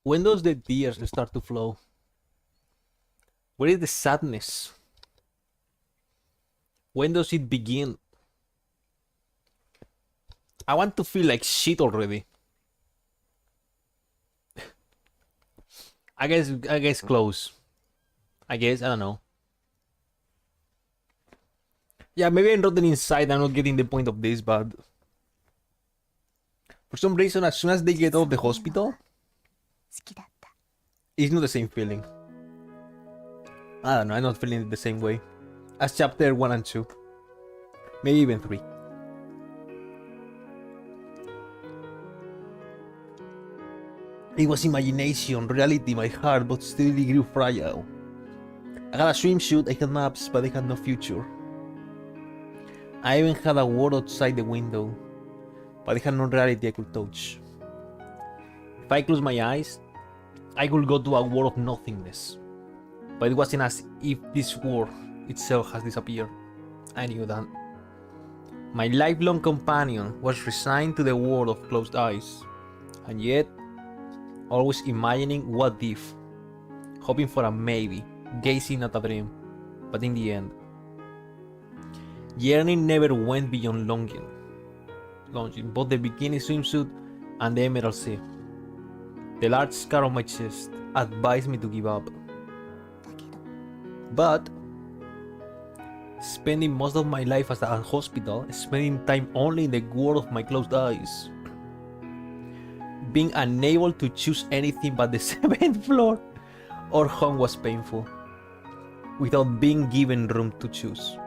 When does the tears start to flow? Where is the sadness? When does it begin? I want to feel like shit already. I guess close. I don't know. Yeah, maybe I'm rotten inside. I'm not getting the point of this, but for some reason, as soon as they get out of the hospital, 好きだった。 it's not the same feeling. I don't know. I'm not feeling it the same way as chapter 1 and 2. Maybe even 3. It was imagination, reality, my heart, but still it grew fragile. I had a swimsuit, I had maps, but I had no future. I even had a world outside the window, but I had no reality I could touch. If I closed my eyes, I could go to a world of nothingness. But it wasn't as if this world itself has disappeared. I knew that. My lifelong companion was resigned to the world of closed eyes, and yet, always imagining what if, hoping for a maybe, gazing at a dream, but in the end, yearning never went beyond longing, both the bikini swimsuit and the emerald sea. The large scar on my chest advised me to give up. だけど But spending most of my life as a hospital, spending time only in the world of my closed eyes, being unable to choose anything but the 7th floor or home was painful, without being given room to choose.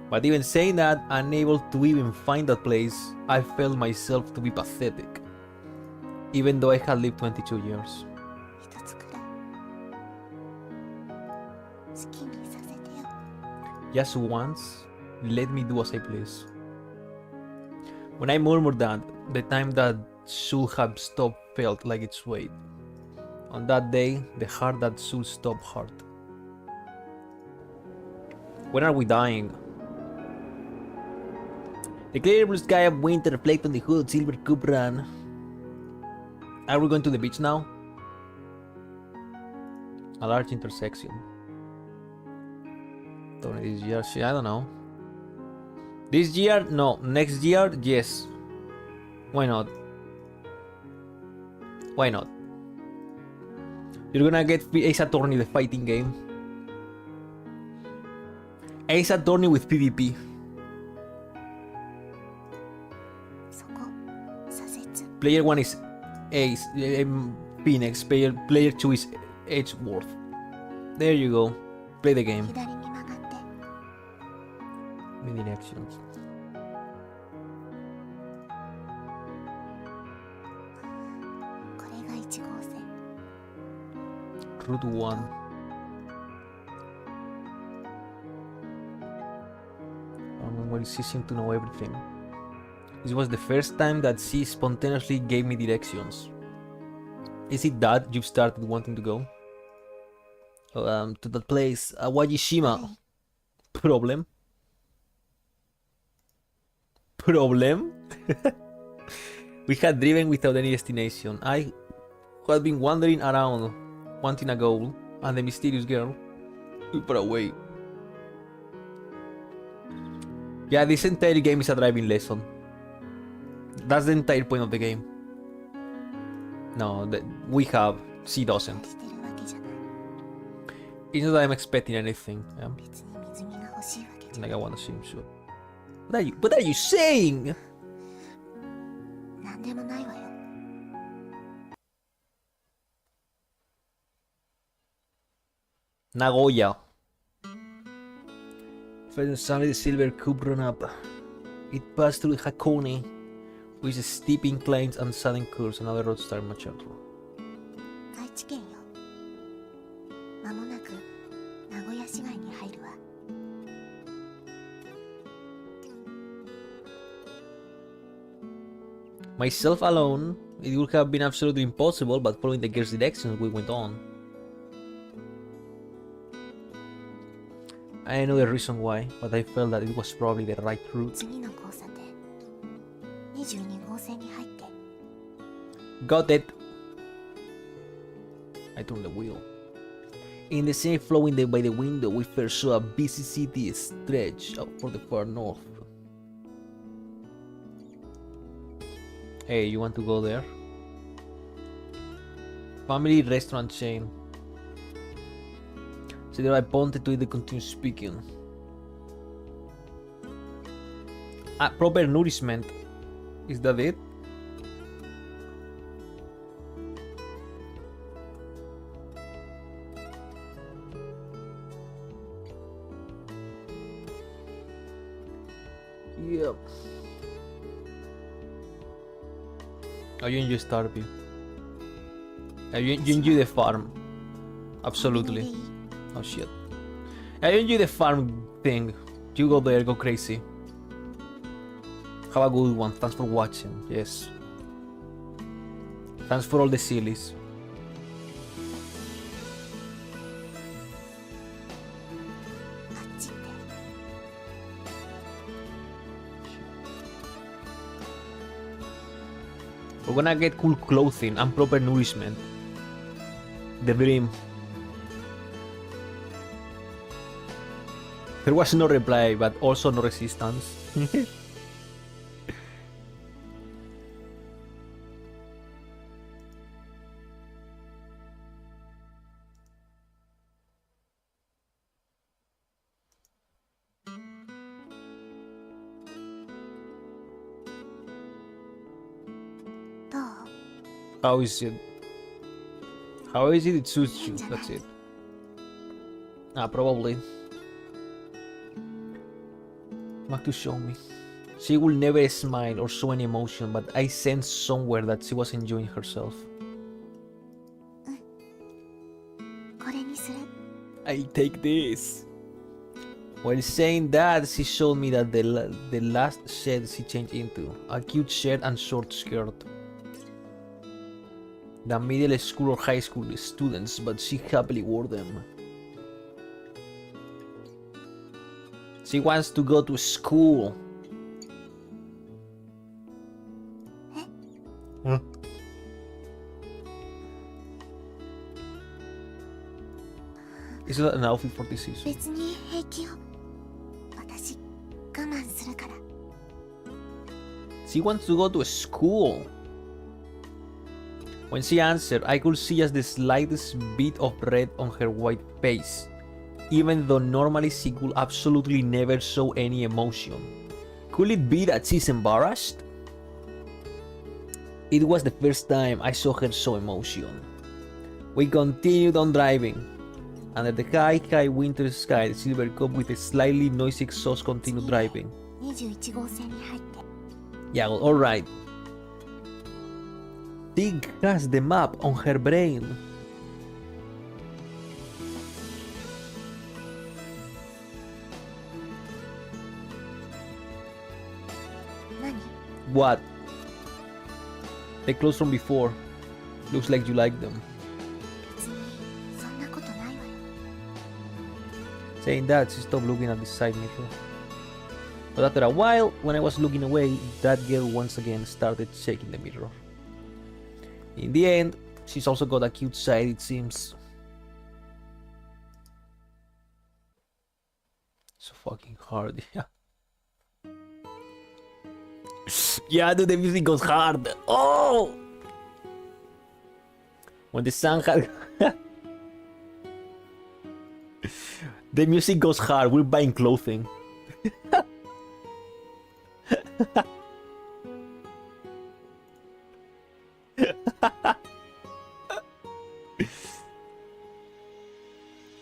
But even saying that, unable to even find that place, I felt myself to be pathetic, even though I had lived 22 years. 一つくらい好きにさせてよ Just once, let me do as I please. When I murmured that, the time that should have stopped felt like its weight. On that day, the heart that should stop hurt. When are we dying? The clear blue sky of winter reflects on the hood of Silver Cup Run. Are we going to the beach now? A large intersection. This year, shit, I don't know. This year, no. Next year, yes. Why not? Why not? You're gonna get Ace Attorney, the fighting game. Ace Attorney with PvP. そこ左折 Player 1 is Ace, Phoenix. Player 2 is Edgeworth. There you go. Play the game. 左に曲がって Many directions. これが1号線 Route 1. When she seemed to know everything. This was the first time that she spontaneously gave me directions. Is it that you've started wanting to go? To that place, Awajishima. Problem? Problem? We had driven without any destination. I had been wandering around, wanting a goal, and the mysterious girl we put away. Yeah, this entire game is a driving lesson. That's the entire point of the game. No, we have. She doesn't. してるわけじゃない It's not that I'm expecting anything. Yeah? 別に水着が欲しいわけじゃ Like I want a swimsuit. What are you saying? なんでもないわよ Nagoya. First suddenly the silver cup ran up. It passed through Hakone, with steep inclines and sudden curves. Another road started much outro. 愛知県よまもなく名古屋市街に入るわ Myself alone, it would have been absolutely impossible, but following the girl's directions, we went on. I know the reason why, but I felt that it was probably the right route. 次の交差点22号線に入って Got it! I turned the wheel. In the same flowing by the window, we first saw a busy city stretch out for the far north. Hey, you want to go there? Family restaurant chain. So there I wanted to continue speaking. Proper nourishment. Is that it? Yep. Oh, you enjoy Starby. You enjoy the farm. Absolutely. Oh shit. I enjoy the farm thing. You go there, go crazy. Have a good one. Thanks for watching. Yes. Thanks for all the sillies. We're gonna get cool clothing and proper nourishment. The dream. There was no reply, but also no resistance. How is it? How is it? It suits you. That's it. Probably. What to show me? She will never smile or show any emotion, but I sensed somewhere that she was enjoying herself. I take this. While saying that, she showed me that the last shed she changed into a cute shirt and short skirt. The middle school or high school students, but she happily wore them. She wants to go to school. Huh? Is that an outfit for this season? She wants to go to school. When she answered, I could see just the slightest bit of red on her white face, even though normally she could absolutely never show any emotion. Could it be that she's embarrassed? It was the first time I saw her show emotion. We continued on driving. Under the high winter sky, the silver cup with a slightly noisy exhaust continued driving. Yeah, well, alright. Tig has the map on her brain. What? The clothes from before. Looks like you like them. Saying that, she stopped looking at the side mirror. But after a while, when I was looking away, that girl once again started shaking the mirror. In the end, she's also got a cute side, it seems. So fucking hard, yeah. Yeah, dude, the music goes hard. Oh! When the sun had... The music goes hard, we're buying clothing.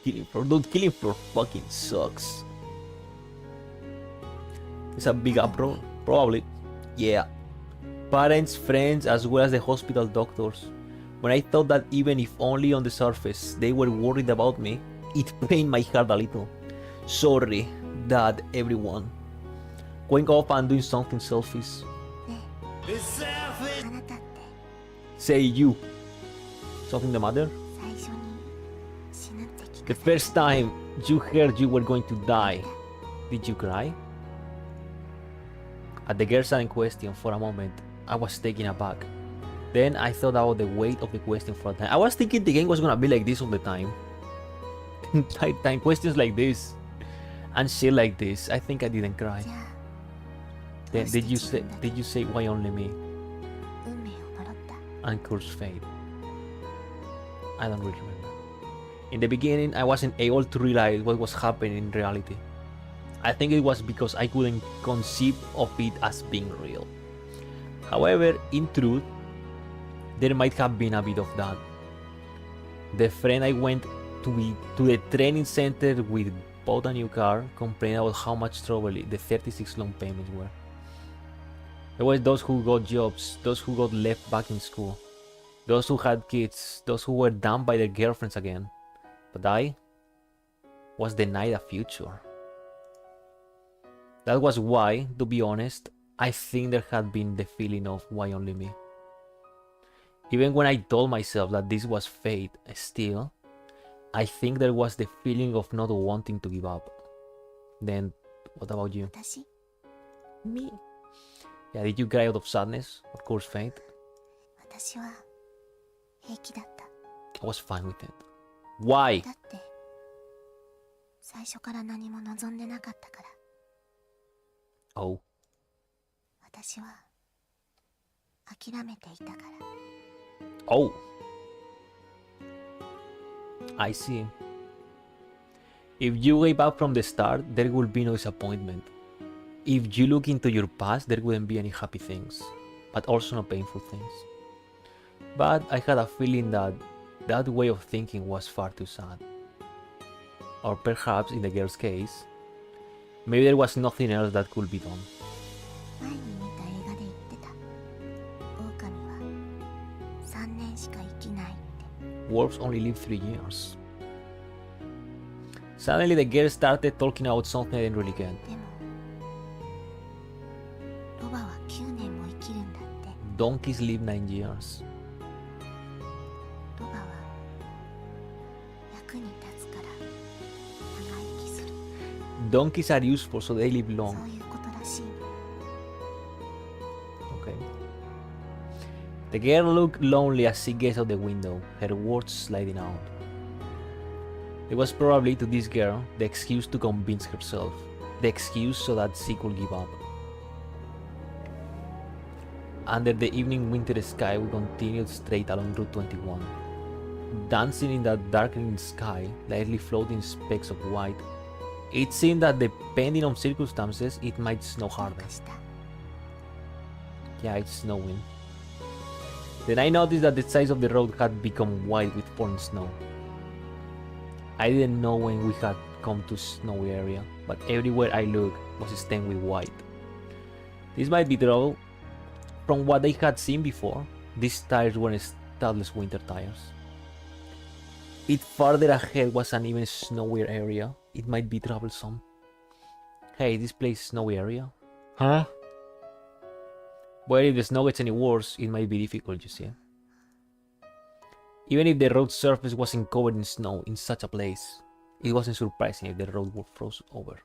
Killing floor, dude, killing floor fucking sucks. It's a big uproar, probably. Yeah. Parents, friends, as well as the hospital doctors. When I thought that even if only on the surface they were worried about me, it pained my heart a little. Sorry, Dad, everyone. Going off and doing something selfish. Say you. Something the matter? The first time you heard you were going to die, did you cry? At the girl sudden question for a moment, I was taken aback. Then I thought about the weight of the question for a time. I was thinking the game was gonna be like this all the time. Time questions like this and shit like this. I think I didn't cry. Then did you say why only me? And curse fate. I don't really remember. In the beginning, I wasn't able to realize what was happening in reality. I think it was because I couldn't conceive of it as being real. However, in truth, there might have been a bit of that. The friend I went to the training center with bought a new car, complained about how much trouble the 36 loan payments were. There were those who got jobs, those who got left back in school. Those who had kids, those who were dumped by their girlfriends again. But I was denied a future. That was why, to be honest, I think there had been the feeling of why only me. Even when I told myself that this was fate, still, I think there was the feeling of not wanting to give up. Then, what about you? 私 Me. Yeah, did you cry out of sadness? Of course, fate. 私は平気だった。 I was fine with it. Why? だって最初から何も望んでなかったから。 Oh. 私は諦めていたから。 Oh. I see. If you gave up from the start, there will be no disappointment. If you look into your past, there wouldn't be any happy things, but also no painful things. But I had a feeling that that way of thinking was far too sad. Or perhaps, in the girl's case, maybe there was nothing else that could be done. 前に見た映画で言ってた。狼は3年しか生きないって。 Wolves only live 3 years. Suddenly the girl started talking about something I didn't really get. でもロバは9年も生きるんだって。 Donkeys live 9 years. ロバは役に立つから長生きする。 Donkeys are useful, so they live そ long. ういうことらしい。 Okay. The girl looked lonely as she gazed out the window, her words sliding out. It was probably to this girl the excuse to convince herself, the excuse so that she could give up. Under the evening winter sky, we continued straight along Route 21, dancing in that darkening sky, lightly floating specks of white. It seemed that depending on circumstances, it might snow どう harder. かした。 Yeah, it's snowing. Then I noticed that the sides of the road had become white with falling snow. I didn't know when we had come to snowy area, but everywhere I looked was stained with white. This might be true. From what I had seen before, these tires were studdless winter tires. If farther ahead was an even snowier area, it might be troublesome. Hey, this place is snowy area? Huh? Well, if the snow gets any worse, it might be difficult, you see. Even if the road surface wasn't covered in snow in such a place, it wasn't surprising if the road would froze over.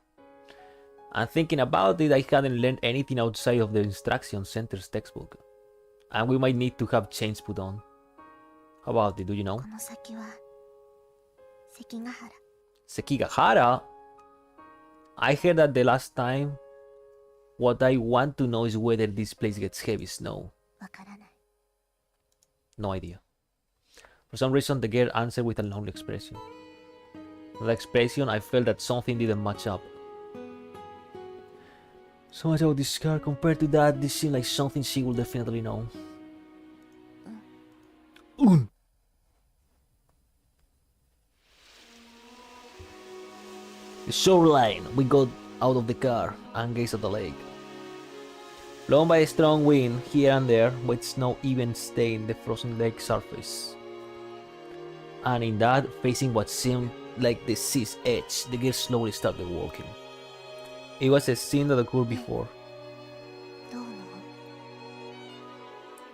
And thinking about it, I hadn't learned anything outside of the instruction center's textbook. And we might need to have chains put on. How about it, do you know? この先は関ヶ原。 Sekigahara? I heard that the last time. What I want to know is whether this place gets heavy snow. わからない。 No idea. For some reason, the girl answered with a lonely expression. With that expression, I felt that something didn't match up. So much about this car compared to that, this seemed like something she will definitely know. The shoreline. We got out of the car and gazed at the lake. Blown by a strong wind here and there, with snow even stained the frozen lake surface. And in that, facing what seemed like the sea's edge, the girl slowly started walking. It was a scene that occurred before. どう思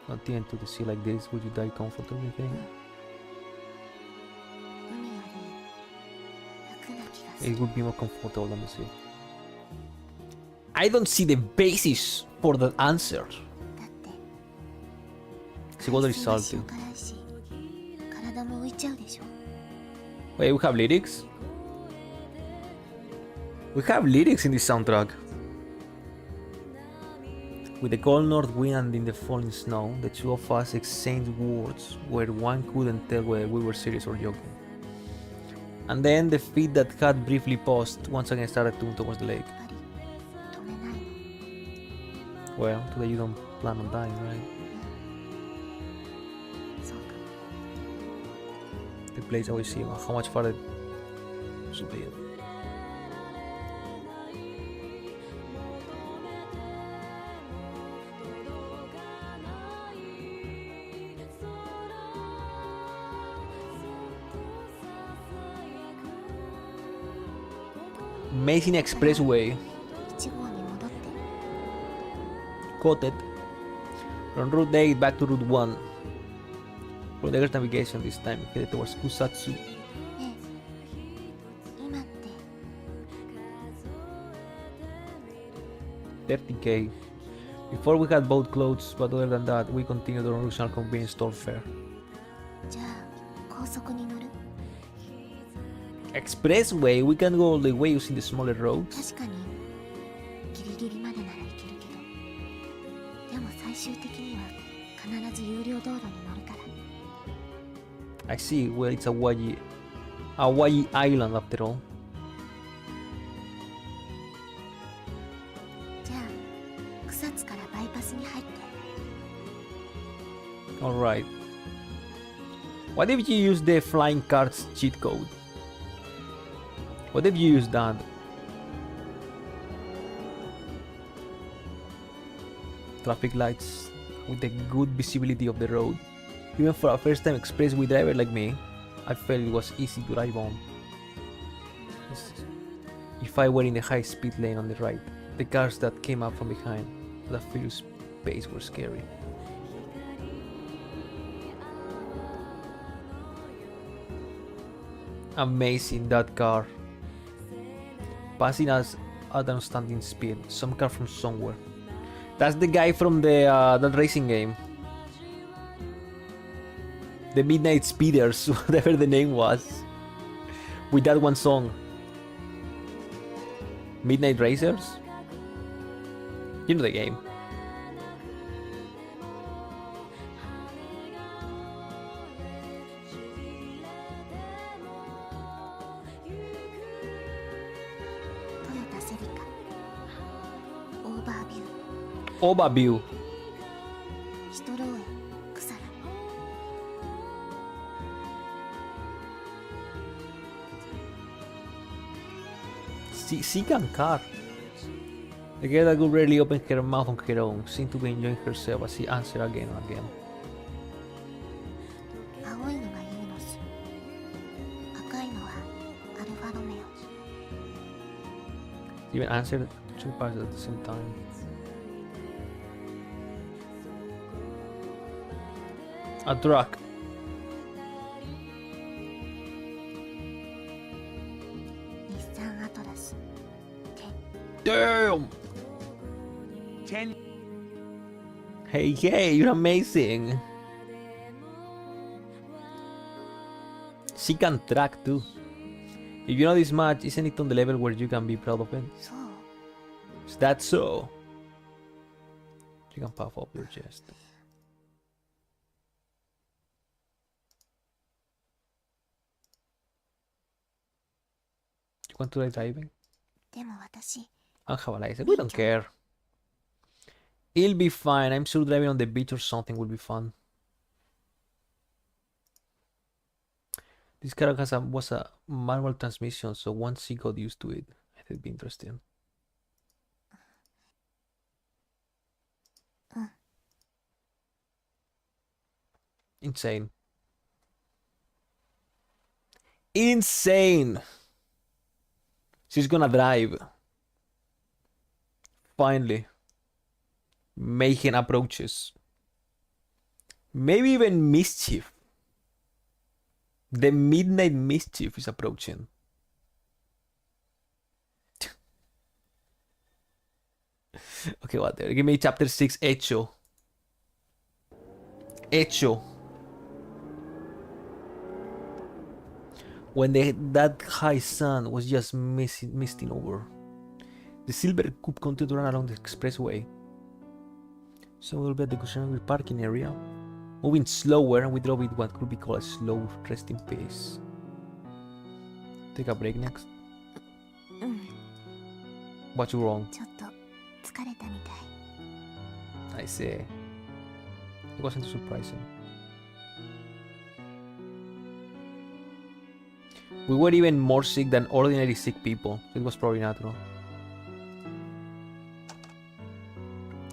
う？ Not into the sea like this, would you die comfortably, you think? 海より楽な気がする。 It would be more comfortable than the sea. I don't see the basis for that answer. だって See what 海水は resulted. 塩辛いし、体も浮いちゃうでしょ。 Wait, we have lyrics? We have lyrics in this soundtrack. With the cold north wind and in the falling snow, the two of us exchanged words where one couldn't tell whether we were serious or joking. And then the feet that had briefly paused once again started to move towards the lake. やっぱり止めないの。 Well, today you don't plan on dying, right? そうかも。 The place always see how much farther should be. Amazing expressway. 1号に戻って。 Got it. From Route 8 back to Route 1. For the navigation this time, headed towards Kusatsu. ねえ、今って 30k. Before we had bought clothes, but other than that, we continued on original convenience store fare. じゃあ高速に乗る。 Expressway, we can go all the way using the smaller roads. 確かにギリギリまでなら行けるけど、でも最終的には必ず有料道路に乗るから。 I see, well, it's Hawaii Island after all. じゃあ草津からバイパスに入って。 Alright. What if you use the flying carts cheat code? What if you use that? Traffic lights with the good visibility of the road. Even for a first time expressway driver like me, I felt it was easy to drive on. If I were in the high speed lane on the right, the cars that came up from behind at a furious pace were scary. Amazing, that car. Passing us at an outstanding speed. Some car from somewhere. That's the guy from the that racing game. The Midnight Speeders, whatever the name was. With that one song. Midnight Racers? You know the game. Overview. ヒトローエ、クサラ。 Sigan car. The girl that could rarely open her mouth on her own seemed to be enjoying herself as she answered again and again. 青いのがユーノス。赤いのはアルファロメオ。 Even answered two parts at the same time. A truck. 日産アトラス。Damn! 10. Hey, you're amazing. She can track too. If you know this much, isn't it on the level where you can be proud of it? そう。 Is that so? You can puff up your chest. You want to try driving? でも私、 I'll have a license. We don't care. It'll be fine. I'm sure driving on the beach or something will be fun. This car was a manual transmission, so once she got used to it, it'd be interesting. Insane. Insane! She's gonna drive. Finally. Making approaches. Maybe even mischief. The midnight mischief is approaching. Okay, whatever. Give me chapter 6, Hecho. Hecho. When that high sun was just misting over. The silver coupe continued to run along the expressway. So we'll be at the customary parking area. Moving slower, we drove it what could be called a slow resting pace. Take a break next. うん。 What's wrong? ちょっと疲れたみたい。 I say. It wasn't surprising. We were even more sick than ordinary sick people, so it was probably natural.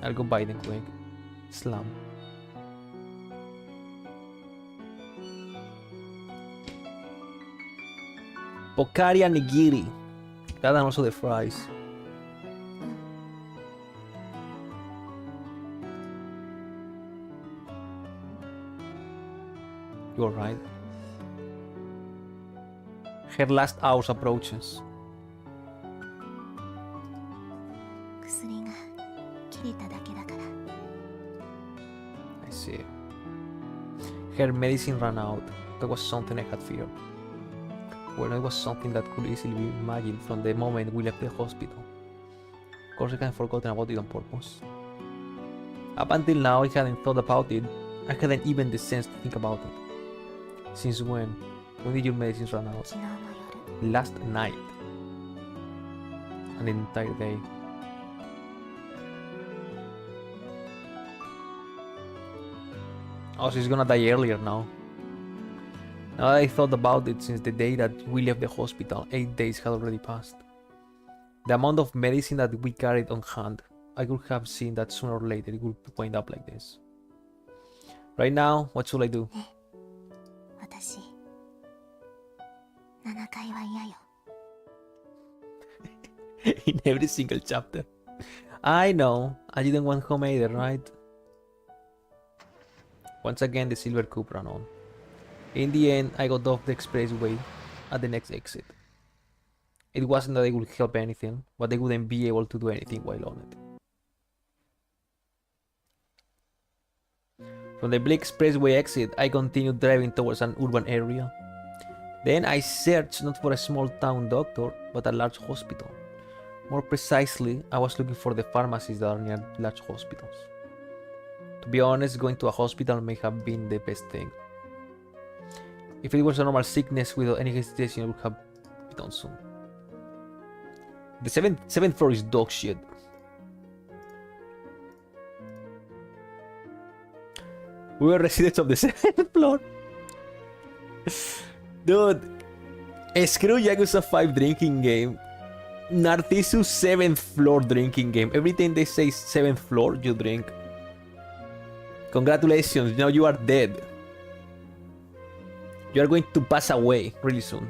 I'll go buy them quick. Slam. Pokari and Nigiri. That and also the fries. You're right. Her last hours approaches. 薬が切れただけだから。 I see. Her medicine ran out. That was something I had feared. Well, it was something that could easily be imagined from the moment we left the hospital. Of course, I hadn't forgotten about it on purpose. Up until now, I hadn't thought about it. I hadn't even the sense to think about it. Since when? When did your medicines run out? 昨日の夜、 Last night. An entire day. Oh, she's gonna die earlier now. Now that I thought about it, since the day that we left the hospital, 8 days had already passed. The amount of medicine that we carried on hand, I could have seen that sooner or later it would wind up like this. Right now, what should I do? 私、7回は嫌よ。 In every single chapter. I know, I didn't want home either, right? Once again, the silver coupe ran on. In the end, I got off the expressway at the next exit. It wasn't that I would help anything, but I wouldn't be able to do anything while on it. From the bleak expressway exit, I continued driving towards an urban area. Then I searched not for a small town doctor, but a large hospital. More precisely, I was looking for the pharmacies that are near large hospitals. To be honest, going to a hospital may have been the best thing. If it was a normal sickness without any hesitation, I would have been done soon. The seventh floor is dog shit. We were residents of the 7th floor. Dude, screw Yakuza 5 drinking game. Narcissu 7th floor drinking game. Every time they say 7th floor, you drink. Congratulations, now you are dead. You are going to pass away really soon.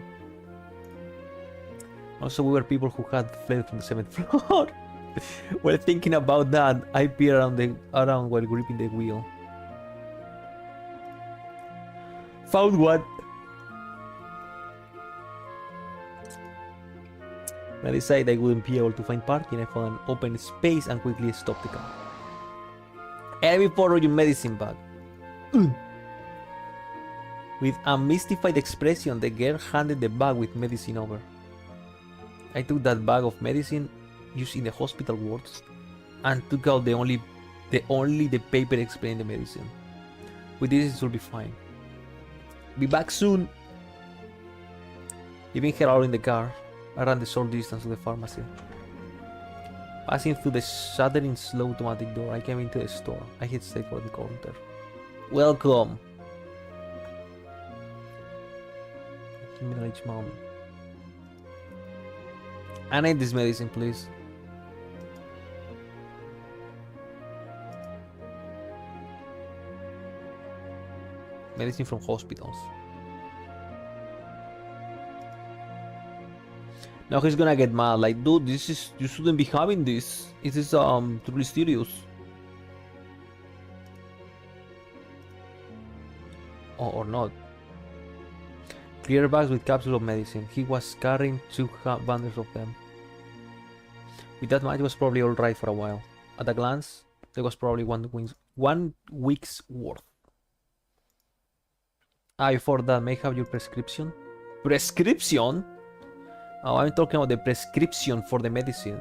Also, we were people who had fled from the 7th floor. While thinking about that, I peered around while gripping the wheel. Found what? When I decided I wouldn't be able to find parking, I found an open space and quickly stopped the car. Let me borrow your medicine bag. With a mystified expression, the girl handed the bag with medicine over. I took that bag of medicine used in the hospital wards and took out the only paper explaining the medicine. With this, it will be fine. Be back soon. Leaving her out in the car, I ran the short distance to the pharmacy. Passing through the shuddering slow automatic door, I came into the store. I hit straight for the counter. Welcome. Middle-aged mom. I need this medicine, please. Medicine from hospitals. Now he's gonna get mad, like, dude, you shouldn't be having this. It is truly serious. Or not. Clear bags with capsules of medicine. He was carrying 2 bundles of them. With that much, it was probably alright for a while. At a glance, there was probably 1 week's worth. Before that, may I have your prescription? Prescription? Oh, I'm talking about the prescription for the medicine.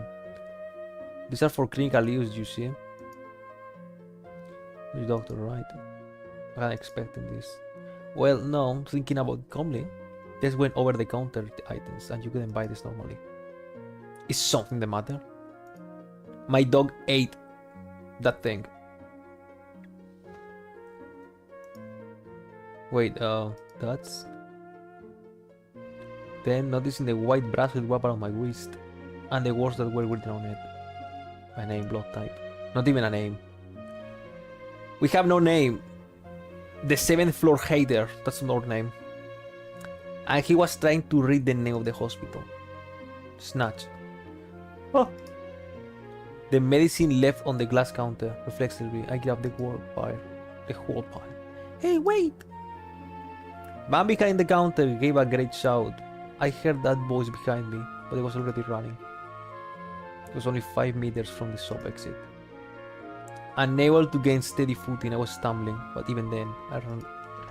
These are for clinical use, you see. You're doctor, right? I wasn't expecting this. Well, no, thinking about calmly. Just went over the counter items and you couldn't buy this normally. Is something the matter? My dog ate that thing. Wait, that's... Then noticing the white bracelet wrap around my wrist and the words that were written on it. My name, blood type. Not even a name. We have no name. The 7th floor hater, that's not our name. And he was trying to read the name of the hospital. Snatch. Oh. The medicine left on the glass counter. Reflexively, I grab the whole pile. The whole pile. Hey, wait! Man behind the counter gave a great shout. I heard that voice behind me, but I was already running. It was only 5 meters from the shop exit. Unable to gain steady footing, I was stumbling, but even then, I ran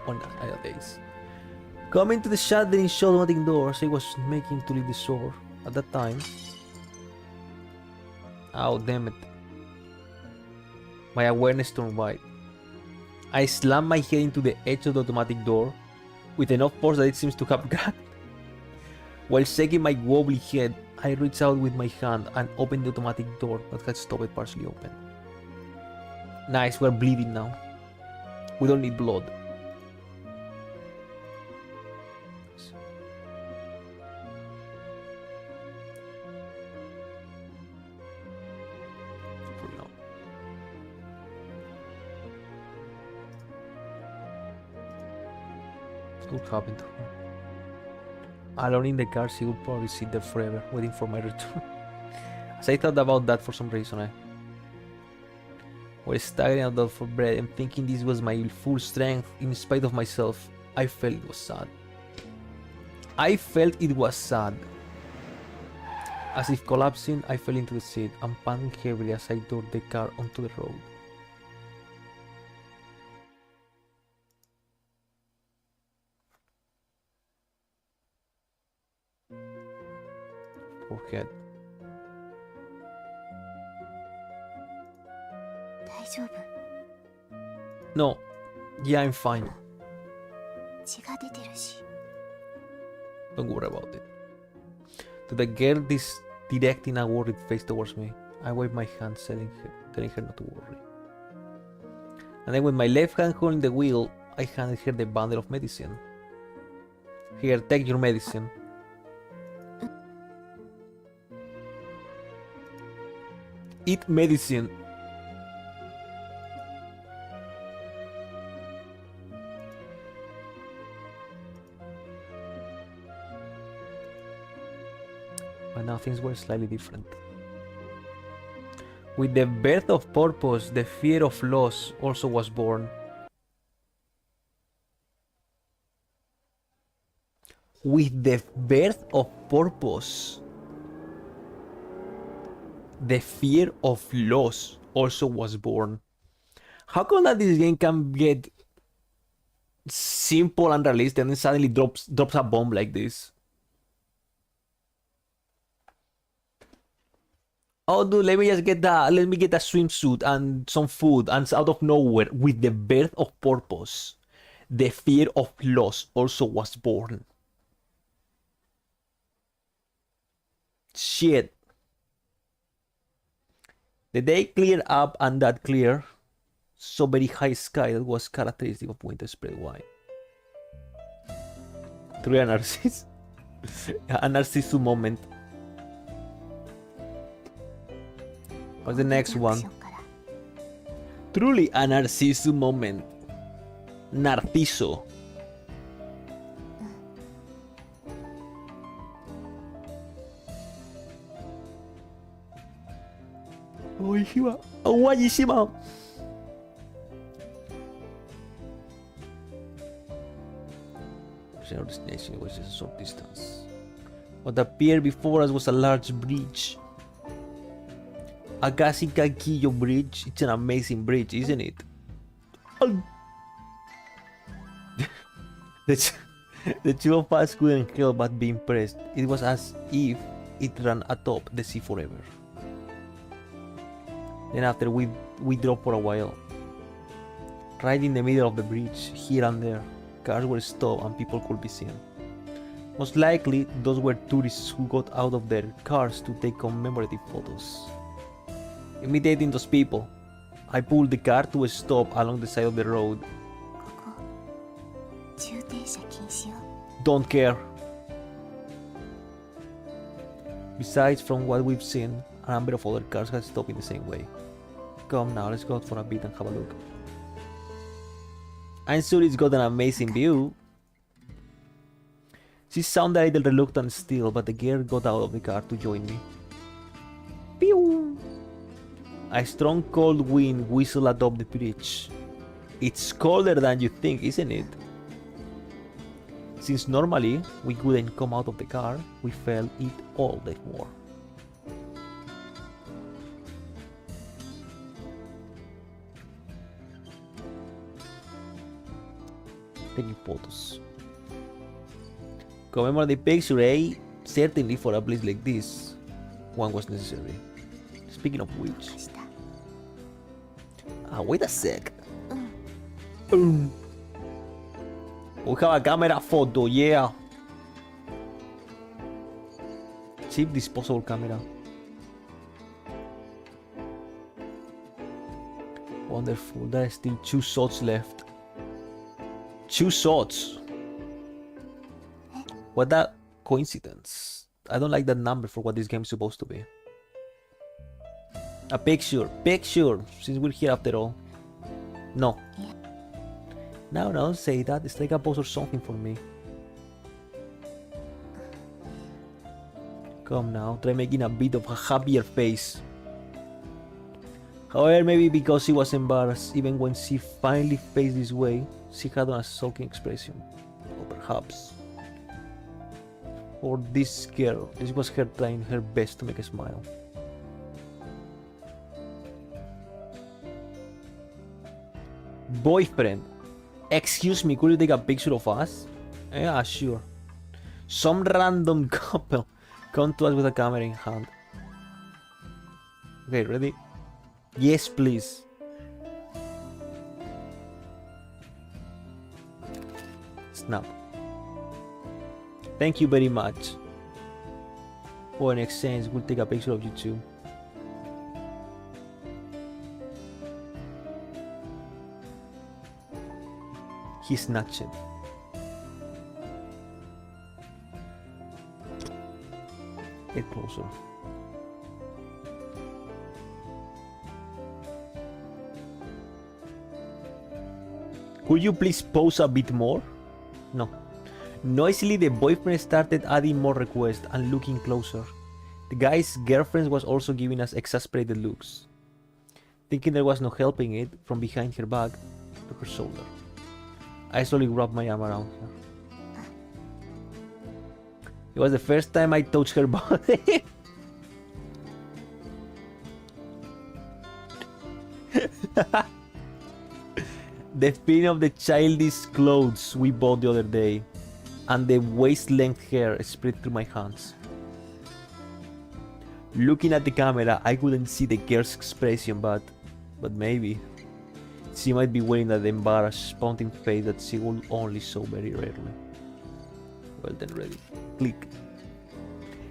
on a daze. Coming to the shuddering automatic doors, I was making to leave the shore. At that time... Oh, damn it. My awareness turned white. I slammed my head into the edge of the automatic door with enough force that it seems to have grabbed. While shaking my wobbly head, I reached out with my hand and opened the automatic door that had stopped partially open. Nice, we're bleeding now. We don't need blood. What happened to her? Alone in the car, she would probably sit there forever, waiting for my return. As I thought about that for some reason, I was staggering out for breath and thinking this was my full strength in spite of myself. I felt it was sad. I felt it was sad. As if collapsing, I fell into the seat and panting heavily as I drove the car onto the road. Forehead. 大丈夫？ No, yeah, I'm fine. 血が出てるし。 Don't worry about it. To the girl directing a worried face towards me, I waved my hand, telling her not to worry. And then with my left hand holding the wheel, I handed her the bundle of medicine. Here, take your medicine. Eat medicine. But now things were slightly different. With the birth of purpose, the fear of loss also was born. With the birth of purpose, the fear of loss also was born. How come that this game can get simple and realistic and then suddenly drops a bomb like this? Oh dude, let me get a swimsuit and some food, and out of nowhere, with the birth of purpose, the fear of loss also was born. Shit. The day cleared up, and that clear, so very high sky that was characteristic of winter spread wine. Truly a Narcissu. A Narcissu moment. What's the next one? Truly a Narcissu moment. Narcissu. Oishima. Owajishima. Our destination was just a short distance. What appeared before us was a large bridge. Akashikakiyo Bridge. It's an amazing bridge, isn't it? The two of us couldn't help but be impressed. It was as if it ran atop the sea forever. Then after we dropped for a while. Right in the middle of the bridge, here and there, cars were stopped and people could be seen. Most likely, those were tourists who got out of their cars to take commemorative photos. Imitating those people, I pulled the car to a stop along the side of the road. ここ駐停車禁止よ。 Don't care. Besides, from what we've seen, a number of other cars had stopped in the same way. Come now, let's go out for a bit and have a look. I'm sure it's got an amazing view. She sounded a little reluctant still, but the girl got out of the car to join me. Pew! A strong cold wind whistled atop the bridge. It's colder than you think, isn't it? Since normally we couldn't come out of the car, we felt it all the more. Taking photos. Commemorate the picture, eh? Certainly for a place like this, one was necessary. Speaking of which... した wait a sec. うん We have a camera photo, yeah. Cheap disposable camera. Wonderful, there are still 2 shots left. 2 shots! What a coincidence. I don't like that number for what this game is supposed to be. A picture, since we're here after all. No. No, don't say that. Let's take a pose or something for me. Come now, try making a bit of a happier face. However, maybe because she was embarrassed, even when she finally faced this way, she had on a sulking expression. Or perhaps... or this girl, this was her trying her best to make a smile. Boyfriend. Excuse me, could you take a picture of us? Yeah, sure. Some random couple come to us with a camera in hand. Okay, ready? Yes, please. Snap. Thank you very much. For an exchange, we'll take a picture of you too. He snatched it. Get closer. Could you please pose a bit more? No. Noisily, the boyfriend started adding more requests and looking closer. The guy's girlfriend was also giving us exasperated looks. Thinking there was no helping it, from behind her back, to her shoulder. I slowly wrapped my arm around her. It was the first time I touched her body. The feeling of the childish clothes we bought the other day, and the waist-length hair spread through my hands. Looking at the camera, I couldn't see the girl's expression, but maybe she might be wearing that embarrassed, pouting face that she will only show very rarely. Well then, ready. Click.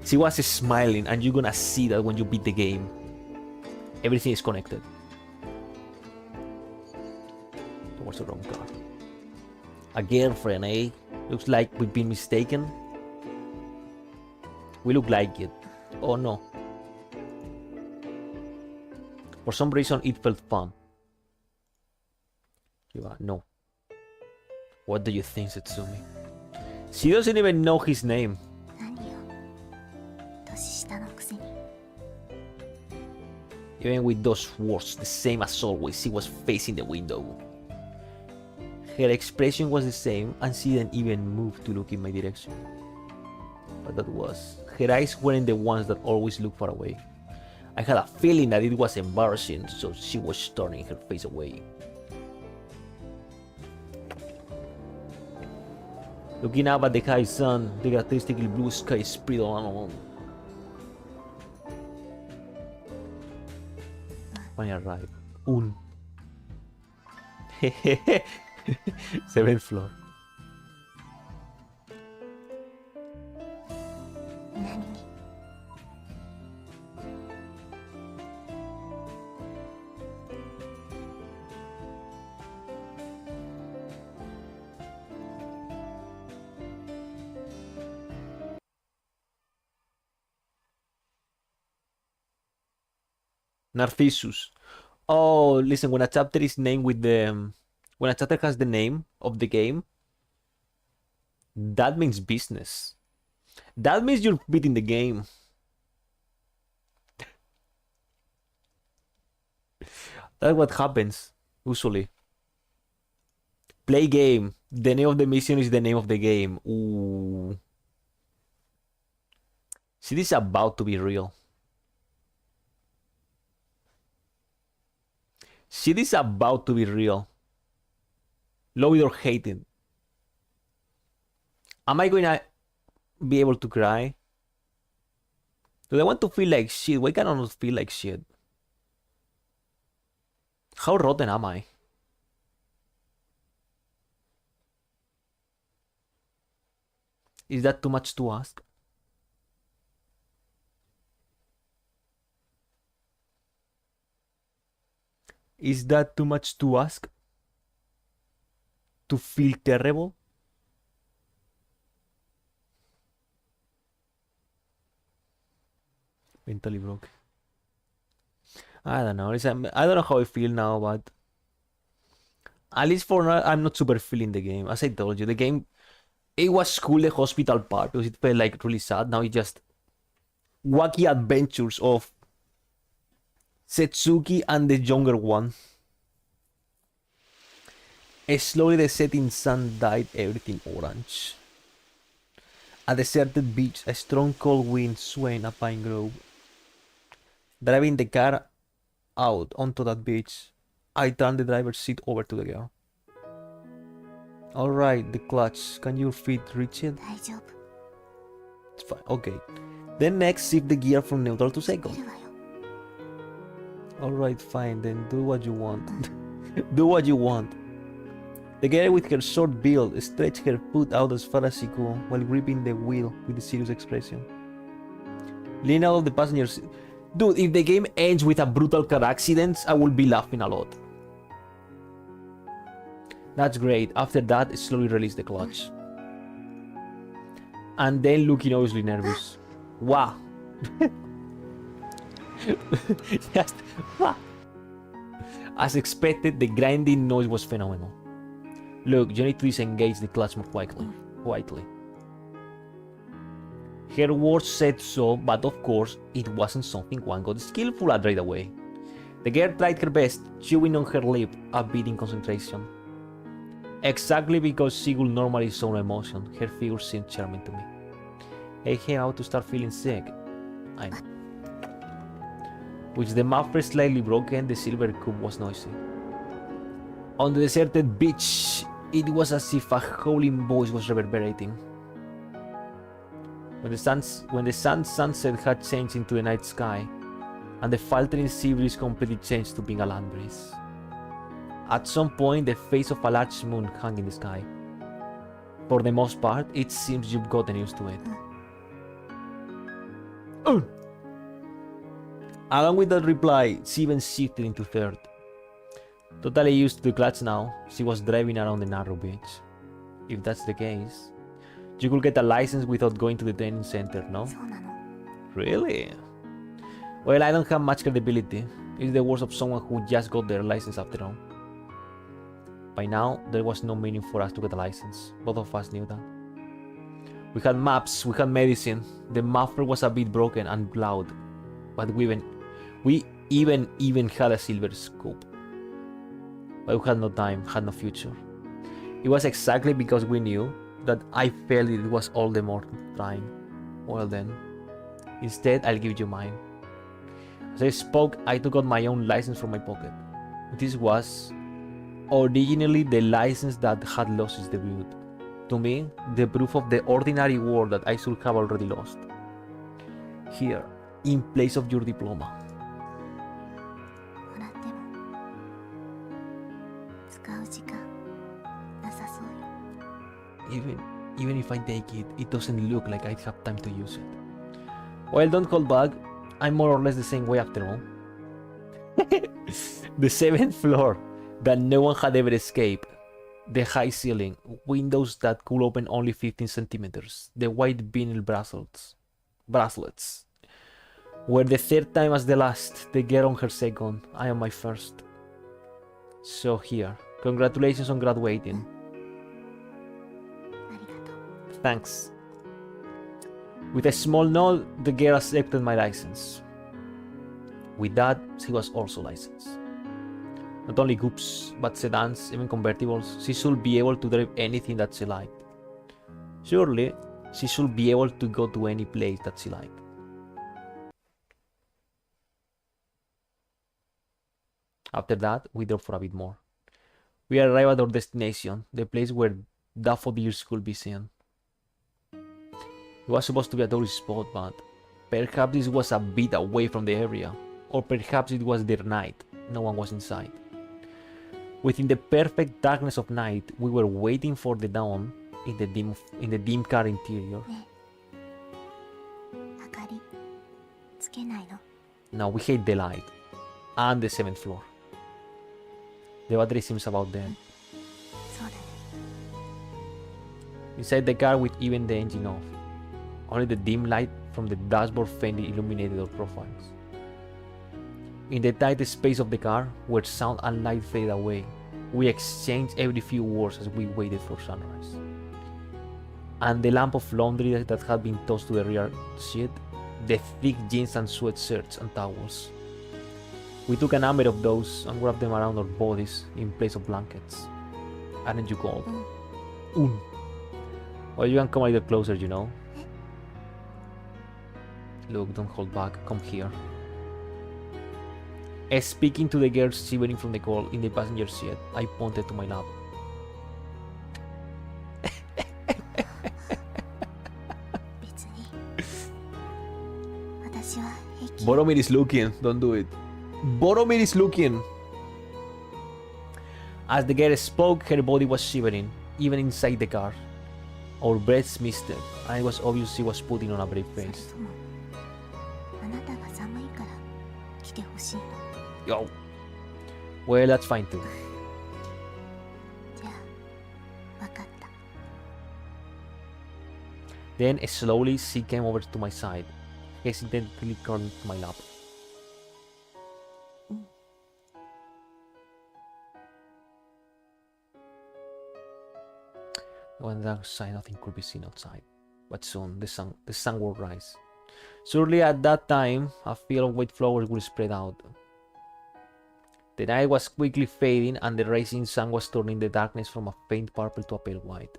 She was smiling, and you're gonna see that when you beat the game. Everything is connected. Towards the wrong car. A girlfriend, eh? Looks like we've been mistaken. We look like it. Oh no. For some reason, it felt fun. No. What do you think, Setsumi? She doesn't even know his name. 何よ年下のくせに Even with those words, the same as always, she was facing the window. Her expression was the same, and she didn't even move to look in my direction. But that was... her eyes weren't the ones that always look far away. I had a feeling that it was embarrassing, so she was turning her face away. Looking up at the high sun, the characteristically blue sky spread all along. When I arrived. Seventh floor. 何に Narcissus. Oh, listen, when a chapter is named with the... when a chapter has the name of the game, That means business. That means you're beating the game. That's what happens, usually. Play game. The name of the mission is the name of the game. Ooh. See, this is about to be real. See, this is about to be real. Love it or hate it. Am I going to be able to cry? Do I want to feel like shit? Why can't I not feel like shit? How rotten am I? Is that too much to ask? Is that too much to ask? To feel terrible? Mentally broke. I don't know. I don't know how I feel now, but at least for now, I'm not super feeling the game. As I told you, the game, it was cool, the hospital part, because it felt like really sad. Now it's just wacky adventures of Setsuki and the younger one. Slowly the setting sun dyed everything orange. A deserted beach, a strong cold wind swaying a pine grove. Driving the car out onto that beach, I turned the driver's seat over to the girl. Alright, the clutch. Can your feet reach it? 大丈夫 It's fine. Okay. Then next, shift the gear from neutral to 出 second. るわよ Alright, fine. Then do what you want. Do what you want. The girl with her short build stretched her foot out as far as she could while gripping the wheel with a serious expression. Leaning out of the passenger seat. Dude, if the game ends with a brutal car accident, I will be laughing a lot. That's great. After that, slowly release the clutch. And then looking obviously nervous. Wow. Just wow. As expected, the grinding noise was phenomenal. Look, you need to disengage the clutch more quietly. Her words said so, but of course, it wasn't something one got skillful at right away. The girl tried her best, chewing on her lip, a bit in concentration. Exactly because she would normally show no emotion, her figure seemed charming to me. I came out to start feeling sick. I know. With the muffler slightly broken, the silver cup was noisy. On the deserted beach, it was as if a howling voice was reverberating. When the sun's sunset had changed into the night sky, and the faltering sea breeze completely changed to being a land breeze. At some point, the face of a large moon hung in the sky. For the most part, it seems you've gotten used to it. Along with that reply, she even shifted into third. Totally used to the clutch now, she was driving around the narrow beach. If that's the case, you could get a license without going to the training center, no? そうなの Really? Well, I don't have much credibility. It's the words of someone who just got their license after all. By now, there was no meaning for us to get a license. Both of us knew that. We had maps, we had medicine. The muffler was a bit broken and loud, but we even had a silver scoop. But we had no time, had no future. It was exactly because we knew that I felt it was all the more trying. Well then, instead I'll give you mine. As I spoke, I took out my own license from my pocket. This was originally the license that had lost its debut. To me, the proof of the ordinary world that I should have already lost. Here, in place of your diploma. もらっても使う時間なさそうよ Even if I take it, it doesn't look like I'd have time to use it. Well, don't hold back. I'm more or less the same way after all. The 7th floor that no one had ever escaped. The high ceiling, windows that could open only 15 centimeters, the white vinyl bracelets. Were the third time as the last, the girl on her second, I on my first. So here, congratulations on graduating. ありがとう Thanks. With a small nod, the girl accepted my license. With that, she was also licensed. Not only coupes, but sedans, even convertibles. She should be able to drive anything that she liked. Surely, she should be able to go to any place that she liked. After that, we drove for a bit more. We arrived at our destination, the place where daffodils could be seen. It was supposed to be a tourist spot, but perhaps this was a bit away from the area, or perhaps it was their night. No one was inside. Within the perfect darkness of night, we were waiting for the dawn in the dim car interior. 明かりつけないの？ Now we hate the light and the 7th floor. The battery seems about dead. そうだね。 Inside the car with even the engine off. Only the dim light from the dashboard faintly illuminated our profiles. In the tight space of the car, where sound and light faded away, we exchanged every few words as we waited for sunrise. And the lamp of laundry that had been tossed to the rear seat, the thick jeans and sweatshirts and towels. We took a number of those and wrapped them around our bodies in place of blankets. Aren't you cold? Well, you can come a little closer, you know. Look, don't hold back. Come here. Speaking to the girl shivering from the cold in the passenger seat, I pointed to my lap. 別に。私は平気。 Boromir is looking. Don't do it. Boromir is looking. As the girl spoke, her body was shivering, even inside the car. Our breaths misted, and it was obvious she was putting on a brave それ face. ともあなたが寒いから来てほしいの？ Yo. Well, that's fine too. じゃあ分かった。 Then slowly she came over to my side, hesitantly curling to my lap. On the dark side, nothing could be seen outside. But soon the sun would rise. Surely at that time, a field of white flowers would spread out. The night was quickly fading, and the rising sun was turning the darkness from a faint purple to a pale white.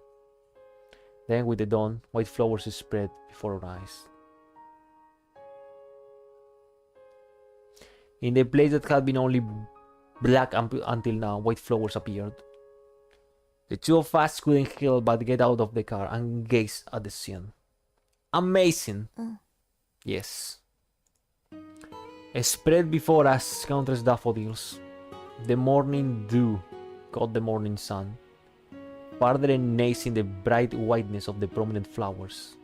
Then, with the dawn, white flowers spread before our eyes. In the place that had been only black until now, white flowers appeared. The two of us couldn't help but get out of the car and gaze at the scene. Amazing! Yes. Spread before us countless daffodils. The morning dew caught the morning sun, further enhancing the bright whiteness of the prominent flowers.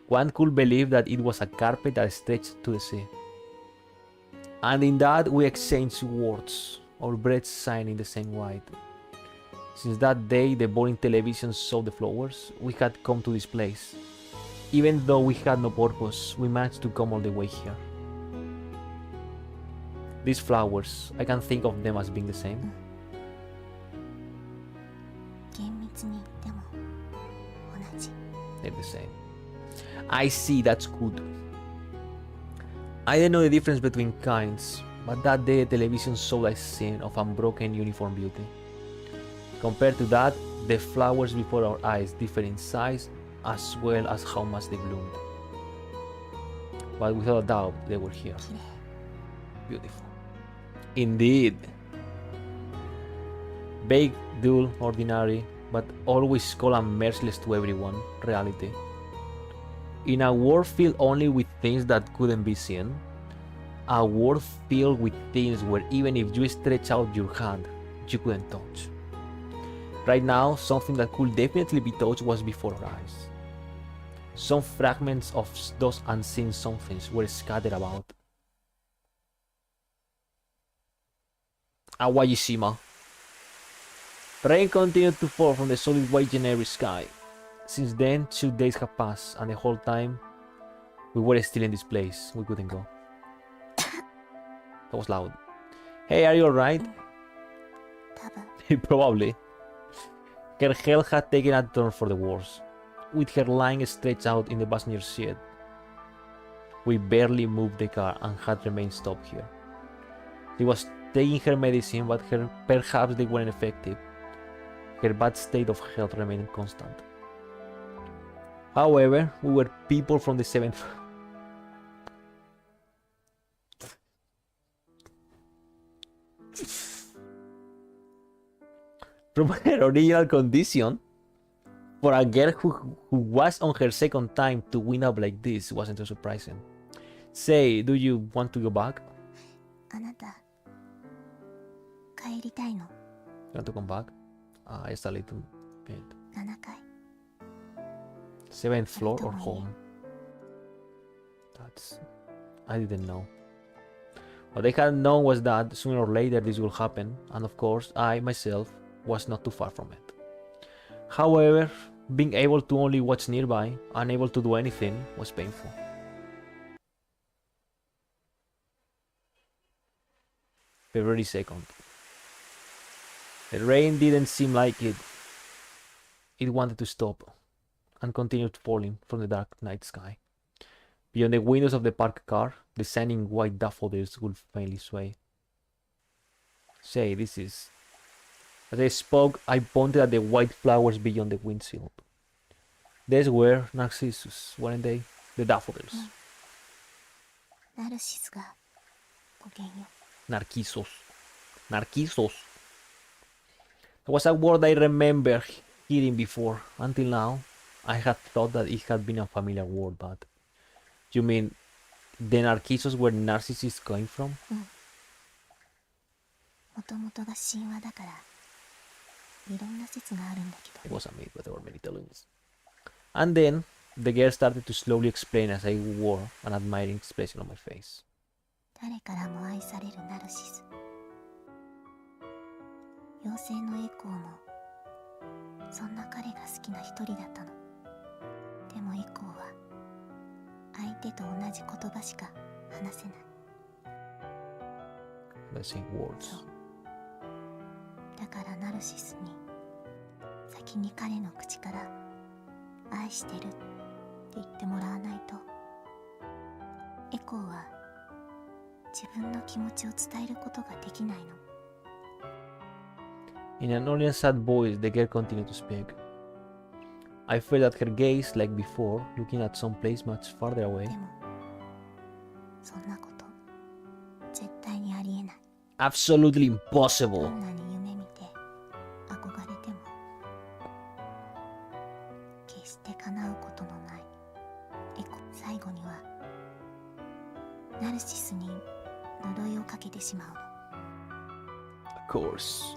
One could believe that it was a carpet that stretched to the sea. And in that we exchanged words, our breaths shining the same white. Since that day the boring television saw the flowers, we had come to this place. Even though we had no purpose, we managed to come all the way here. These flowers, I can think of them as being the same. 厳密に言っても同じ。 They're the same. I see, that's good. I didn't know the difference between kinds, but that day the television showed a scene of unbroken uniform beauty. Compared to that, the flowers before our eyes differ in size as well as how much they bloomed. But without a doubt, they were here. 綺麗。 Beautiful. Indeed. Vague, dull, ordinary, but always cold and merciless to everyone. Reality. In a world filled only with things that couldn't be seen, a world filled with things where even if you stretch out your hand, you couldn't touch. Right now, something that could definitely be touched was before our eyes. Some fragments of those unseen somethings were scattered about. Awajishima. Rain continued to fall from the solid white January sky. Since then, 2 days have passed, and the whole time we were still in this place. We couldn't go. That was loud. Hey, are you alright? 多分 Probably. Her health had taken a turn for the worse. with her lying stretched out in the passenger seat. We barely moved the car and had remained stopped here. She was taking her medicine, but perhaps they weren't effective. Her bad state of health remained constant. However, we were people from the 7th. From her original condition, for a girl who was on her second time to win up like this wasn't too surprising. Say, do you want to go back? あなた帰りたいの？ You want to come back? Just a little bit. 7階 7th floor or home? That's... I didn't know. What they had known was that sooner or later this would happen, and of course I, myself, was not too far from it. However, being able to only watch nearby, unable to do anything, was painful. February 2nd. The rain didn't seem like it. It wanted to stop, and continued falling from the dark night sky. Beyond the windows of the parked car, the shining white daffodils would faintly sway. Say, this is... As I spoke, I pointed at the white flowers beyond the windshield. These were Narcissus, weren't they? The daffodils. ナルシスがごきげんよ Narcissus. Narcissus. That was a word I remember hearing before. Until now, I had thought that it had been a familiar word, but... You mean the Narcissus where Narcissus came from? もともとが神話だからいろんな説があるんだけ It ど was a myth, but there were many tellings. And then, the girl started to slowly explain as I wore an admiring expression on my face. 誰からも愛されるナルシス妖精のエコーもそんな彼が好きな一人だったのでもエコーは相手と同じ言葉しか話せない The same words. だからナルシスに先に彼の口から愛してるって言ってもらわないとエコーは自分の気持ちを伝えることができないの In an only sad voice, the girl continued to speak. I felt at her gaze, like before, looking at some place much farther away. でもそんなこと絶対にありえない Absolutely ど impossible. んなに夢見て憧れても決して叶うことのないエコ最後にはナルシスに呪いをかけてしまうの Of course.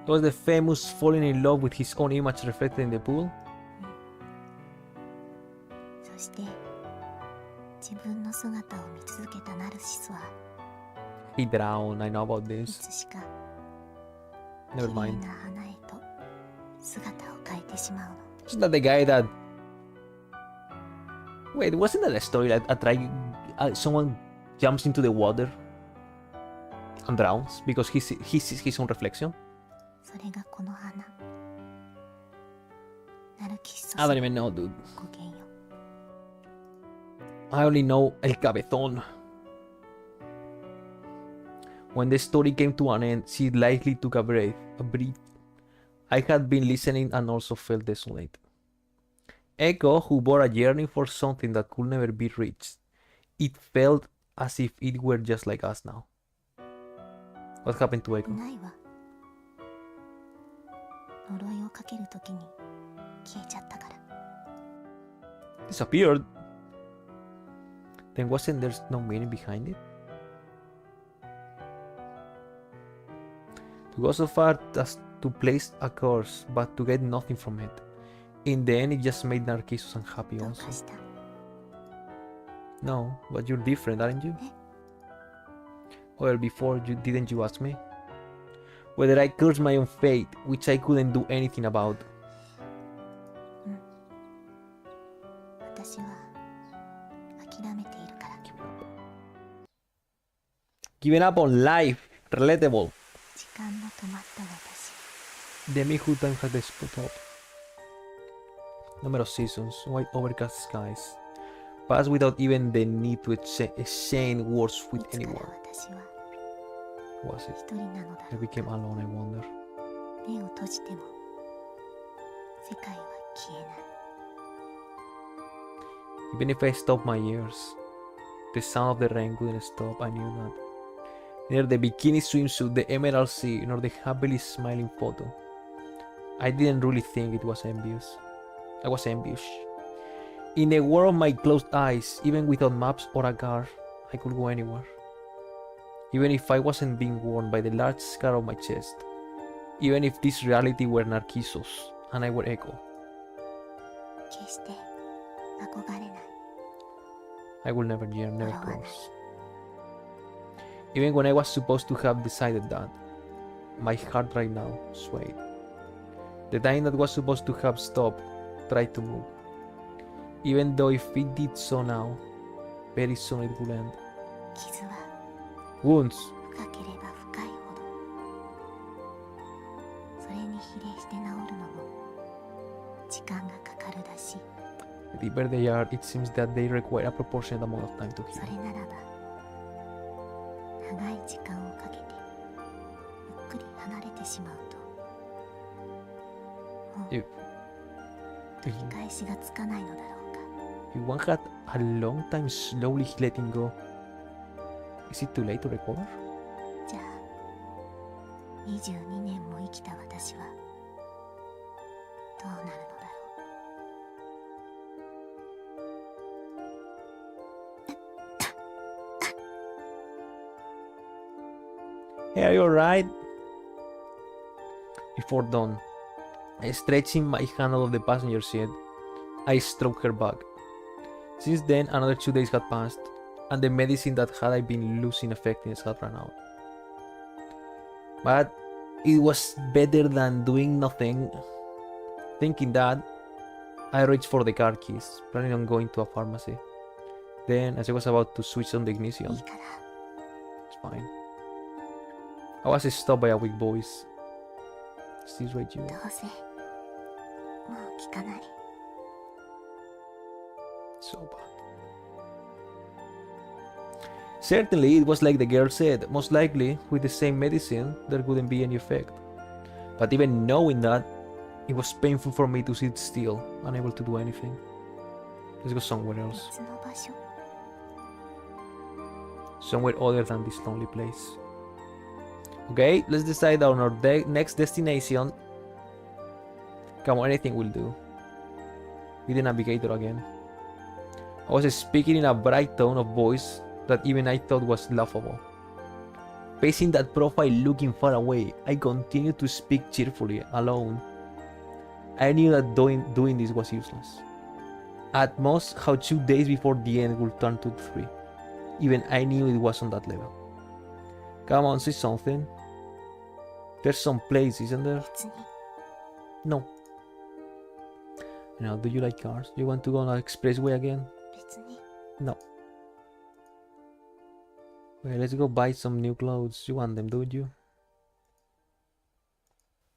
It was the famous falling in love with his own image reflected in the pool. そして自分の姿を見続けたナルシスは He drowned, I know about い this. つしか Never 綺麗 mind. な花へと姿を変えてしまうの Isn't that the guy that... Wait, wasn't that a story like someone jumps into the water and drowns because he sees his own reflection? それがこの花ナルキッソ I ス don't even know, dude. ごきげんよ I only know El Cabezón. When the story came to an end, she lightly took a breath. I had been listening and also felt desolate. Echo, who bore a yearning for something that could never be reached. It felt as if it were just like us now. What happened to い Echo? ないわ呪いをかけるときに消えちゃったから Disappeared. Then wasn't there no meaning behind it? To go so far as to place a curse, but to get nothing from it. In the end, it just made Narcissus unhappy どう also. かした No, but you're different, aren't you? Well, before, didn't you ask me? Whether I cursed my own fate, which I couldn't do anything about. 私は諦めているから Giving up on life. Relatable. 時間の止まった私 The me who time has stopped. Number of seasons, white overcast skies. Pass without even the need to exchange words い with つから anyone. 私は Was it? 一人なのだ I ろう became alone, I wonder. 目を閉じても世界は消えない Even if I stopped my ears, the sound of the rain wouldn't stop, I knew that. Neither the bikini swimsuit, the emerald sea, nor the happily smiling photo. I didn't really think it was envious. I was envious. In the world of my closed eyes, even without maps or a guard, I could go anywhere. Even if I wasn't being warned by the large scar on my chest. Even if this reality were Narcissus and I were Echo. 決して憧れない I will never yearn, never Pero close. Even when I was supposed to have decided that, my heart right now swayed. The time that was supposed to have stopped tried to move. Even though if it did so now, very soon it will end. 傷は Wounds. 深ければ深いほどそれに比例して治るのも時間がかかるだし The deeper they are, it seems that they require a proportionate amount of time to そ heal. れならば長い時間をかけてゆっくり離れてしまうともう If 取り返しがつかないのだろうか If one had a long time slowly letting go, is it too late to recover? じゃあ22年も生きた私はどうなるのだろう Hey, are you alright? Before dawn, stretching my hand out of the passenger seat, I stroked her back. Since then, another 2 days had passed, and the medicine that had I been losing effectiveness had run out. But it was better than doing nothing. Thinking that, I reached for the car keys, planning on going to a pharmacy. Then, as I was about to switch on the ignition, いいから it's fine. I was stopped by a weak voice. Is this right, you? どうせもう聞かない So bad. Certainly, it was like the girl said. Most likely, with the same medicine, there wouldn't be any effect. But even knowing that, it was painful for me to sit still, unable to do anything. Let's go somewhere else. 別の場所 Somewhere other than this lonely place. Okay, let's decide on our next destination. Come on, anything will do. Be the navigator again. I was speaking in a bright tone of voice that even I thought was laughable. Facing that profile looking far away, I continued to speak cheerfully, alone. I knew that doing this was useless. At most, how 2 days before the end would turn to 3. Even I knew it was on that level. Come on, say something. There's some place, isn't there? 別に No. Now, do you like cars? You want to go on an expressway again? 別に No. Well, let's go buy some new clothes. You want them, don't you?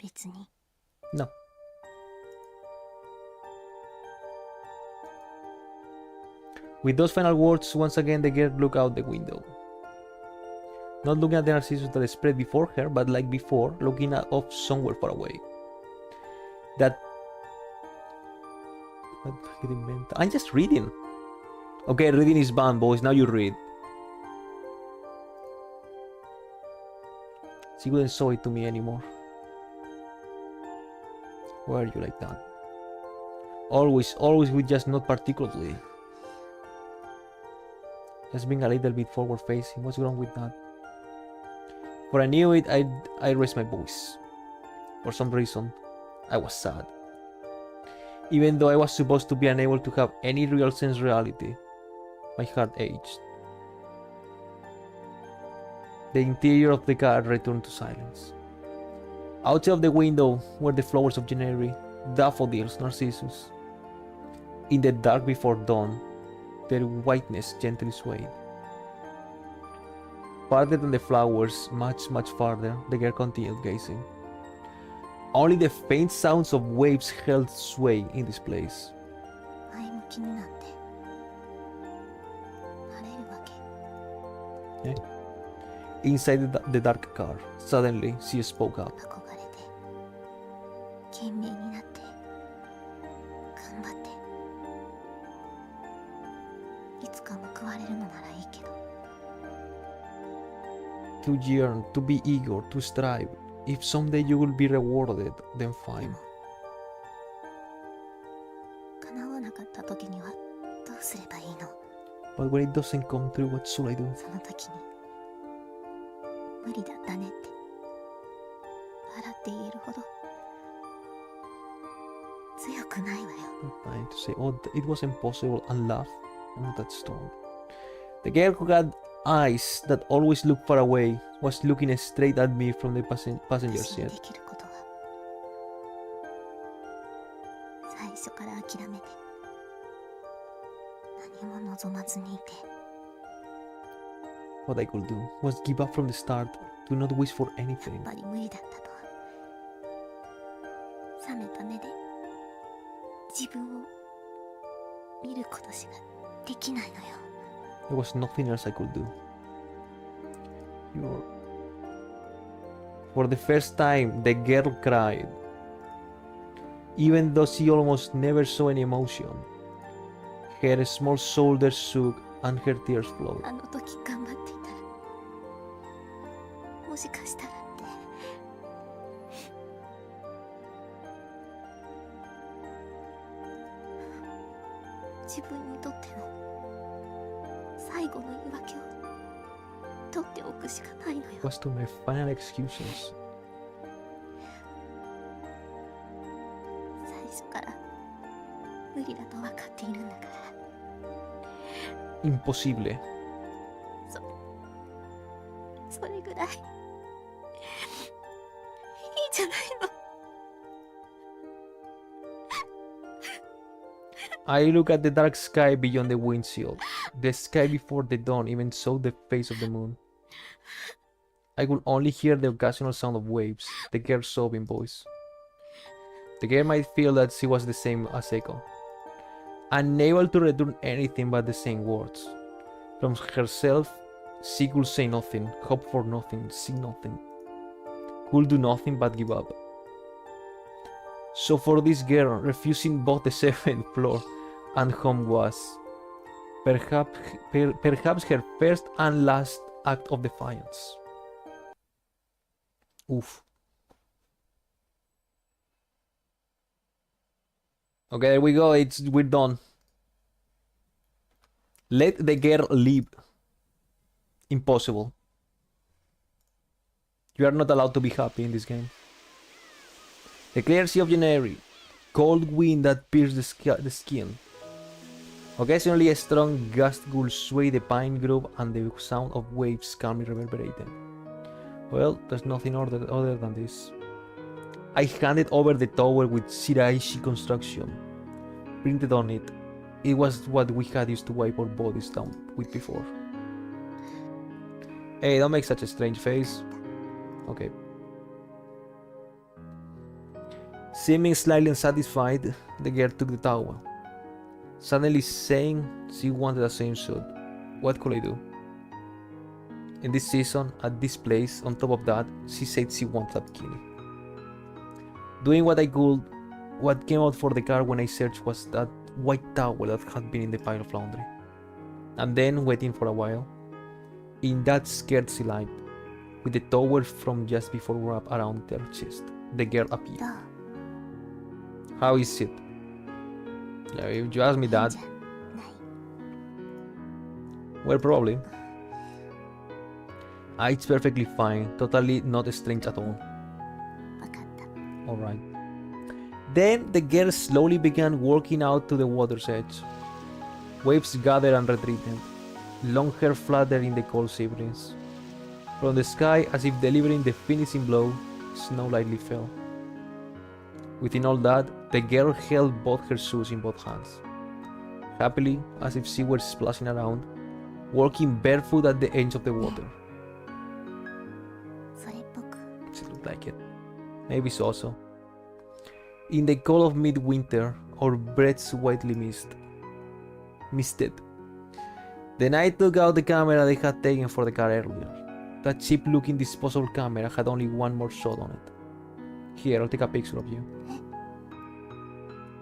別に No. With those final words, once again the girl looked out the window. Not looking at the Narcissus that spread before her, but like before, looking off somewhere far away. That... I'm just reading. Okay, reading is banned, boys. Now you read. She wouldn't show it to me anymore. Why are you like that? Always with just not particularly. Just being a little bit forward facing. What's wrong with that? For I knew it, I raised my voice. For some reason, I was sad. Even though I was supposed to be unable to have any real sense of reality, my heart ached. The interior of the car returned to silence. Outside of the window were the flowers of January, daffodils, narcissus. In the dark before dawn, their whiteness gently swayed. Farther than the flowers, much farther, the girl continued gazing. Only the faint sounds of waves held sway in this place. 気になんてなれるわけ。 Inside the dark car, suddenly she spoke up. 憧れて懸命になって頑張っていつか報われるのならいいけど、 To yearn, to be eager, to strive. If someday you will be rewarded, then で fine. も叶わなかった時にはどうすればいいの。 But when it doesn't come true, what should I do? その時に無理だったねって笑って言えるほど強くないわよ。 Not trying to say, oh, it was impossible, and laugh. I'm not that strong. The girl who had eyes that always looked far away was looking straight at me from the passenger 私に seat. できることは最初から諦めて何も望まずにいて、 What I could do was give up from the start, do not wish for や anything. っぱり無理だったと冷めた目で自分を見ることしかできないのよ。 There was nothing else I could do. For the first time, the girl cried. Even though she almost never saw any emotion, her small shoulders shook and her tears flowed. あの時頑張っていたらもしかしたらって自分にとっての最後の言い訳を取っておくしかないのよ。 It was to my final excuses. 最初から無理だと分かっているんだから。 Imposible. それぐらいいいじゃないの。 I look at the dark sky beyond the windshield. The sky before the dawn even saw the face of the moon. I could only hear the occasional sound of waves, the girl's sobbing voice. The girl might feel that she was the same as Echo, unable to return anything but the same words. From herself, she could say nothing, hope for nothing, see nothing. Could do nothing but give up. So for this girl, refusing both the seventh floor and home was perhaps her first and last act of defiance. Oof. Okay, there we go. We're done. Let the girl live. Impossible. You are not allowed to be happy in this game. The clear sea of January, cold wind that pierced the skin. Occasionally a strong gust would sway the pine grove and the sound of waves calmly reverberating. Well, there's nothing other than this. I handed over the tower with Shiraishi construction printed on it. It was what we had used to wipe our bodies down with before. Hey, don't make such a strange face. Okay. Seeming slightly unsatisfied, the girl took the towel. Suddenly saying she wanted a swimsuit. What could I do? In this season, at this place, on top of that, she said she wanted a bikini. Doing what I could, what came out for the car when I searched was that white towel that had been in the pile of laundry. And then, waiting for a while, in that scared light, with the towel from just before wrapped around their chest, the girl appeared. どう How is it? Yeah, if you ask me いいん that, じゃない。 well, probably. It's perfectly fine, totally not strange at all. 分かった。 Alright. Then the girl slowly began walking out to the water's edge. Waves gathered and retreated. Long hair fluttered in the cold sea breeze. From the sky, as if delivering the finishing blow, snow lightly fell. Within all that, the girl held both her shoes in both hands. Happily, as if she were splashing around, walking barefoot at the edge of the water. それっぽく She looked like it. Maybe so also. In the cold of midwinter, our breaths whitely mist. Missed it. Then I took out the camera they had taken for the car earlier. That cheap-looking disposable camera had only one more shot on it. Here, I'll take a picture of you.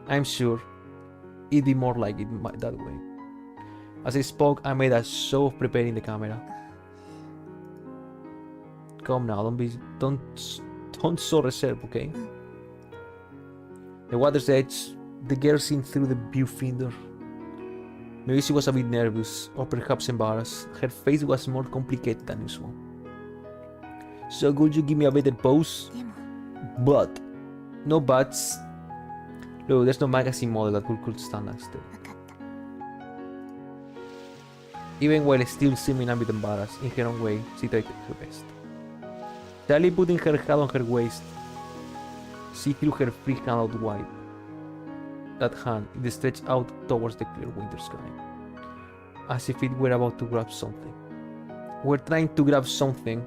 I'm sure it'd be more like it that way. As I spoke, I made a show of preparing the camera. Come now, don't so reserved, okay? The water's edge, the girl seen through the viewfinder. Maybe she was a bit nervous, or perhaps embarrassed. Her face was more complicated than usual. So could you give me a better pose? でも But, no buts. Look, there's no magazine model that could stand next to it. 分かった Even while still seeming a bit embarrassed, in her own way, she tried her best. Slightly putting her hand on her waist, she threw her free hand out wide. That hand, it stretched out towards the clear winter sky, as if it were about to grab something. We're trying to grab something.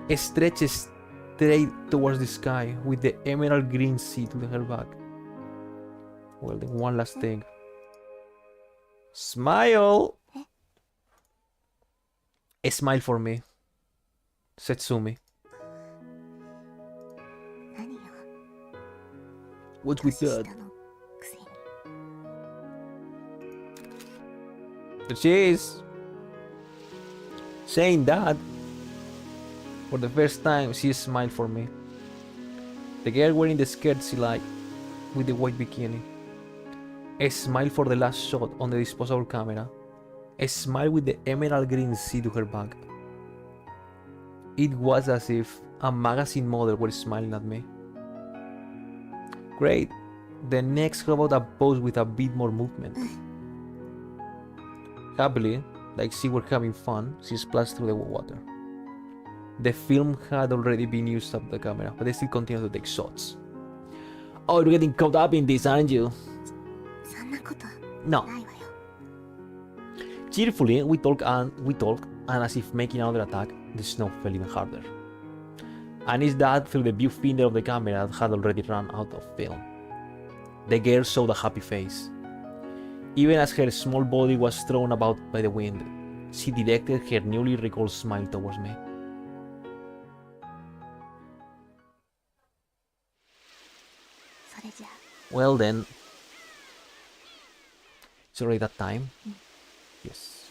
It stretches straight towards the sky with the emerald green sea to her back. Well, then one last thing. Smile! A smile for me, said Sumi. 何よ What's with 年 that? 下のくせに There she is. Saying that, for the first time, she smiled for me. The girl wearing the skirt she liked, with the white bikini. A smile for the last shot on the disposable camera. A smile with the emerald green sea to her back. It was as if a magazine model were smiling at me. Great. Then next, how about a pose with a bit more movement? Happily, like she were having fun, she splashed through the water. The film had already been used up the camera, but they still continued to take shots. Oh, you're getting caught up in this, aren't you? そんなこと No. ないわよ Cheerfully, we talked, and as if making another attack, the snow fell even harder. And it's that through the viewfinder of the camera that had already run out of film. The girl showed a happy face. Even as her small body was thrown about by the wind, she directed her newly recalled smile towards me. それじゃあ Well then, it's already that time. Yes.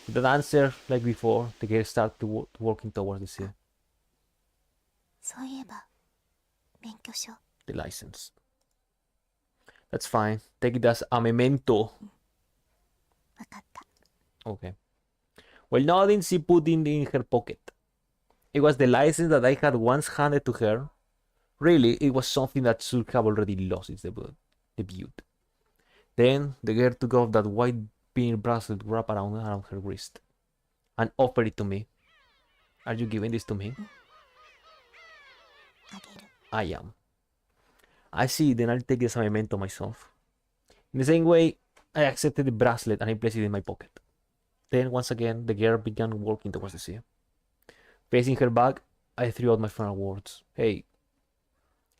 With that answer, like before, the girl started walking towards the sea. そういえば免許証 The license. That's fine. Take it as a memento. 分かった Okay. Well, nodding, she put it in her pocket. It was the license that I had once handed to her. Really, it was something that should have already lost its debut. Then the girl took off that white pin bracelet wrapped around her wrist and offered it to me. Are you giving this to me? あげる I am. I see, then I'll take this as a memento myself. In the same way, I accepted the bracelet and I placed it in my pocket. Then, once again, the girl began walking towards the sea. Facing her back, I threw out my final words. Hey,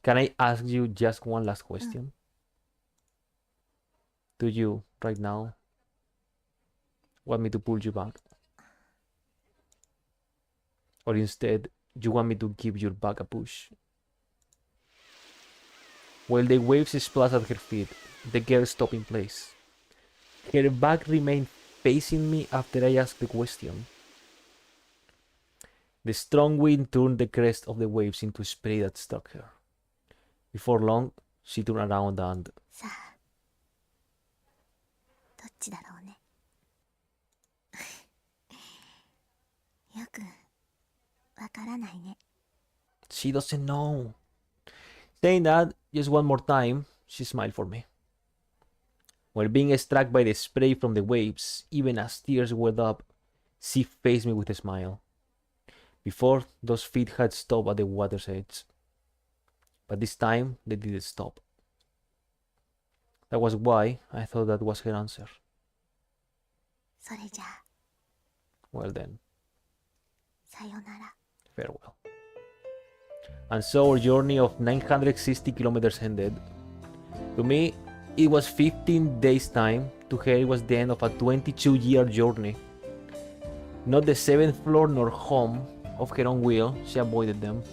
can I ask you just one last question? Do you, right now, want me to pull you back? Or instead, you want me to give your back a push? While the waves splashed at her feet, the girl stopped in place. Her back remained facing me after I asked the question. The strong wind turned the crest of the waves into spray that struck her. Before long, she turned around and... さあどっちだろうねよくわからないね She doesn't know. Saying that, just one more time, she smiled for me. While being struck by the spray from the waves, even as tears welled up, she faced me with a smile. Before, those feet had stopped at the water's edge. But this time, they didn't stop. That was why I thought that was her answer. それじゃあ Well then, さよなら farewell. And so our journey of 960 kilometers ended. To me, It was 15 days time. To her, it was the end of a 22-year journey. Not the 7th floor nor home of her own will, she avoided them.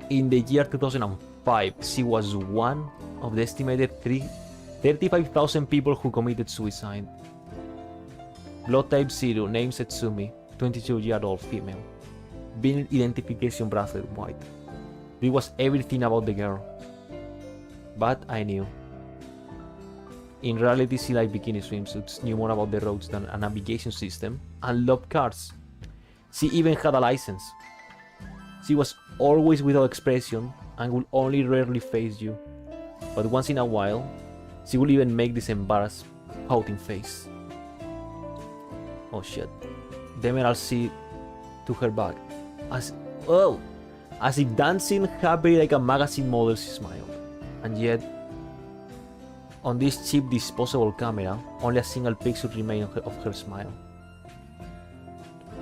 In the year 2005, she was one of the estimated 35,000 people who committed suicide. Blood type 0, name Setsumi, 22-year-old female. Bin identification bracelet white. This was everything about the girl. But I knew. In reality, she liked bikini swimsuits, knew more about the roads than a navigation system, and loved cars. She even had a license. She was always without expression and would only rarely face you. But once in a while, she would even make this embarrassed, pouting face. Oh shit. The emerald sea to her back. As if dancing happily like a magazine model, she smiled. And yet, on this cheap disposable camera, only a single picture remained of her smile.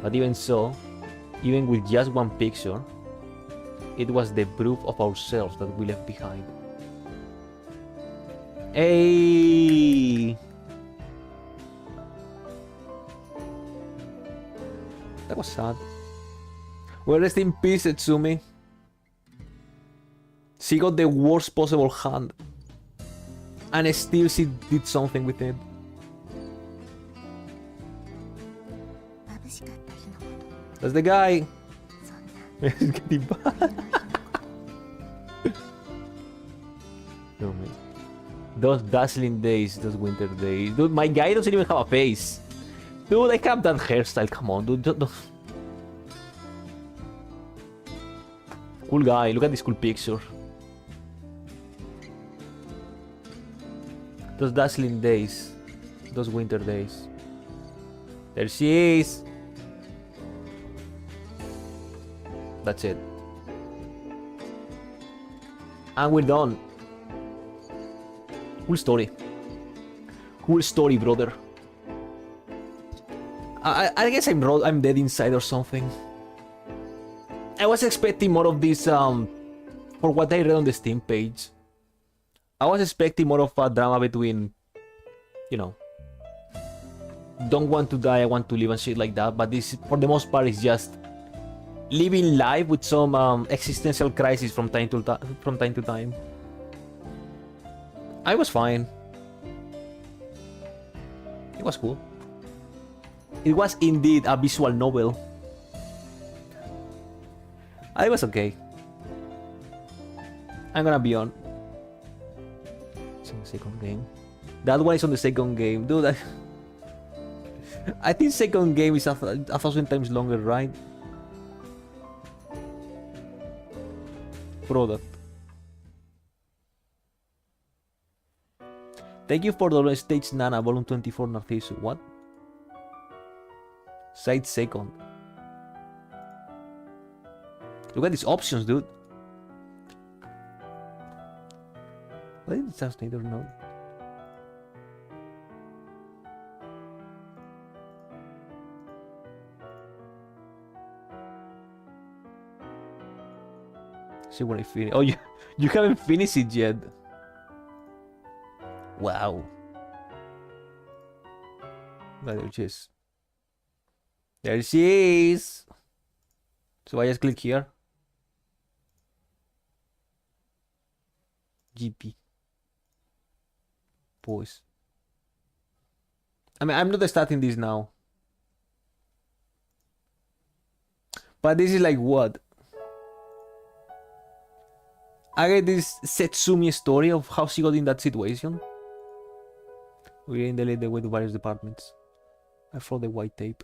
But even so, even with just one picture, it was the proof of ourselves that we left behind. Hey! That was sad. Well, rest in peace, Etsumi. She got the worst possible hand. And still she did something with it. 眩しかった日のこと That's the guy. そんな It's getting bad. 冬の日の No, man. Those dazzling days, those winter days. Dude, my guy doesn't even have a face. Dude, I have that hairstyle. Come on, dude. Cool guy. Look at this cool picture. Those dazzling days. Those winter days. There she is. That's it. And we're done. Cool story. Cool story, brother. I guess I'm dead inside or something. I was expecting more of this, for what I read on the Steam page. I was expecting more of a drama between, you know, don't want to die, I want to live and shit like that. But this, for the most part, is just living life with some existential crisis from time to time. I was fine. It was cool. It was indeed a visual novel. I was okay. I'm gonna be on. It's on the second game. That one is on the second game. Dude, I think second game is a thousand times longer, right? Product. Thank you for the stage Nana, volume 24 Narcissu. What? Side second. Look at these options, dude. What did the translator know? See when I finish. Oh, you haven't finished it yet. Wow. There she is. There she is. So I just click here. GP. Boys. I mean, I'm not starting this now. But this is like what? I get this Setsumi story of how she got in that situation. We didn't delete the way to various departments. I throw the white tape.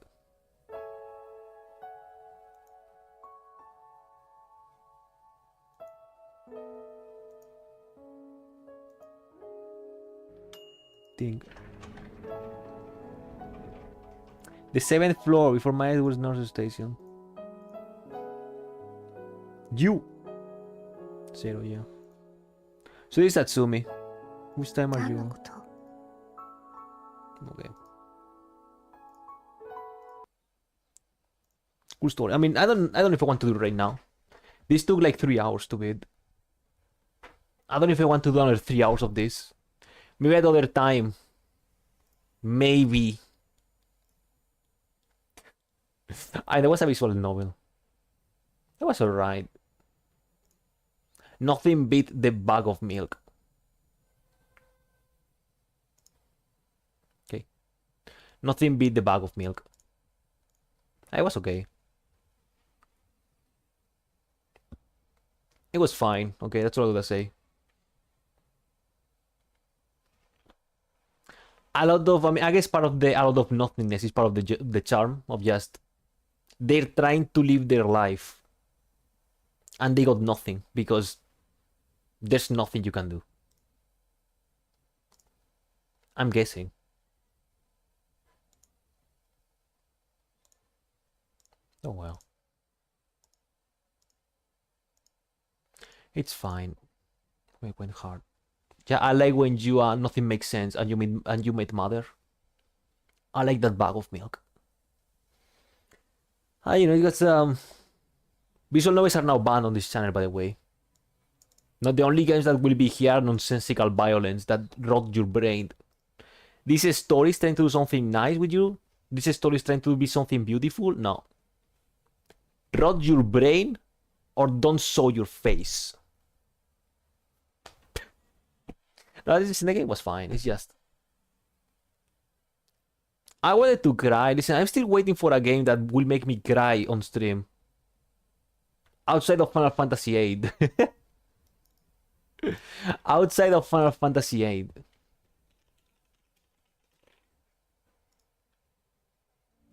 Think. The 7th floor before my was Narcissu station. You. 0, yeah. So this is Tatsumi. Which time are 何の you? こと Okay. Cool story. I mean, I don't know if I want to do it right now. This took like 3 hours to beat. I don't know if I want to do another 3 hours of this. Maybe another time. Maybe. There was a visual novel. It was alright. Nothing beat the bag of milk. Okay. Nothing beat the bag of milk. It was okay. It was fine. Okay, that's all I'm gonna say. A lot of, I mean, I guess part of a lot of nothingness is part of the charm of just they're trying to live their life and they got nothing because there's nothing you can do. I'm guessing. Oh well. It's fine. It went hard. Yeah, I like when you nothing makes sense and you made mother. I like that bag of milk. You know, because visual novels are now banned on this channel, by the way. Not the only games that will be here nonsensical violence that rot your brain. This story is trying to do something nice with you. This story is trying to be something beautiful. No. Rot your brain or don't show your face. No, this in the game was fine. It's just I wanted to cry. Listen, I'm still waiting for a game that will make me cry on stream. Outside of Final Fantasy VIII. Outside of Final Fantasy VIII.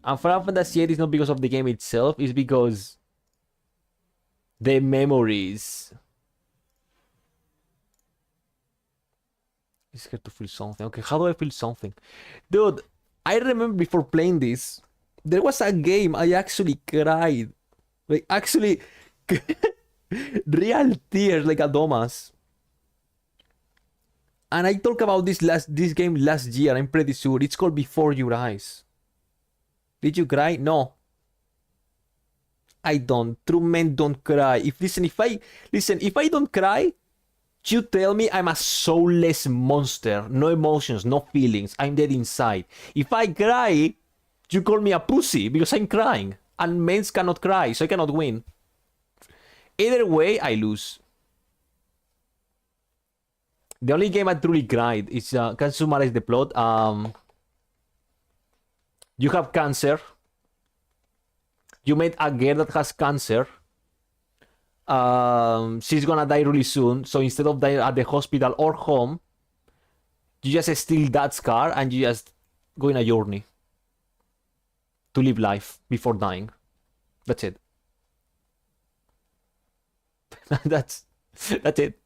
And Final Fantasy VIII is not because of the game itself, it's because the memories. I'm scared to feel something. Okay, how do I feel something? Dude, I remember before playing this, there was a game I actually cried. Like, actually, real tears, like a Domas. And I talked about this game last year, I'm pretty sure. It's called Before Your Eyes. Did you cry? No. I don't. True men don't cry. If I don't cry, you tell me I'm a soulless monster. No emotions, no feelings. I'm dead inside. If I cry, you call me a pussy because I'm crying. And men cannot cry, so I cannot win. Either way, I lose. The only game I truly cried is, can summarize the plot. You have cancer. You met a girl that has cancer. She's gonna die really soon. So instead of dying at the hospital or home, you just steal that car and you just go in a journey to live life before dying. That's it. that's it.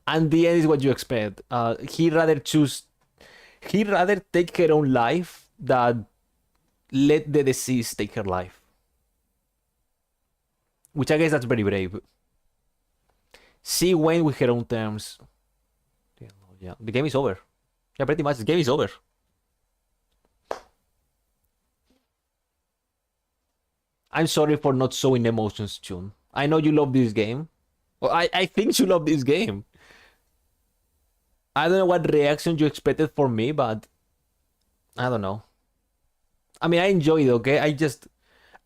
And the end is what you expect. He'd rather take her own life than let the deceased take her life. Which I guess that's very brave. She went with her own terms. Yeah, the game is over. Yeah, pretty much the game is over. I'm sorry for not showing emotions, Chun. I know you love this game. Well, I think you love this game. I don't know what reaction you expected from me, but I don't know. I mean, I enjoyed it, okay?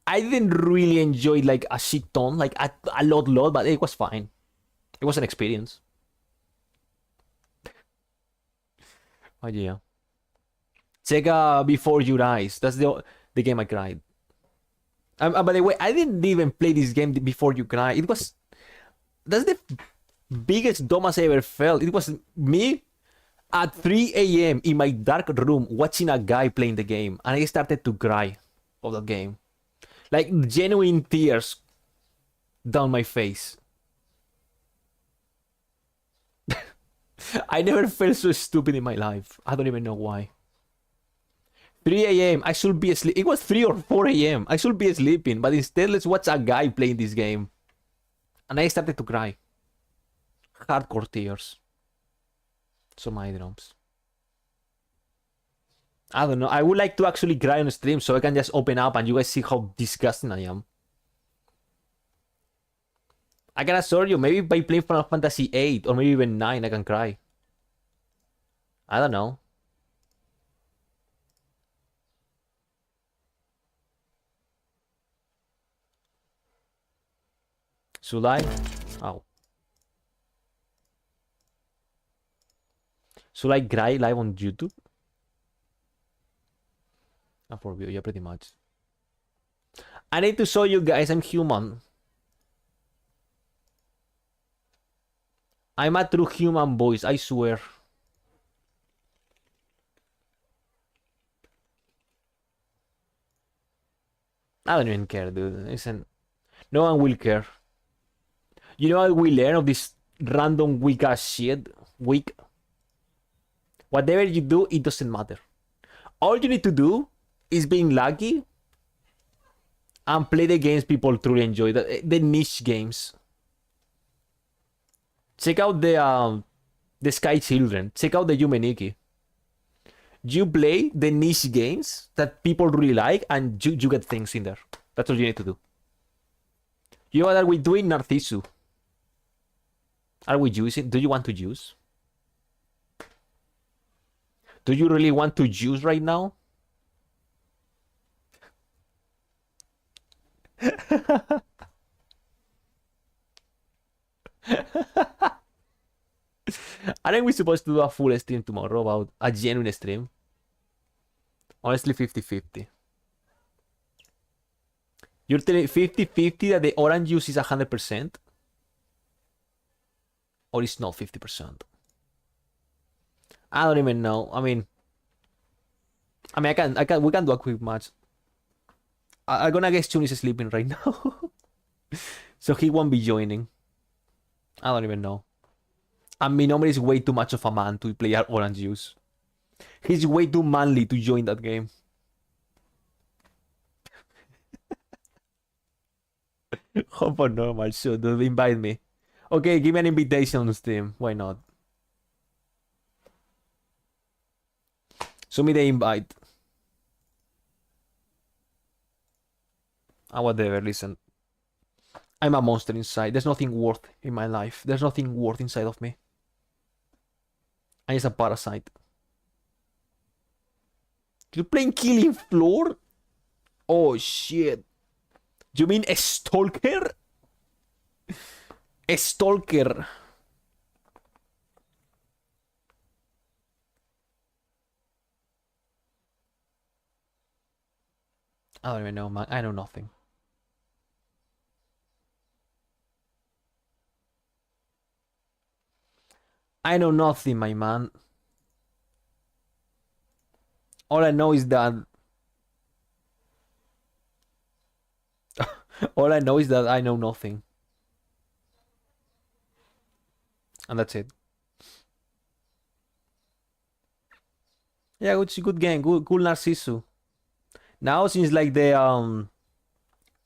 I didn't really enjoy like a shit ton, like a lot, but it was fine. It was an experience. Oh yeah. Check Before Your Eyes. That's the game I cried. By the way, I didn't even play this game before you cry. That's the biggest Domas I ever felt. It was me at 3 a.m. in my dark room watching a guy playing the game, and I started to cry of that game. Like genuine tears down my face. I never felt so stupid in my life. I don't even know why. 3 a.m. I should be asleep. It was 3 or 4 a.m. I should be sleeping, but instead let's watch a guy playing this game. And I started to cry. Hardcore tears. So my drums. I don't know. I would like to actually cry on stream so I can just open up and you guys see how disgusting I am. I can assure you, maybe by playing Final Fantasy VIII or maybe even 9, I can cry. I don't know. Should I? Oh. Should I cry live on YouTube? For view, yeah, pretty much. I need to show you guys I'm human. I'm a true human, boys, I swear. I don't even care, dude. Listen, no one will care. You know what we learn of this random weak ass shit? Weak. Whatever you do, it doesn't matter. All you need to do is being lucky and play the games people truly enjoy, the niche games. Check out the Sky Children. Check out the Yumeniki. You play the niche games that people really like, and you get things in there. That's all you need to do. You know what are we doing, Narcissu? Are we using? Do you want to use? Do you really want to use right now? I think we're supposed to do a full stream tomorrow, about a genuine stream. Honestly, 50-50. You're telling 50-50 that the orange juice is 100%? Or it's not 50%? I don't even know. I mean, we can do a quick match. I'm gonna guess Chun is sleeping right now. So he won't be joining. I don't even know. And Minomi is way too much of a man to play orange juice. He's way too manly to join that game. Hope for normal, so dude, invite me. Okay, give me an invitation on Steam. Why not? Show me the invite. Whatever, listen. I'm a monster inside. There's nothing worth in my life. There's nothing worth inside of me. I'm just a parasite. You're playing Killing Floor? Oh shit. You mean a stalker? A stalker. I don't even know, man. I know nothing. I know nothing, my man. All I know is that... All I know is that I know nothing. And that's it. Yeah, it's a good game. Good, cool Narcissu. Now, since like the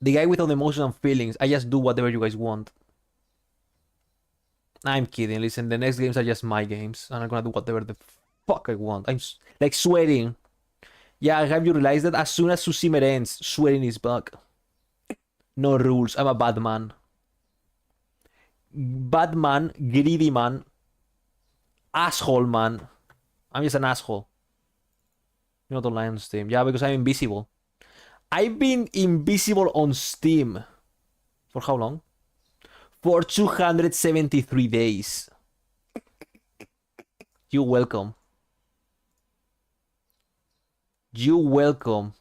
guy without emotions and feelings, I just do whatever you guys want. I'm kidding. Listen, the next games are just my games, and I'm gonna do whatever the fuck I want. I'm like sweating. Yeah, have you realized that as soon as Tsushima ends, sweating is back? No rules. I'm a bad man. Bad man, greedy man, asshole man. I'm just an asshole. You're not online on Steam. Yeah, because I'm invisible. I've been invisible on Steam. For how long? For 273 days. You're welcome. You're welcome.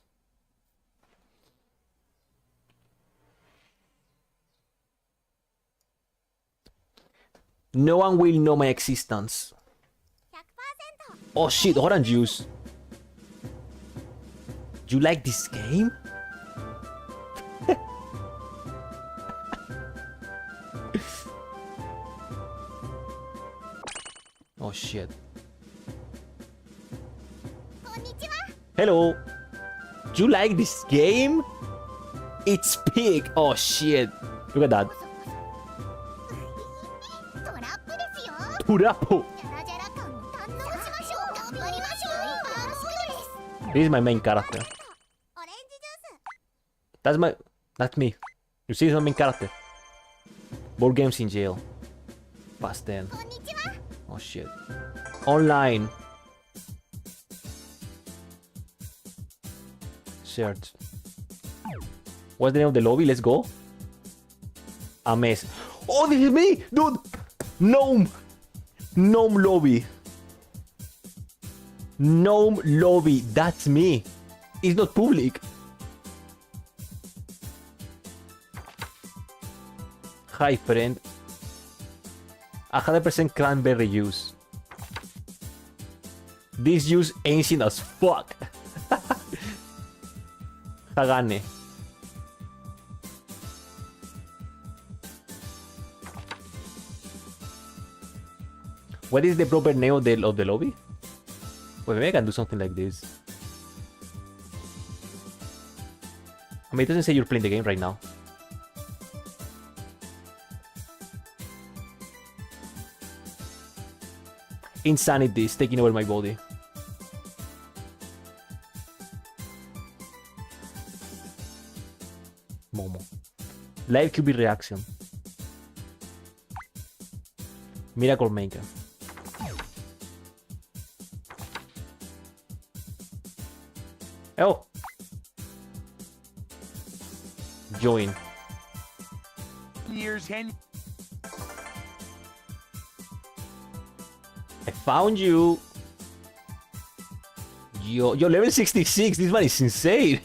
No one will know my existence. Oh shit, orange juice. You like this game? Oh shit. Hello. You like this game? It's pig. Oh shit. Look at that. Purapo. This is my main character. That's me. You see, it's my main character. Board games in jail. Past 10. Oh shit. Online. Search. What's the name of the lobby? Let's go. A mess. Oh, this is me, dude. Gnome. Gnome lobby. Gnome lobby. That's me. It's not public. Hi, friend. 100% cranberry juice. This juice ancient as fuck. Hagane. What is the proper name of the lobby? Well, maybe I can do something like this. I mean, it doesn't say you're playing the game right now. Insanity is taking over my body. Momo. Live QB reaction. Miracle Maker. Oh. Join. Years 10. I found you. Yo, level 66. This man is insane.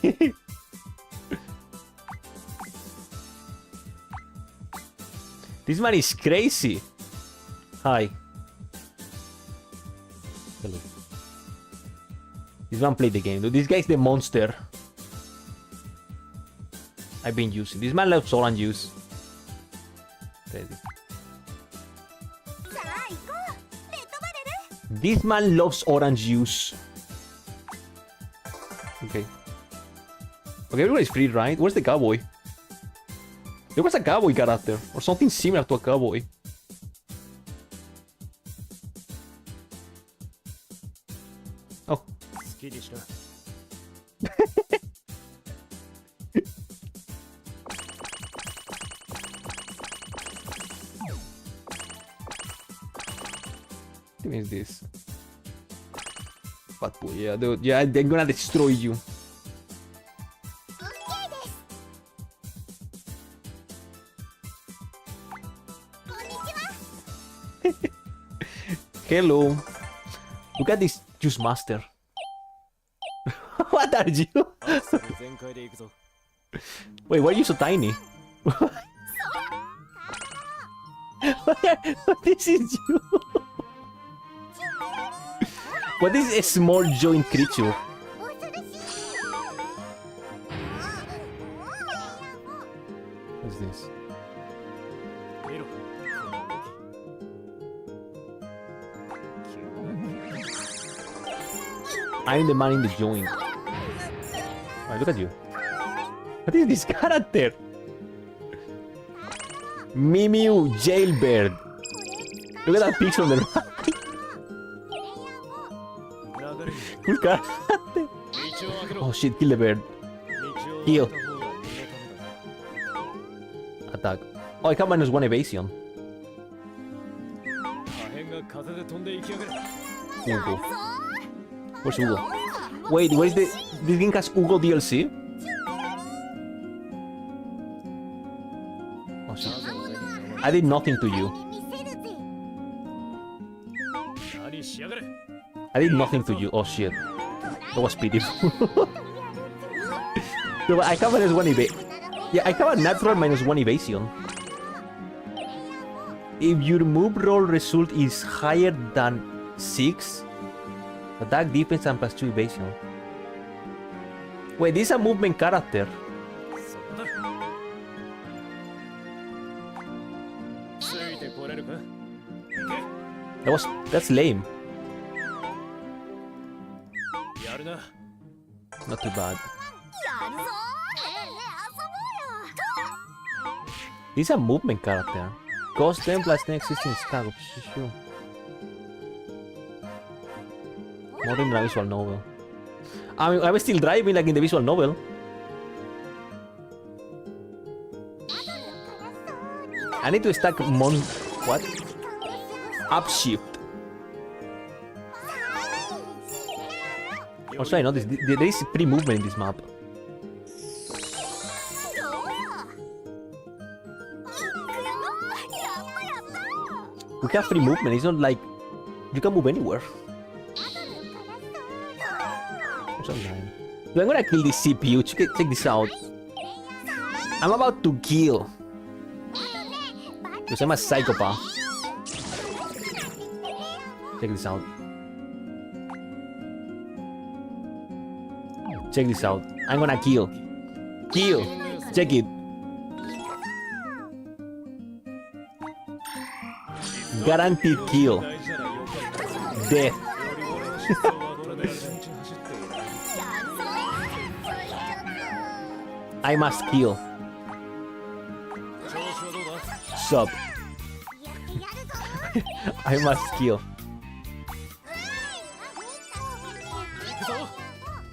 This man is crazy. Hi. Hello. This man played the game, dude. This guy's the monster. I've been using. This man loves orange juice. This man loves orange juice. Okay. Okay, everyone is free, right? Where's the cowboy? There was a cowboy character, or something similar to a cowboy. Oh. What is this? Fat boy, yeah, dude. Yeah, they're gonna destroy you. Hello. Look at this juice master. What are you? Wait, why are you so tiny? This is you. What is a small joint creature? What's this? I'm the man in the joint. Right, look at you. What is this character? Mimiu Jailbird. Look at that picture on the right. Cool character. Oh shit, kill the bird. Kill. Attack. Oh, I have -1 evasion. Ugo. Where's Ugo? Wait, where's the... This game has Ugo DLC? Oh shit. I did nothing to you. I did nothing to you. Oh shit. That was pitiful. No, but I have -1 evasion. Yeah, I have a natural -1 evasion. If your move roll result is higher than 6, attack, defense, and +2 evasion. Wait, this is a movement character. That's lame. Not too bad. This is a movement character. Cost 10 plus 10 existing stack of Shishu. More than the visual novel. I mean, I was still driving like in the visual novel. I need to stack what? Upshift. Also, I noticed there is free movement in this map. have free movement. It's not like you can move anywhere. So I'm gonna kill this CPU. Check this out. I'm about to kill. Because I'm a psychopath. Check this out. Check this out. I'm gonna kill. Kill. Check it. Guaranteed kill. Death. I must kill. Sup. I must kill.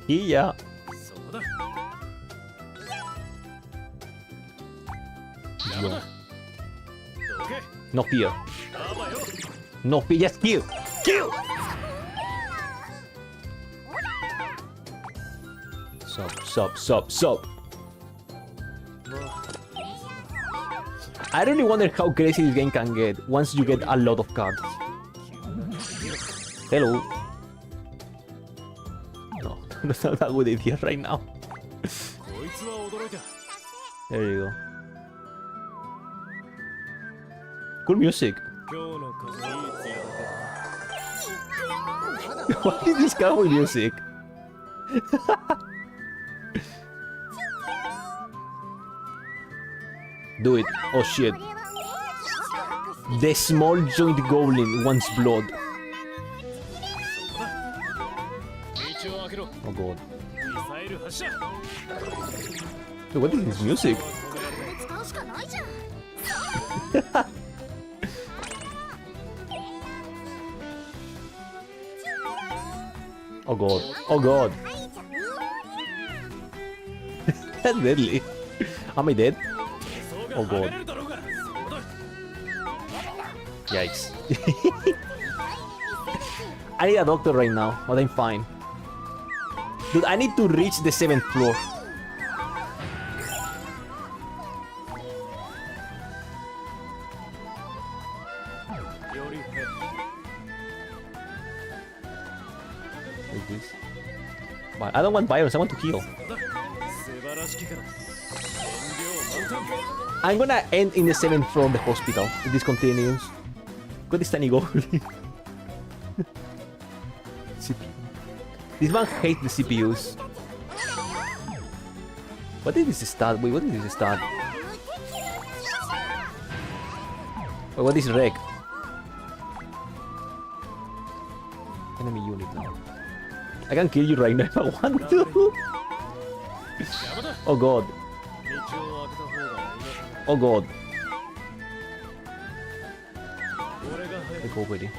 Yeah. Yo. No fear. No fear, just kill. Kill! Sup. I really wonder how crazy this game can get once you get a lot of cards. Hello. No, that's not a good idea right now. There you go. Cool music. What is this cowboy music? Do it. Oh shit. The small joint goblin wants blood. Oh god. Dude, what is this music? Oh god. Oh god. That's deadly. Am I dead? Oh god. Yikes. I need a doctor right now, but I'm fine. Dude, I need to reach the 7th floor. Like this. But I don't want violence, I want to kill. I'm gonna end in the 7th floor of the hospital if this continues. Look at this tiny goblin. This man hates the CPUs. What is this stat? Wait, what is this stat? Wait, what is rec? Enemy unit now. I can kill you right now if I want to. Oh god. Oh god. Recovery.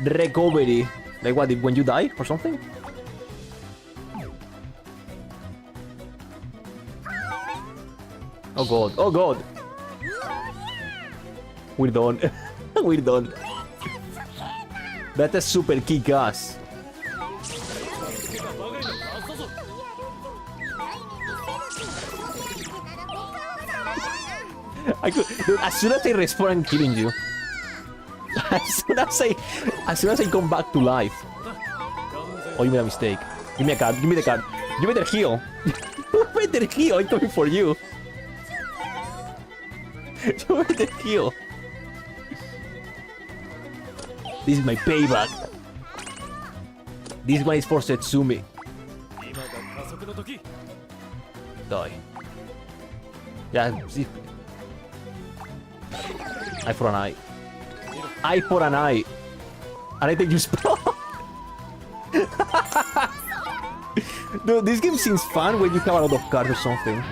Recovery. Like what, when you die or something? Oh god. Oh god. We're done. We're done. That's a super kick ass. Dude, as soon as I respawn, I'm killing you. As soon as I come back to life. Oh, you made a mistake. Give me a card. Give me the card. You better heal. You better heal. I'm coming for you. You better heal. This is my payback. This one is for Setsumi. Die. Yeah, see. Eye for an eye. Eye for an eye. And I think you spawn. Dude, this game seems fun when you have a lot of cards or something.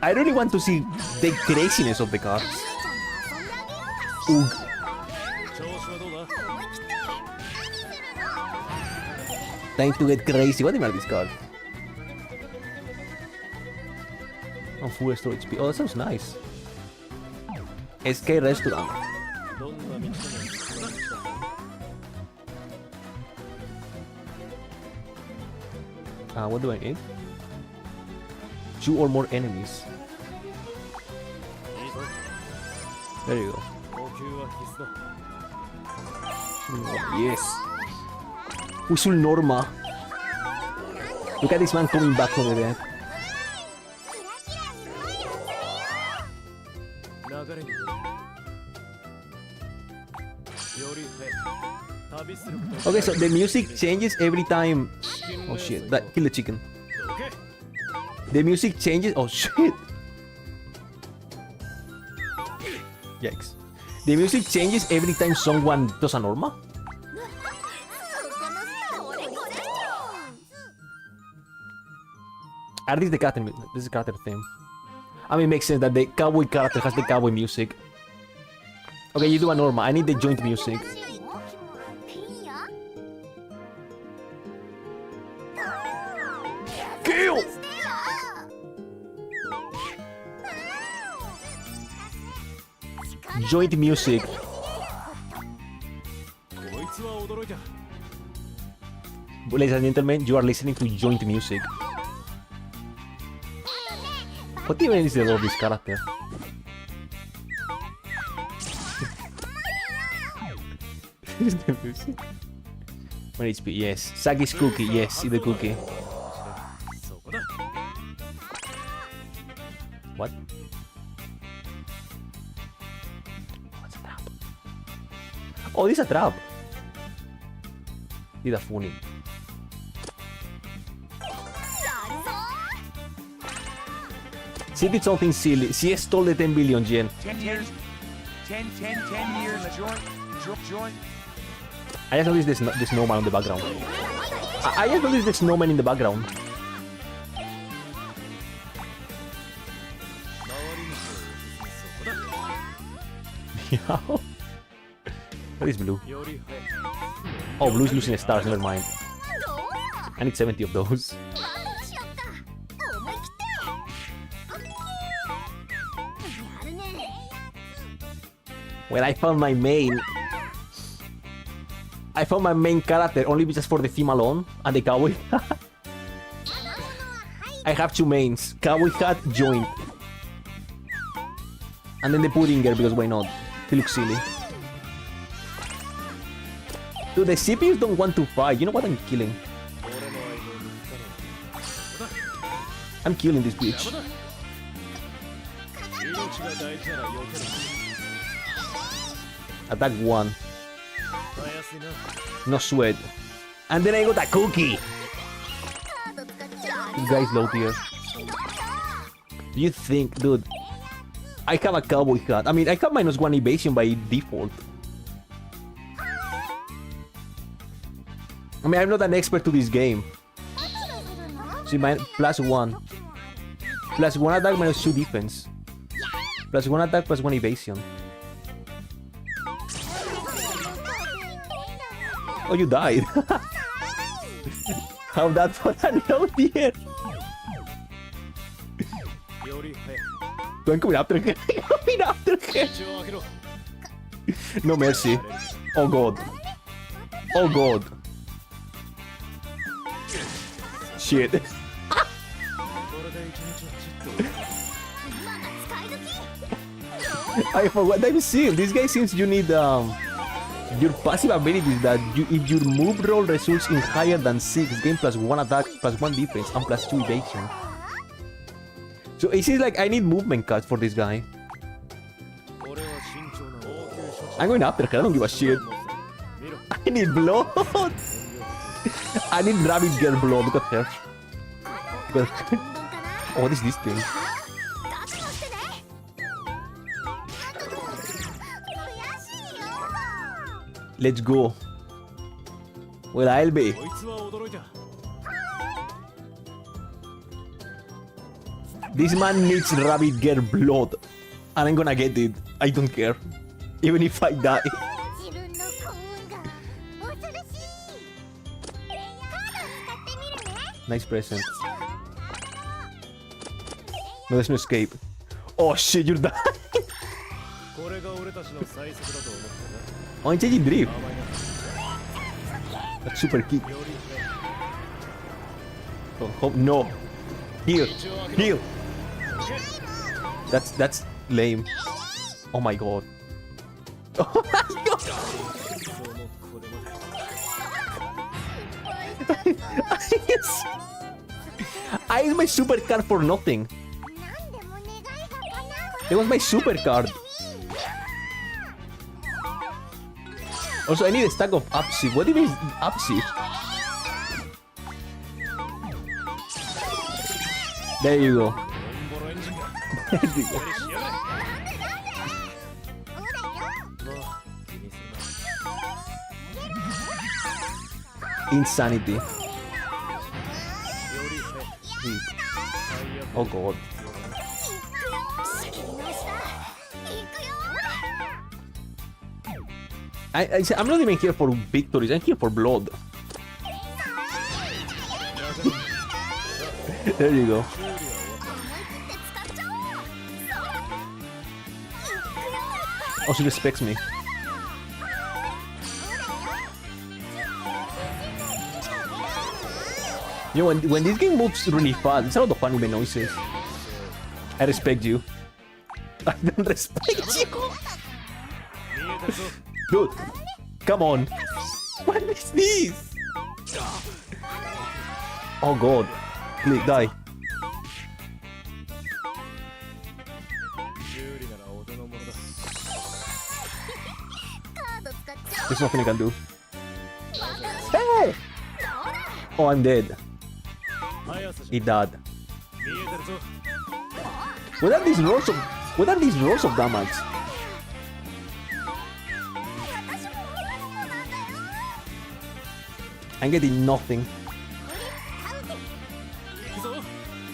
I really want to see the craziness of the cards. Ugh. Time to get crazy. What are these cards? Oh, full storage HP. Oh, that sounds nice. SK Restaurant. What do I need? 2 or more enemies. There you go. Yes. Whistle Norma. Look at this man coming back from the dead. Okay, so the music changes every time. Oh shit, that kill the chicken. The music changes. Oh shit. Yikes. The music changes every time someone does a norma? Are these the character? This is the character theme. I mean, it makes sense that the cowboy character has the cowboy music. Okay, you do a normal. I need the joint music. Kill! Joint music. Ladies and gentlemen, you are listening to joint music. What even is the role of this character? One HP, yes. Sagi's cookie, yes, see the cookie. What? What's a trap? Oh, this is a trap. This is funny. She did something silly. She stole the 10 billion yen. 10 years. 10 years. Joint. I just noticed the snowman on the background. I just noticed the snowman in the background. Yeah. What is blue? Oh, blue is losing stars, never mind. I need 70 of those. Well, I found my main. I found my main character only just for the theme alone and the cowboy. I have two mains, cowboy hat, joint. And then the pudding girl because why not? He looks silly. Dude, the CPUs don't want to fight. You know what I'm killing? I'm killing this bitch. Attack 1. No sweat. And then I got a cookie. This guy's low tier. Do you think, dude? I have a cowboy hat. I mean, I have -1 evasion by default. I mean, I'm not an expert to this game. See, my +1. +1 attack, -2 defense. +1 attack, +1 evasion. Oh, you died. How that for a low tier? I'm coming after her. I'm coming after her. No mercy. Oh god. Oh god. Shit. I forgot. I'm seeing. This guy seems you need your passive abilities that if your move roll results in higher than 6, gain +1 attack, +1 defense, and +2 evasion. So it seems like I need movement cuts for this guy. I'm going after her. I don't give a shit. I need blood. I need rabbit girl blood. Look at her. Oh, what is this thing? Let's go. Well, I'll be. This man needs rabbit girl blood. And I'm gonna get it. I don't care. Even if I die. Nice present. No, there's no escape. Oh shit, you're dying. Oh, I'm changing drift. That's super kick. Oh, no. Heal. Heal. That's lame. Oh my god. Oh my god! I used my super card for nothing. It was my super card. Also, I need a stack of upshift. What do you mean upshift? There you go. There you go. Insanity. Oh god. I'm not even here for victories, I'm here for blood. There you go. Oh, she respects me. You know, when this game moves really fast, it's a lot of fun with the noises. I respect you. I don't respect you. Dude, come on. What is this? Oh god. Please, die. There's nothing I can do. Hey! Oh, I'm dead. He died. What are these rolls of damage? I'm getting nothing.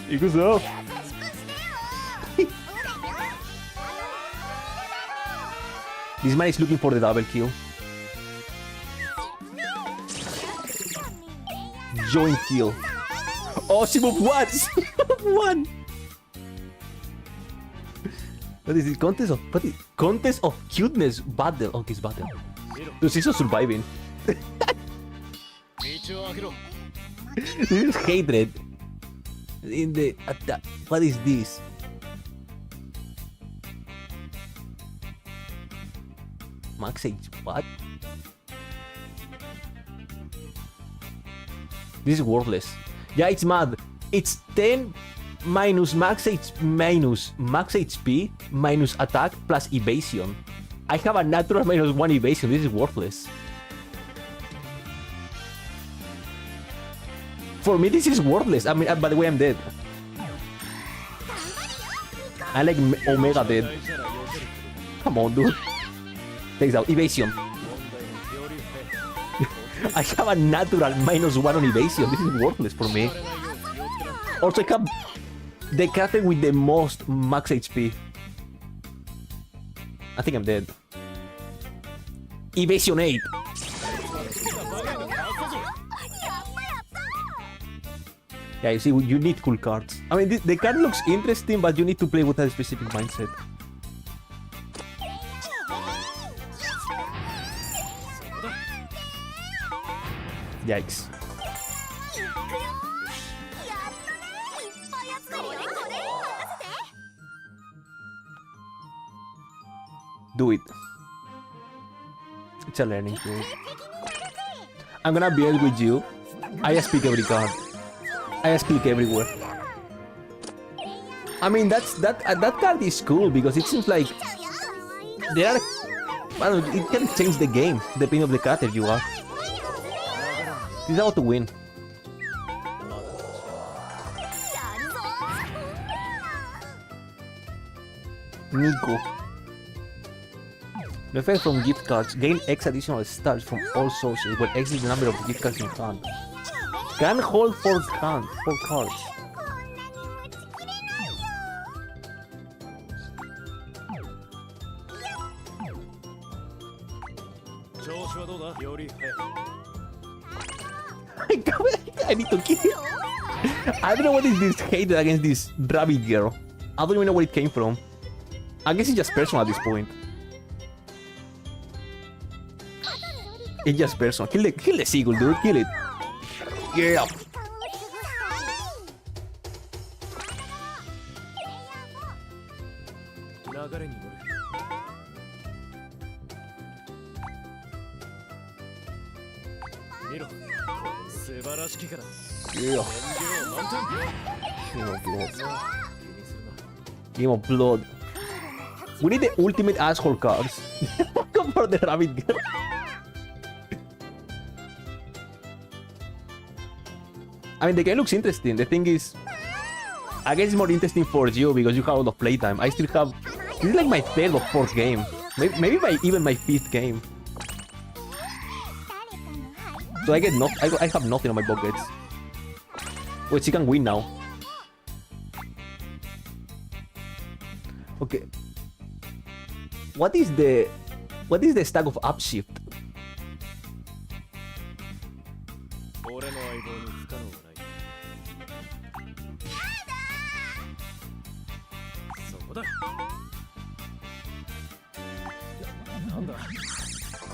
It goes up. This man is looking for the double kill. Joint kill. Oh, she moved once. One. What is it? Contest of cuteness battle. Okay, it's battle. Dude, she's just surviving. This is hatred. In the what is this? Max H what? This is worthless. Yeah, it's mad. It's 10 minus max HP minus attack plus evasion. I have a natural minus 1 evasion. This is worthless. For me, this is worthless. I mean, by the way, I'm dead. I like Omega dead. Come on, dude. Takes out evasion. I have a natural minus 1 on evasion. This is worthless for me. Also, I have the character with the most max HP. I think I'm dead. Evasion 8. Yeah, you see, you need cool cards. I mean, the card looks interesting, but you need to play with a specific mindset. Yikes. Do it. It's a learning curve. I'm gonna be honest with you. I speak every card. I speak everywhere. I mean, that card is cool because it seems like there are. I don't know, it can change the game depending on the character you are. This is how to win. Nico. The effect from gift cards. Gain X additional stars from all sources when X is the number of gift cards in hand. Can hold 4 cards. I need to kill. I don't know what is this hate against this rabbit girl. I don't even know where it came from. I guess it's just personal at this point. It's just personal. Kill the seagull, dude. Kill it. Yeah. Yeah. Game of blood. We need the ultimate asshole cards. Come for the rabbit girl. I mean, the game looks interesting. The thing is, I guess it's more interesting for you because you have a lot of playtime. I still have. This is like my third or fourth game. Maybe even my fifth game. So I get I have nothing on my pockets. Wait, she can win now. Okay. What is the stack of upshift?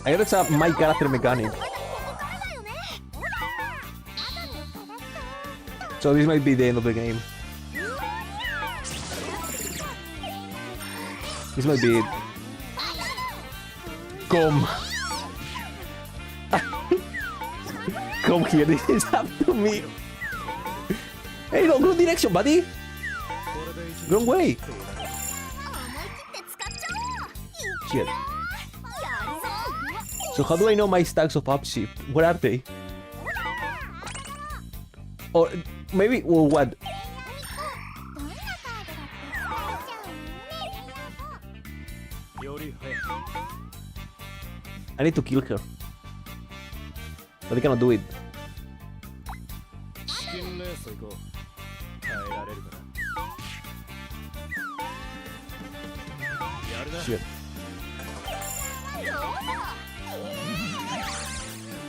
I guess it's my character mechanic. So this might be the end of the game. This might be it. Come. Come here, this is up to me. Hey, no, wrong direction, buddy. Wrong way. Shit. So how do I know my stacks of upshift? Where are they? Or maybe, or what? I need to kill her. But I cannot do it. Shit.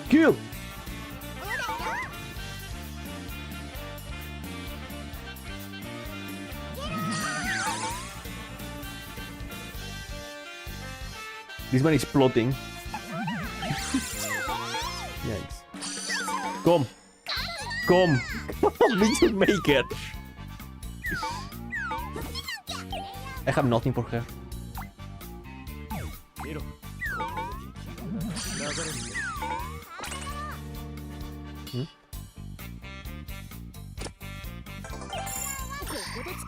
Kill! This man is plotting. Yikes. Come! Come! We should make it! I have nothing for her. Hmm?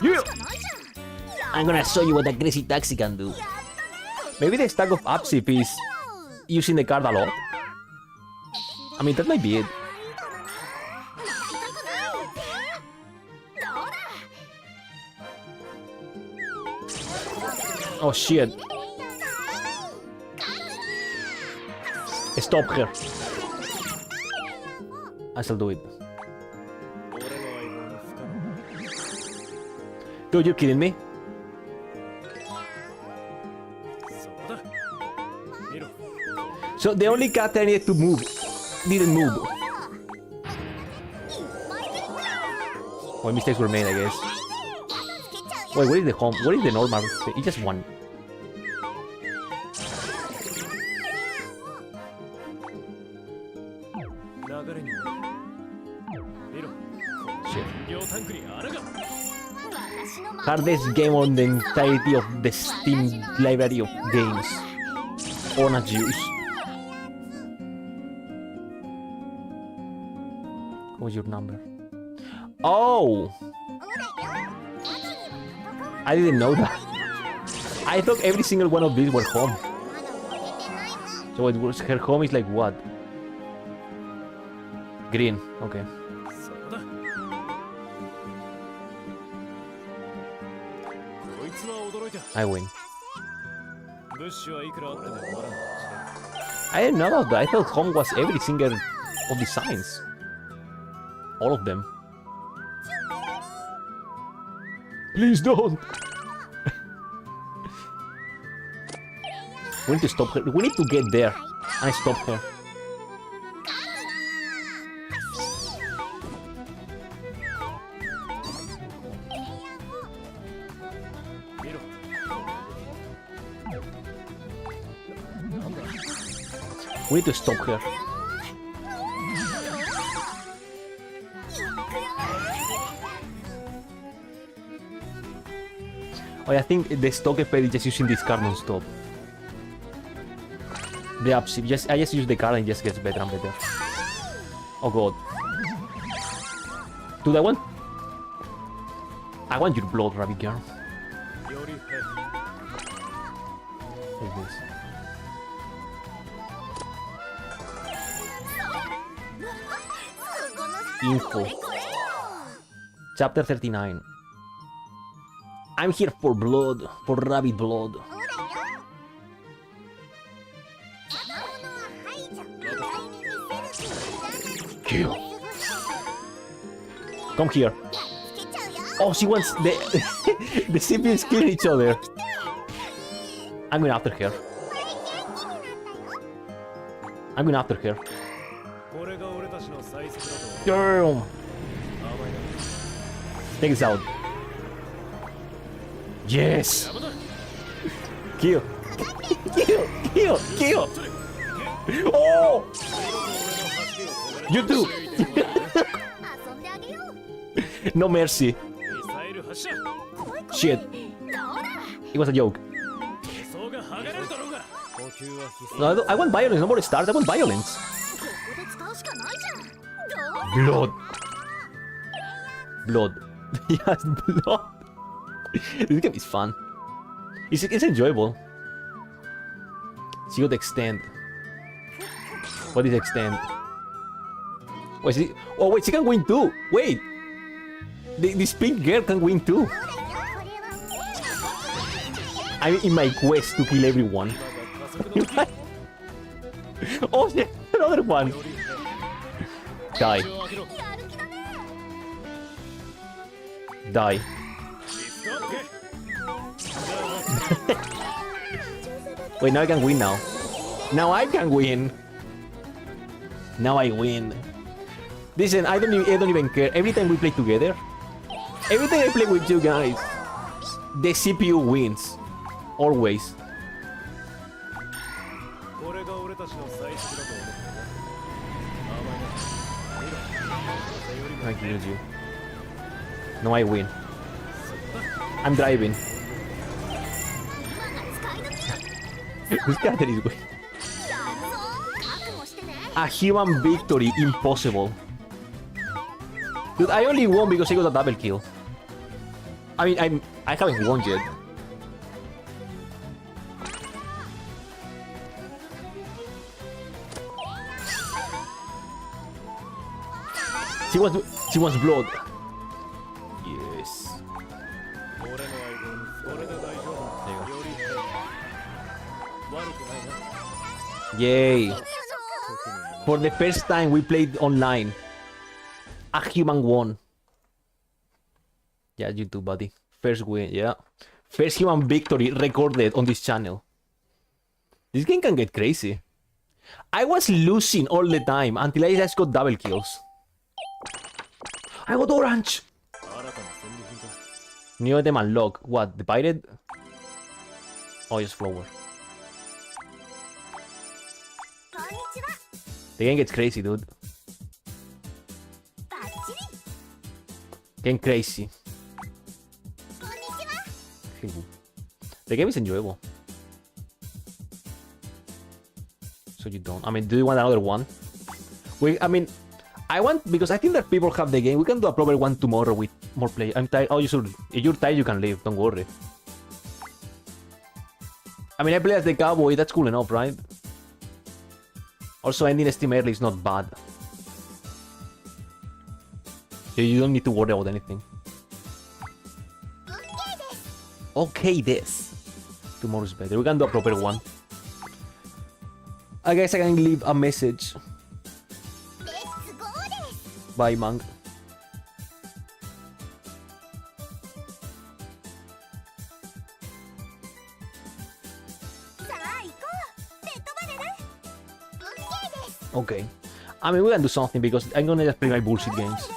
Yeah! I'm gonna show you what a crazy taxi can do. Maybe the stack of upshift is using the card a lot. I mean, that might be it. Oh shit. Stop her. I shall do it. Dude, you're kidding me? So the only cat I needed to move didn't move. Well, mistakes were made, I guess. Wait, what is the home? What is the normal? It's just one. Shit. Hardest game on the entirety of the Steam library of games. Orange juice. What's your number? Oh! I didn't know that. I thought every single one of these were home. So it was, her home is like what? Green, okay. I win. I didn't know about that. I thought home was every single of the signs. All of them. Please don't! We need to stop her. We need to get there and stop her. We need to stop her. Oh, I think the stock effect is just using this card non-stop. The upshift, I just use the card and it just gets better and better. Oh god. Dude, I want your blood, rabbit girl. What is this? Info. Chapter 39. I'm here for blood, for rabbit blood. Kill. Come here. Oh, she wants the the siblings killing each other. I'm going after her. I'm going after her. Damn. Take this out. Yes. Kill. Kill. Kill. Kill. Oh. You too. No mercy. Shit. It was a joke. No, I want violence. No more stars. I want violence. Blood. Blood. Yes, blood. This game is fun. It's enjoyable. She got extend. What is extend? Wait, oh wait, she can win too. Wait. This pink girl can win too. I'm in my quest to kill everyone. Oh shit, another one. Die. Die. Wait, now I can win now. Now I can win. Now I win. Listen, I don't even care. Every time we play together, every time I play with you guys, the CPU wins. Always. I killed you. No, I win. I'm driving. This character is good. A human victory, impossible. Dude, I only won because I got a double kill. I mean, I haven't won yet. She wants blood. Yes. Yay. For the first time we played online. A human won. Yeah, you too, buddy. First win, yeah. First human victory recorded on this channel. This game can get crazy. I was losing all the time until I just got double kills. I got orange! New item unlock. What? The pirate? Oh, just flower. The game gets crazy, dude. Getting crazy. The game is enjoyable. So you don't. I mean, do you want another one? I want, because I think that people have the game. We can do a proper one tomorrow with more play. I'm tired. Oh, you should. If you're tired, you can leave. Don't worry. I mean, I play as the cowboy. That's cool enough, right? Also, ending Steam early is not bad. So you don't need to worry about anything. Okay, this. Tomorrow's better. We can do a proper one. I guess I can leave a message. Bye, Mang. Okay. I mean, we can do something because I'm gonna just play my bullshit games.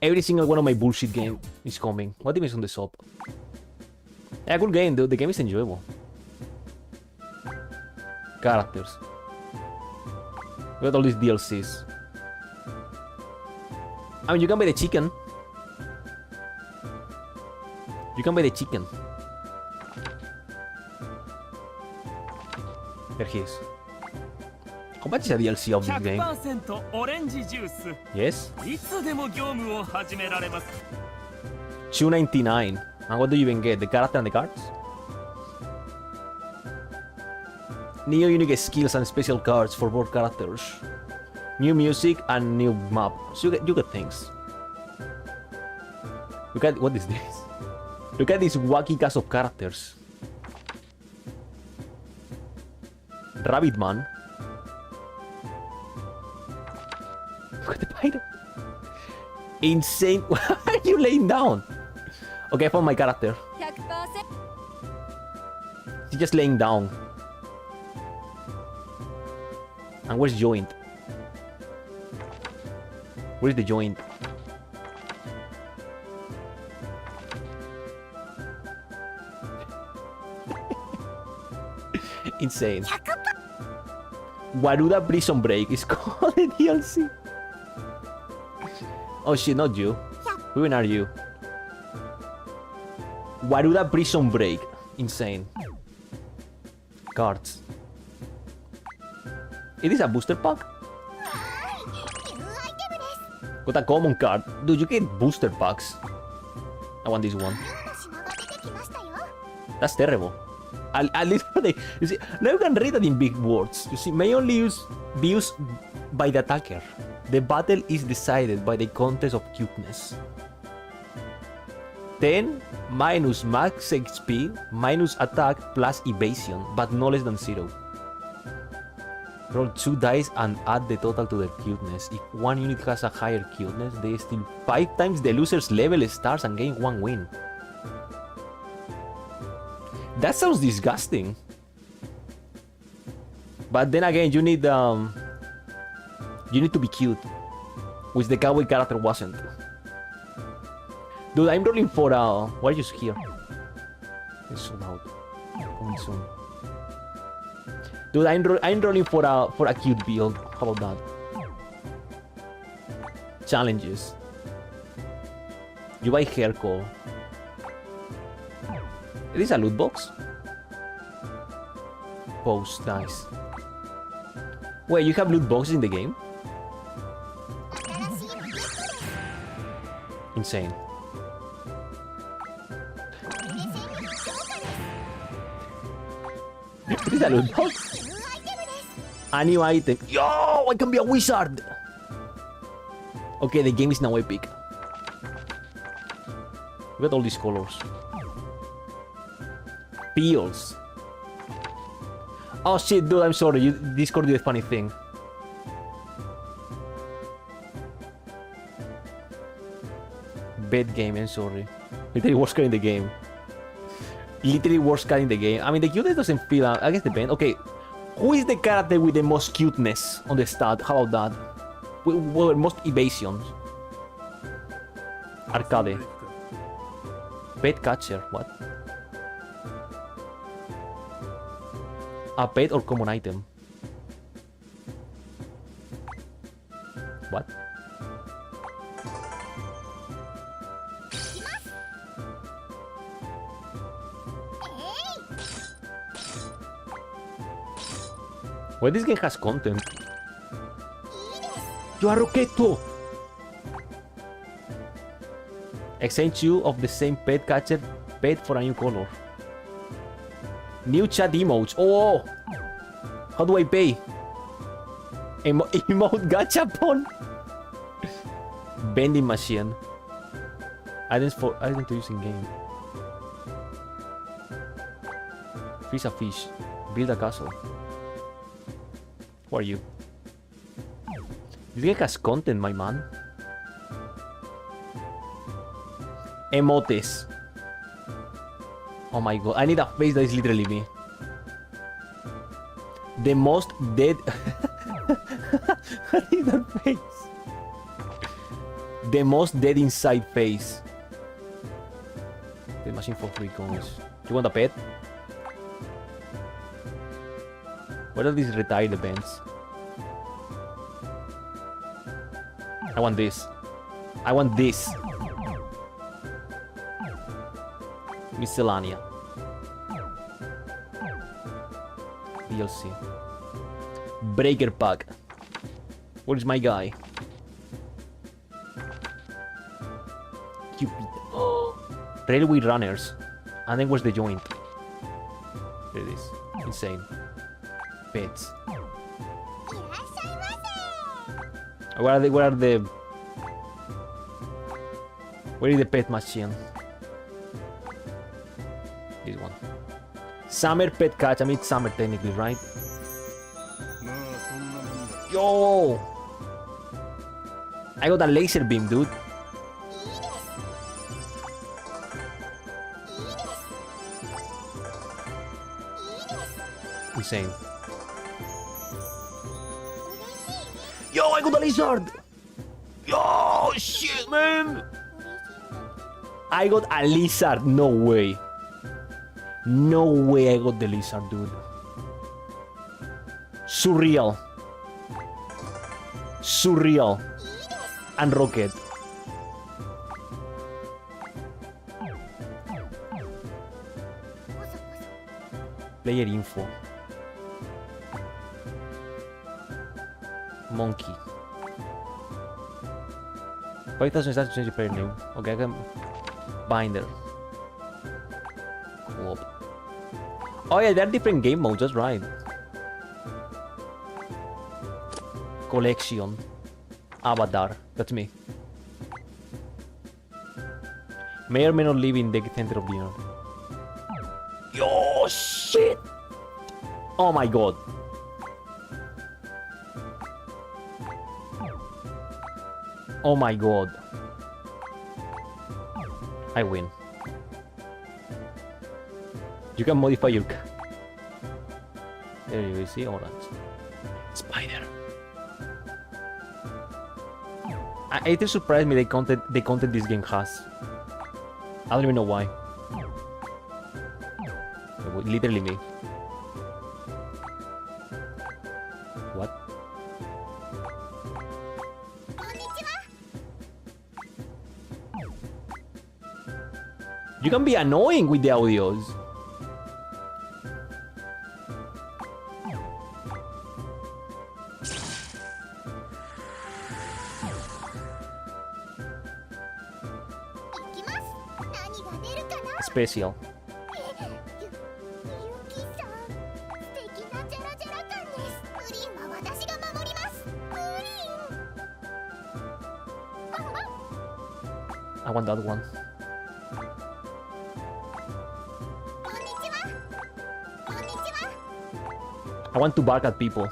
Every single one of my bullshit games is coming. What do you mean on the shop? Yeah, good game, dude. The game is enjoyable. Characters. We got all these DLCs. I mean, you can buy the chicken. You can buy the chicken. There he is. How much is a DLC of this game? 100% オレンジジュース Yes? いつでも業務を始められます $2.99. And what do you even get? The character and the cards? New unique skills and special cards for both characters. New music and new map. So you get things. Look at what is this? Look at this wacky cast of characters. Rabbit Man. Look at the pirate. Insane. Why are you laying down? Okay, I found my character. 100% She's just laying down. And where's joint? Where's the joint? Insane. Waruda Prison Break is called a DLC. Oh shit, not you. Who even are you? Waruda Prison Break. Insane. Cards. It is a booster pack? Got a common card. Dude, you get booster packs. I want this one. That's terrible. At least you see, now you can read that in big words. You see, may only be used by the attacker. The battle is decided by the contest of cuteness. 10 minus max XP minus attack plus evasion, but no less than 0. Roll 2 dice and add the total to their cuteness. If one unit has a higher cuteness, they steal 5 times the loser's level stars and gain 1 win. That sounds disgusting. But then again, you need to be cute, which the cowboy character wasn't. Dude, I'm rolling for why are you here? It's so loud. Coming soon. Dude, I'm rolling for a cute build. How about that? Challenges. You buy hair color. Is this a loot box? Post, nice. Wait, you have loot boxes in the game? Insane. Is this a loot box? A new item. Yo, I can be a wizard! Okay, the game is now epic. Look at all these colors. Peels. Oh shit, dude, I'm sorry. Discord did a funny thing. Bad game, I'm sorry. Literally worst card in the game. Literally worst card in the game. I mean, the cuteness doesn't feel... I guess depends. Okay, who is the character with the most cuteness on the stat? How about that? Well, most evasions. Arcade. Pet catcher, what? A pet or common item? What? Well, this game has content. You are Roquetto! Exchange you of the same pet catcher pet for a new color. New chat emotes. Oh! How do I pay? Emote gachapon. Vending machine. Items to use in game. Freeze a fish. Build a castle. Who are you? This game has content, my man. Emotes. Oh my god, I need a face that is literally me. The most dead... I need that face. The most dead inside face. The machine for 3 coins. You want a pet? What are these retired events? I want this. I want this. Miscellanea. DLC. Breaker pack. Where is my guy? Cupid. Railway runners. And then where's the joint? There it is. Insane. Pets. Where is the pet machine? This one. Summer pet catch. I mean, it's summer technically, right? Yo! I got a laser beam, dude. Insane. Yo, I got a lizard! Yo, shit, man! I got a lizard. No way. No way I got the lizard, dude. Surreal. Surreal. And rocket. Player info. Monkey. 5,000 stats to change the player name. Okay, I can... Binder. Cool. Oh yeah, there are different game modes, that's right. Collection. Avatar. That's me. May or may not live in the center of the earth. Yo, shit! Oh my god. Oh my god. I win. You can modify your... There you see, orange. Spider. It is surprised me the content this game has. I don't even know why. Literally me. What? You can be annoying with the audios. Special. I want that one. I want to bark at people.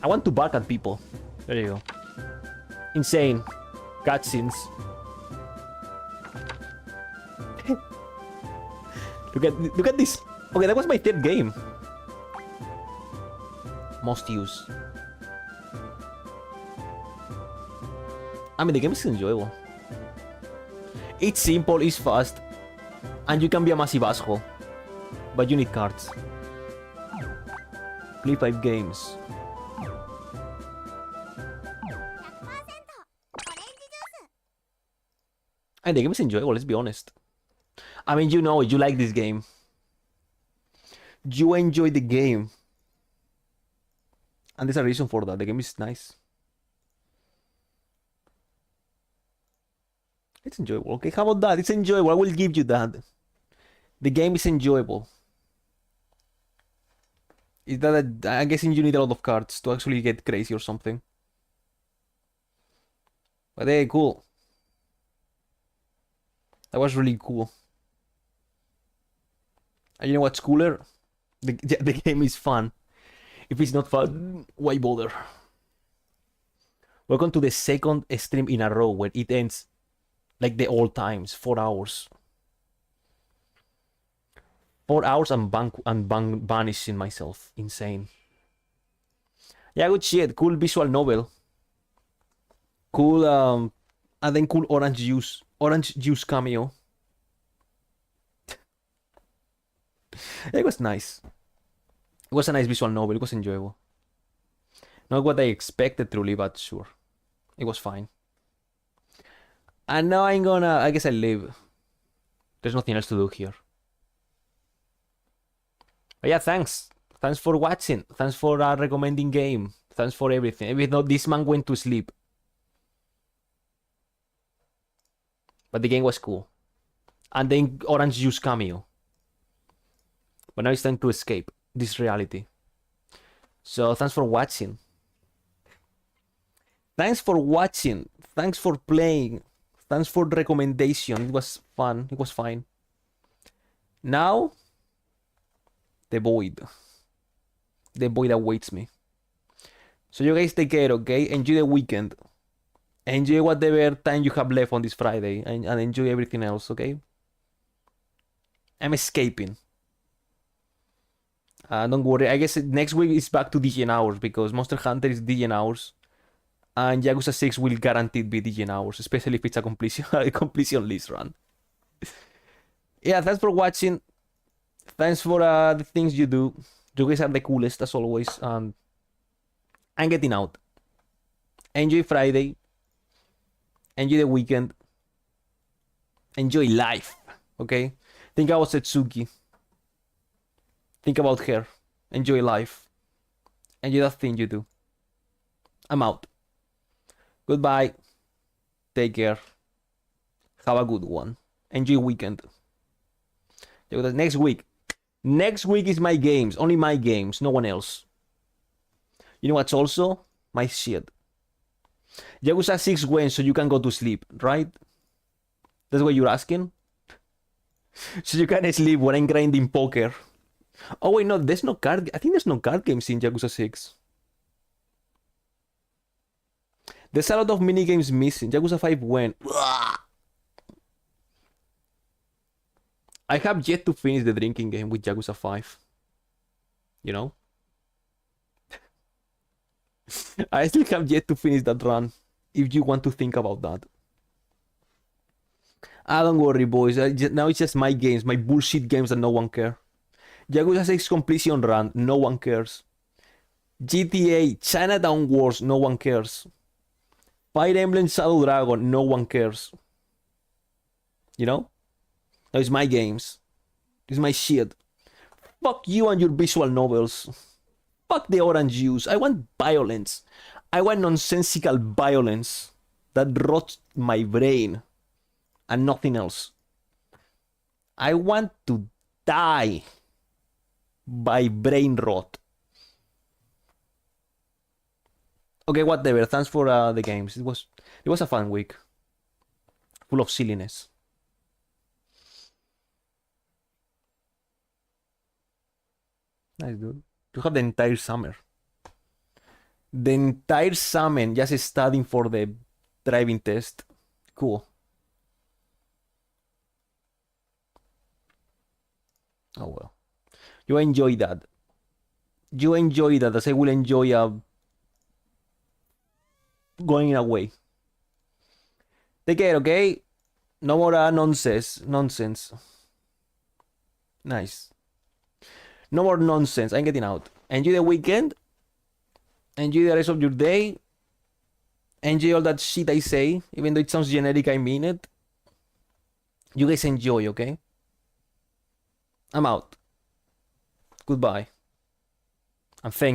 I want to bark at people. There you go. Insane. Cutscenes. Look at this. Okay, that was my third game. Most use. I mean, the game is enjoyable. It's simple, it's fast, and you can be a massive asshole. But you need cards. Play 5 games. And the game is enjoyable, let's be honest. I mean, you know, you like this game. You enjoy the game. And there's a reason for that. The game is nice. It's enjoyable. Okay, how about that? It's enjoyable. I will give you that. The game is enjoyable. Is that I'm guessing you need a lot of cards to actually get crazy or something. But hey, cool. That was really cool. And you know what's cooler? The game is fun. If it's not fun, why bother? Welcome to the second stream in a row where it ends like the old times, 4 hours. 4 hours and banishing myself. Insane. Yeah, good shit. Cool visual novel. Cool, and then cool orange juice cameo. It was nice. It was a nice visual novel. It was enjoyable. Not what I expected truly, but sure. It was fine. And now I guess I leave. There's nothing else to do here. But yeah, thanks. Thanks for watching. Thanks for recommending game. Thanks for everything. Even though this man went to sleep. But the game was cool. And then Orange Juice cameo. But now it's time to escape this reality. So thanks for watching. Thanks for watching. Thanks for playing. Thanks for the recommendation. It was fun. It was fine. Now, the void. The void awaits me. So you guys take care, okay? Enjoy the weekend. Enjoy whatever time you have left on this Friday. And enjoy everything else, okay? I'm escaping. Don't worry. I guess next week is back to DGN hours because Monster Hunter is DGN hours. And Yakuza 6 will guaranteed be DGN hours, especially if it's a completion list run. Yeah, thanks for watching. Thanks for the things you do. You guys are the coolest as always. I'm getting out. Enjoy Friday. Enjoy the weekend. Enjoy life. Okay? Think about Setsuki. Think about her. Enjoy life. Enjoy that thing you do. I'm out. Goodbye. Take care. Have a good one. Enjoy weekend. Next week. Next week is my games. Only my games. No one else. You know what's also? My shit. Yakuza 6 went so you can go to sleep, right? That's what you're asking? So you can sleep when I'm grinding poker. Oh wait, no, there's no card. I think there's no card games in Yakuza 6. There's a lot of mini games missing. Yakuza 5 went. I have yet to finish the drinking game with Yakuza 5. You know? I still have yet to finish that run. If you want to think about that. Don't worry, boys. Now it's just my games, my bullshit games that no one cares. Yakuza 6 completion run, no one cares. GTA, Chinatown Wars, no one cares. Fire Emblem Shadow Dragon, no one cares. You know? Now it's my games. It's my shit. Fuck you and your visual novels. Fuck the orange juice. I want violence. I want nonsensical violence that rots my brain and nothing else. I want to die by brain rot. Okay, whatever. Thanks for the games. It was a fun week, full of silliness. Nice, dude. You have the entire summer. The entire summer just studying for the driving test. Cool. Oh well. You enjoy that. You enjoy that as I will enjoy going away. Take care, okay? No more nonsense. Nice. No more nonsense. I'm getting out. Enjoy the weekend. Enjoy the rest of your day. Enjoy all that shit I say. Even though it sounds generic, I mean it. You guys enjoy, okay? I'm out. Goodbye. And thank you.